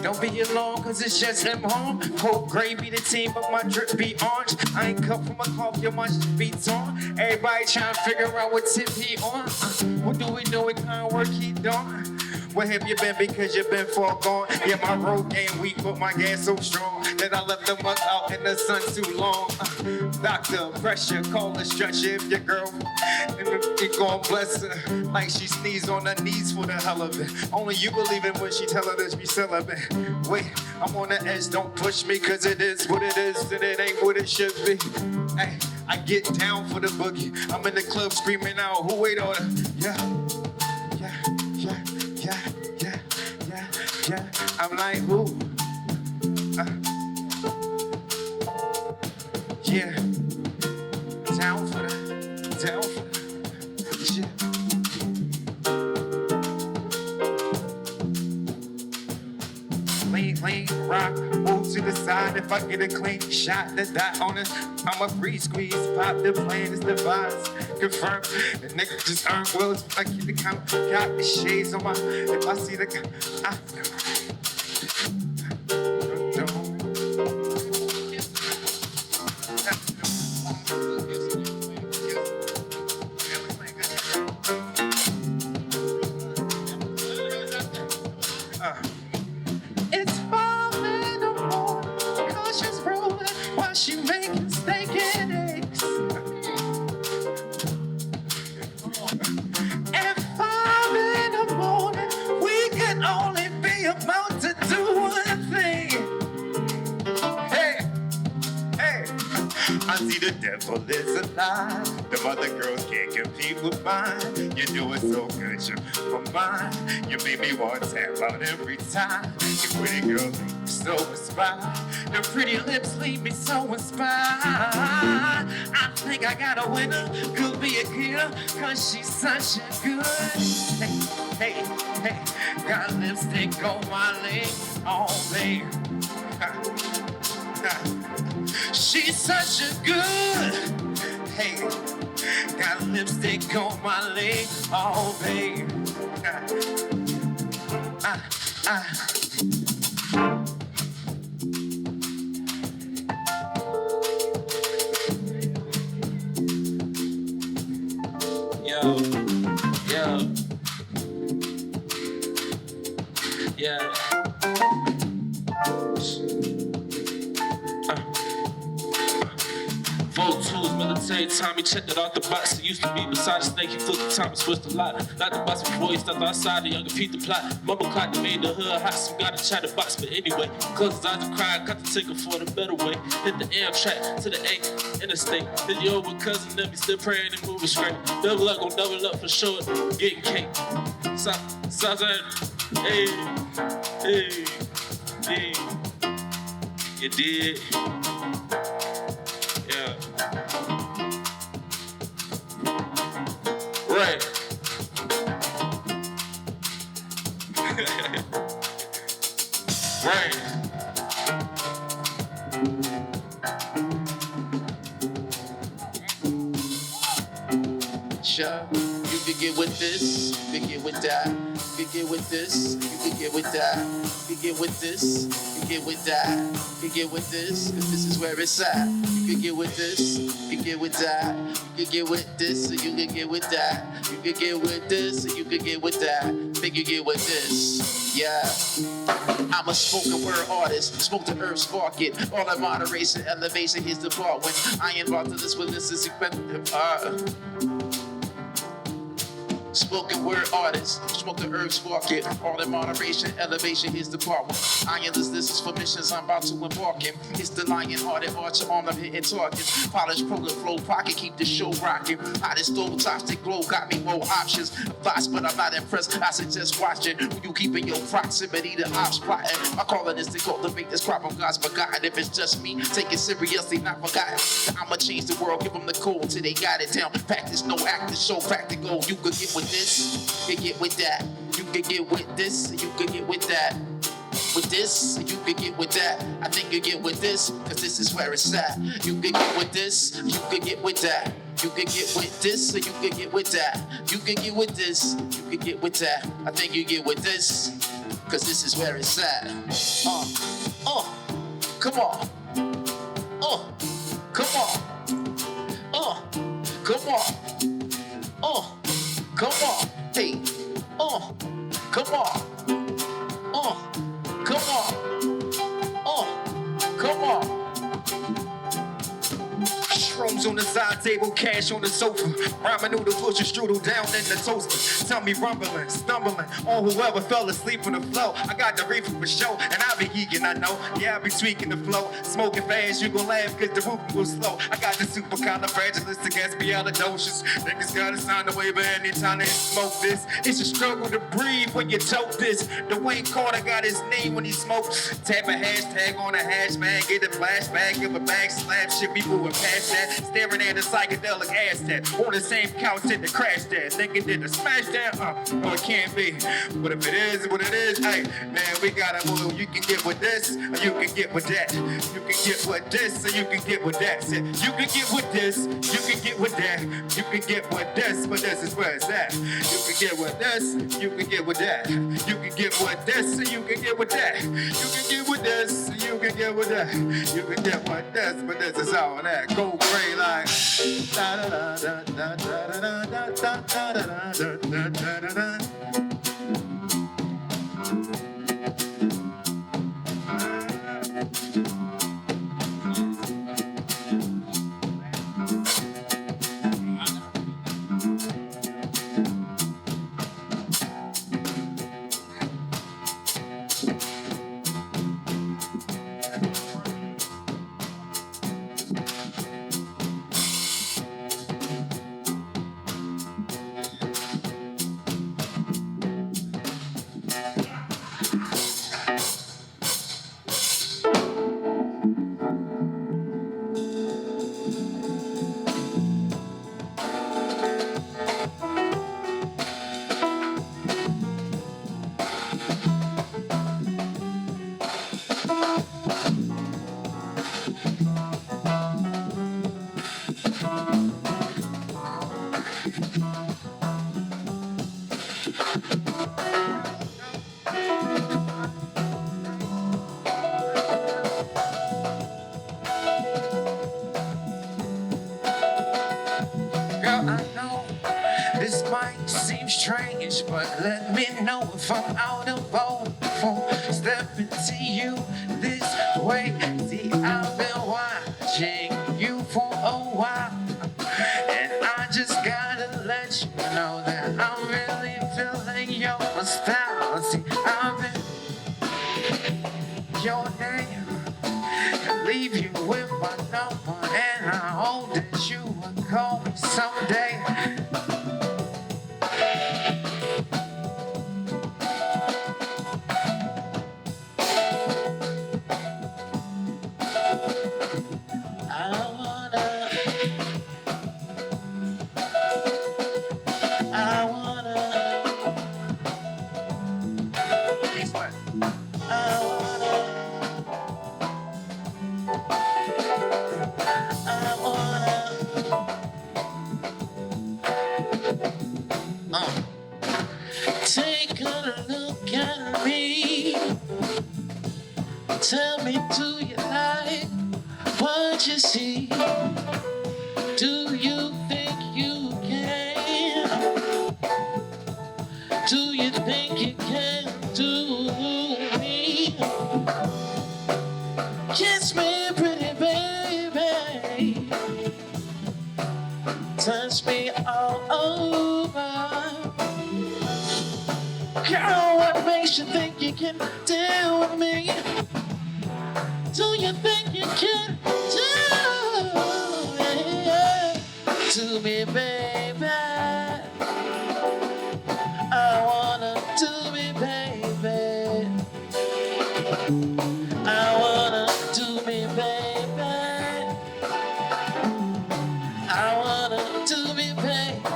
Don't be alone, cause it's just them home. Hope gravy the team, but my drip be orange. I ain't cut from a cloth, your munch be torn. Everybody trying to figure out what tip he on. What do we do, what kind of work he doing? Where have you been because you been far gone? Yeah, my road game weak, but my gas so strong that I left the mug out in the sun too long. Doctor, pressure, call a stretcher if your girl and it gon' bless her like she sneezed on her knees for the hell of it. Only you believe in when she tell her that she celibate. Wait, I'm on the edge, don't push me cause it is what it is and it ain't what it should be. Hey, I get down for the boogie. I'm in the club screaming out, who wait on her? Yeah, I'm like, who? Yeah, down for the shit. Lean, rock, move to the side. If I get a clean shot, the dot on it, I'm a free squeeze. Pop the plane, it's the vibes. Confirm, the nigga just earned wills. I keep the count, got the shades on my. If I see the, it's falling apart, cautious rolling while she making steak and eggs. At 5 in the morning, we can only be about to do one thing. Hey, I see the devil is a lie. The other girls can't compete with mine. You do it so good, you're for mine. You make me want to tap out every time. You pretty girl leave me so inspired. Your pretty lips leave me so inspired. I think I got a winner. Could be a killer, cause she's such a good. Hey, got lipstick on my leg. Oh, babe. She's such a good, hey, got lipstick on my leg, oh babe. Yeah. 4 tools, military Tommy, checked it off the box. It used to be beside the snake, he flipped the time and switched the lot. Not the box before he stepped outside, the younger Pete the plot. Mumble clock that made the hood hot, so gotta try the box. But anyway, close his eyes and cry, got to take him for the better way. Hit the Amtrak to the A interstate. Then you over cousin, them, he still praying and moving straight. Double up, gon' double up for sure, getting cake. Southern, hey, you did. Yeah. Right. Right. Sure, you can get with this, you can get with that. You can get with this, you can get with that. You can get with this, you can get with that. You can get with this, cause this is where it's at. You can get with this, you can get with that. You can get with this, you can get with that. You can get with this, you can get with that. Think you get with this, yeah. I'm a spoken word artist, smoke the herb, spark it. All in moderation, elevation, here's the part. When I ain't involved in this, with this is spoken word artist, smoke the herb, spark it. All in moderation, elevation, here's the part. When I am this is for missions I'm about to embark in. It's the lion-hearted archer arm, I'm hitting targets. Polish, prolet, flow, pocket, keep the show rocking. Hottest stove tops, they glow, got me more options. Thoughts, but I'm not impressed, I suggest watching. When you keep in your proximity, the ops plotting. My calling is to cultivate this crop of God's forgotten. If it's just me, take it seriously, not forgotten. I'ma change the world, give them the code till they got it down. Practice, no act, show practical. You could get with this, you can get with that. You can get with this, you can get with that. With this, you can get with that. I think you get with this, cause this is where it's at. You can get with this, you can get with that. You can get with this, or you can get with that. You can get with this, you can get with that. I think you get with this, cause this is where it's at. Come on. Come on. Come on. Come on. Hey. Come on. Come on. Come on. Shrooms on the side table, cash on the sofa. Ramen noodle, push a strudel down in the toaster. Tell me rumbling, stumbling on whoever fell asleep on the floor. I got the reefer for show, and I be geeking, I know. Yeah, I be tweaking the flow. Smoking fast, you gon' laugh cause the roof was slow. I got the supercalifragilisticexpialidocious. Niggas gotta sign the waiver anytime they smoke this. It's a struggle to breathe when you tote this. The Wayne Carter got his name when he smoked. Tap a hashtag on a hash man, get a flashback, give a bag slap, shit be moving past that. Staring at a psychedelic ass tat on the same couch in the crash that. Thinking did the smash that? No, it can't be. But if it is what it is, hey, man, we gotta move. You can get with this, or you can get with that. You can get with this, or you can get with that. Said, you can get with this, you can get with that. You can get with this, but this is where it's at. You can get with this, you can get with that. You can get with this, or you can get with that. You can get with this, or you can get with that. You can get with this, but this is all that. Go crazy like da da da da da da da da da da da da da. But let me know if I'm out of order for stepping to you this way. See, I've been watching you for a while, and I just gotta let you know that I'm really feeling your style. See, I've been your name and leave you with my number, and I hope that you will call me someday. Take a me. Tell me, do you like what you see? Do you think you can? Do you think you can do me? Kiss me, pretty baby. Touch me all over. Girl, what makes you think you can deal with me? Do you think you can do me, baby? I wanna do me, baby. I wanna do me, baby. I wanna do me, baby.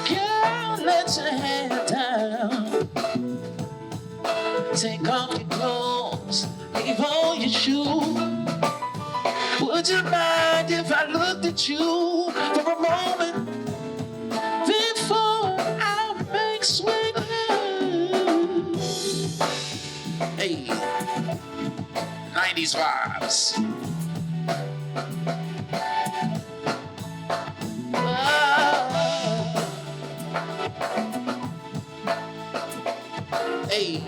Girl, let your head down. Take off your clothes, leave all your shoes. Would you mind if I looked at you for a moment before I make sweet love? Hey, 90s vibes. Hey.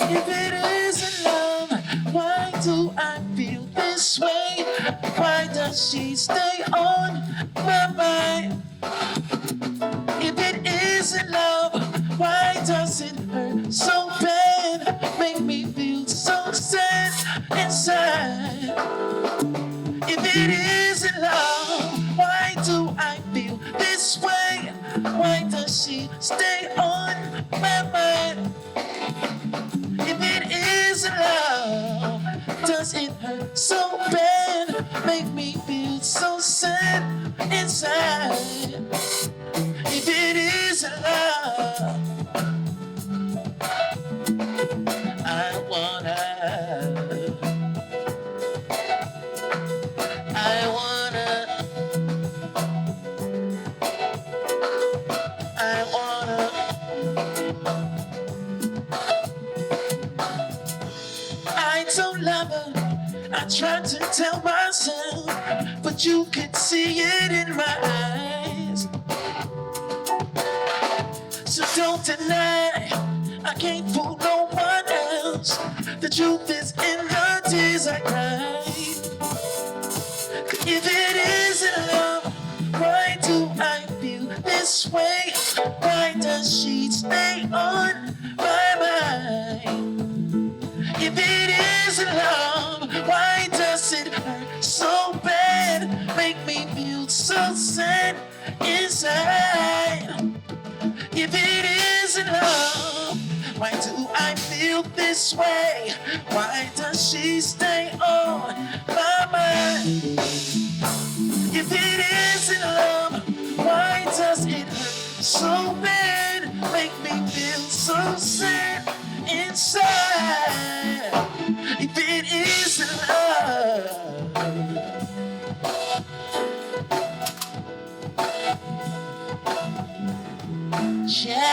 If it isn't love, why do I feel this way? Why does she stay on my mind? If it isn't love, why does it hurt so bad? Make me feel so sad inside. If it isn't love, why do I feel this way? Why does she stay on my mind? If it isn't love, does it hurt so bad? Make me feel so sad inside. If it isn't love, I wanna I don't love her. I tried to tell myself, but you could see it in my eyes. So don't deny, I can't fool no one else. The truth is in the tears I cry. If it isn't love, why do I feel this way? Why does she stay on my mind? If it isn't love, why does it hurt so bad? Make me feel so sad inside. If it isn't love, why do I feel this way? Why does she stay on my mind? If it isn't love, why does it hurt so bad? Make me feel so sad inside. If it isn't love, yeah,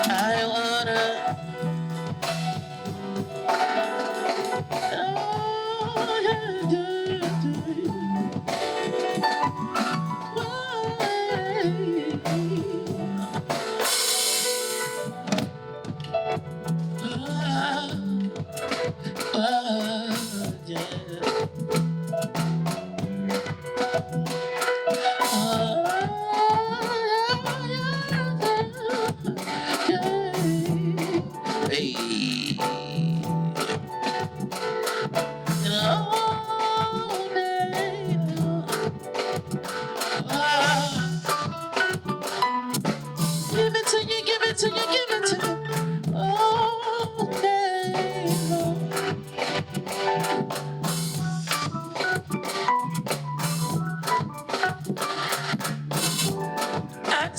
I wanna.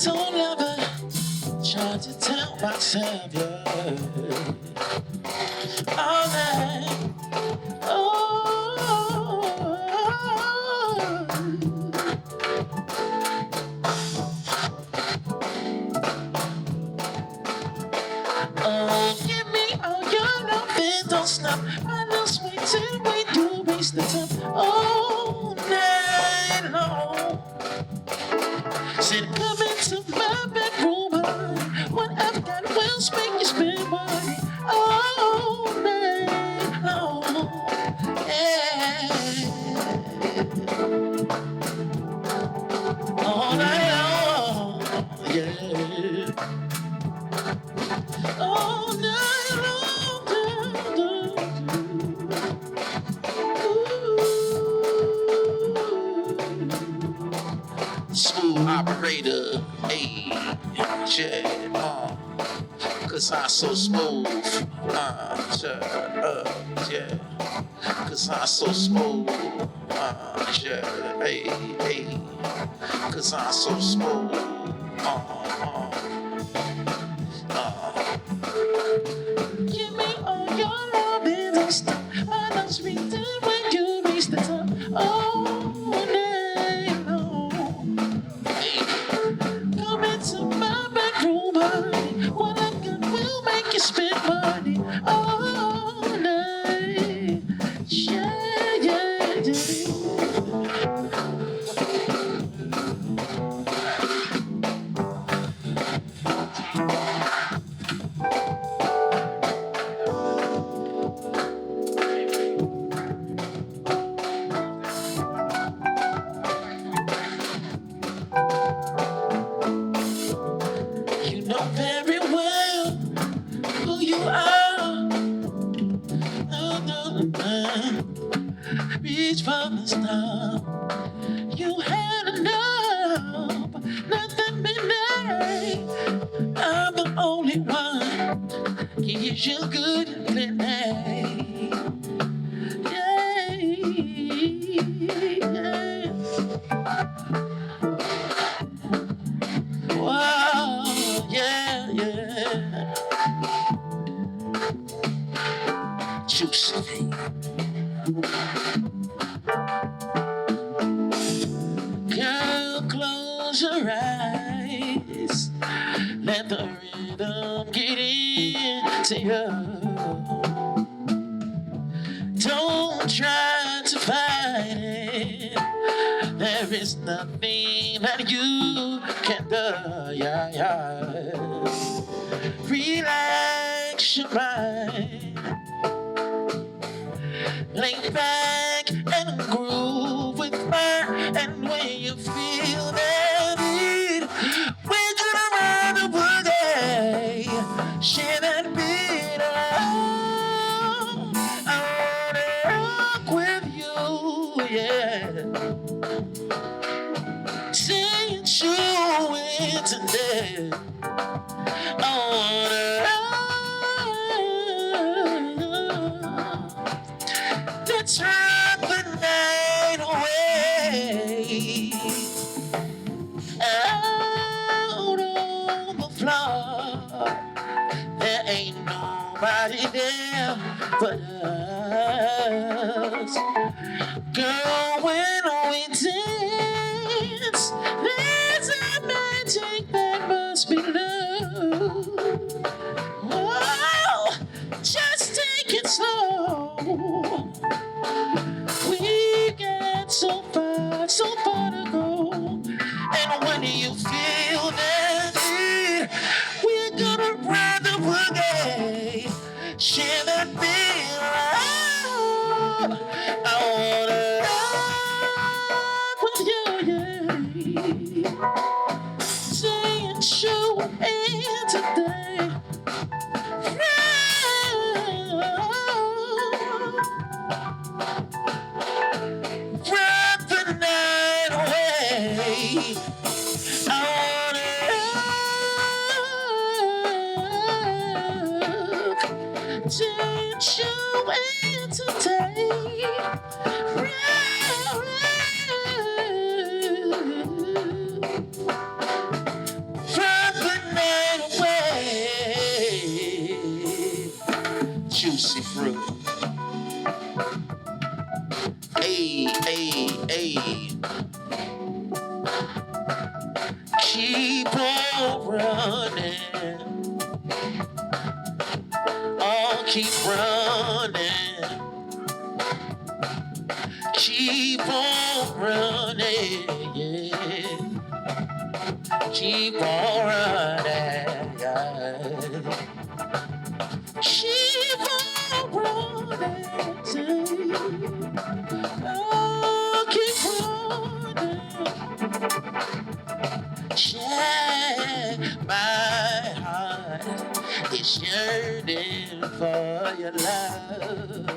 Don't love her, trying to tell myself, yeah. All night, reach the top all night long. Said, come into my bedroom, honey. What I've got will make you spend money all night long. Yeah. All night long. Yeah. All night long. Smooth operator, hey, yeah, cause I'm so smooth, yeah, cause I'm so smooth, yeah, hey, cause I'm so smooth, Give me all your love and don't stop. I know sweet when you reach the top. All night long. Come into my bedroom, honey. What I got will make you spend money all night. Yeah, yeah, yeah. You know very well who you are. Reach for the star. You had enough, nothing midnight. I'm the only one. Gives you good plenty. Yeah, yeah. Wow, yeah, yeah. Juicy. Girl, close your eyes. Let the rhythm get into you. Don't try to fight it. There is nothing that you can do. Yeah, yeah. Relax your mind. Lay back and groove with her. And when you feel that need, we're gonna run the boogie. Share that beat. I wanna rock with you, yeah. Say it, show it today. Let's rock the night away. Out on the floor, there ain't nobody there but us. Girl, when we dance, there's a magic that must be love. Oh, just take it slow. We got so far to go. And when you feel that need, we're gonna ride the boogie. Share that feel. I wanna rock with you, yeah. Say and show it today. Ride the night away. I wanna rock. Change your way today. Ride the night away. Juicy fruit. Ay, ay, ay. Keep on running. Oh, keep running. Keep on running, yeah. Keep on running, yeah. Keep on running, oh, keep running. Yeah, my heart is yearning for your love.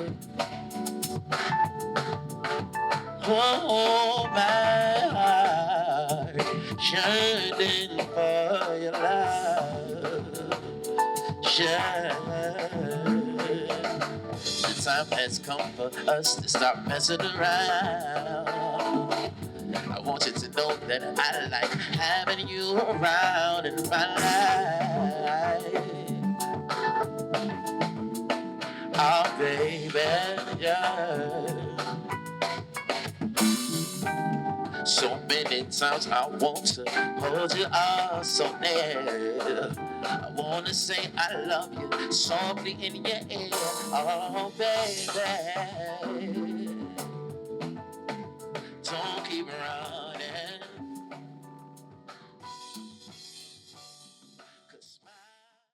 Oh, my heart yearning for your love. The time has come for us to stop messing around. I want you to know that I like having you around in my life. Oh, baby, yeah. So many times I want to hold you all so near. I want to say I love you softly in your ear. Oh, baby, don't keep running.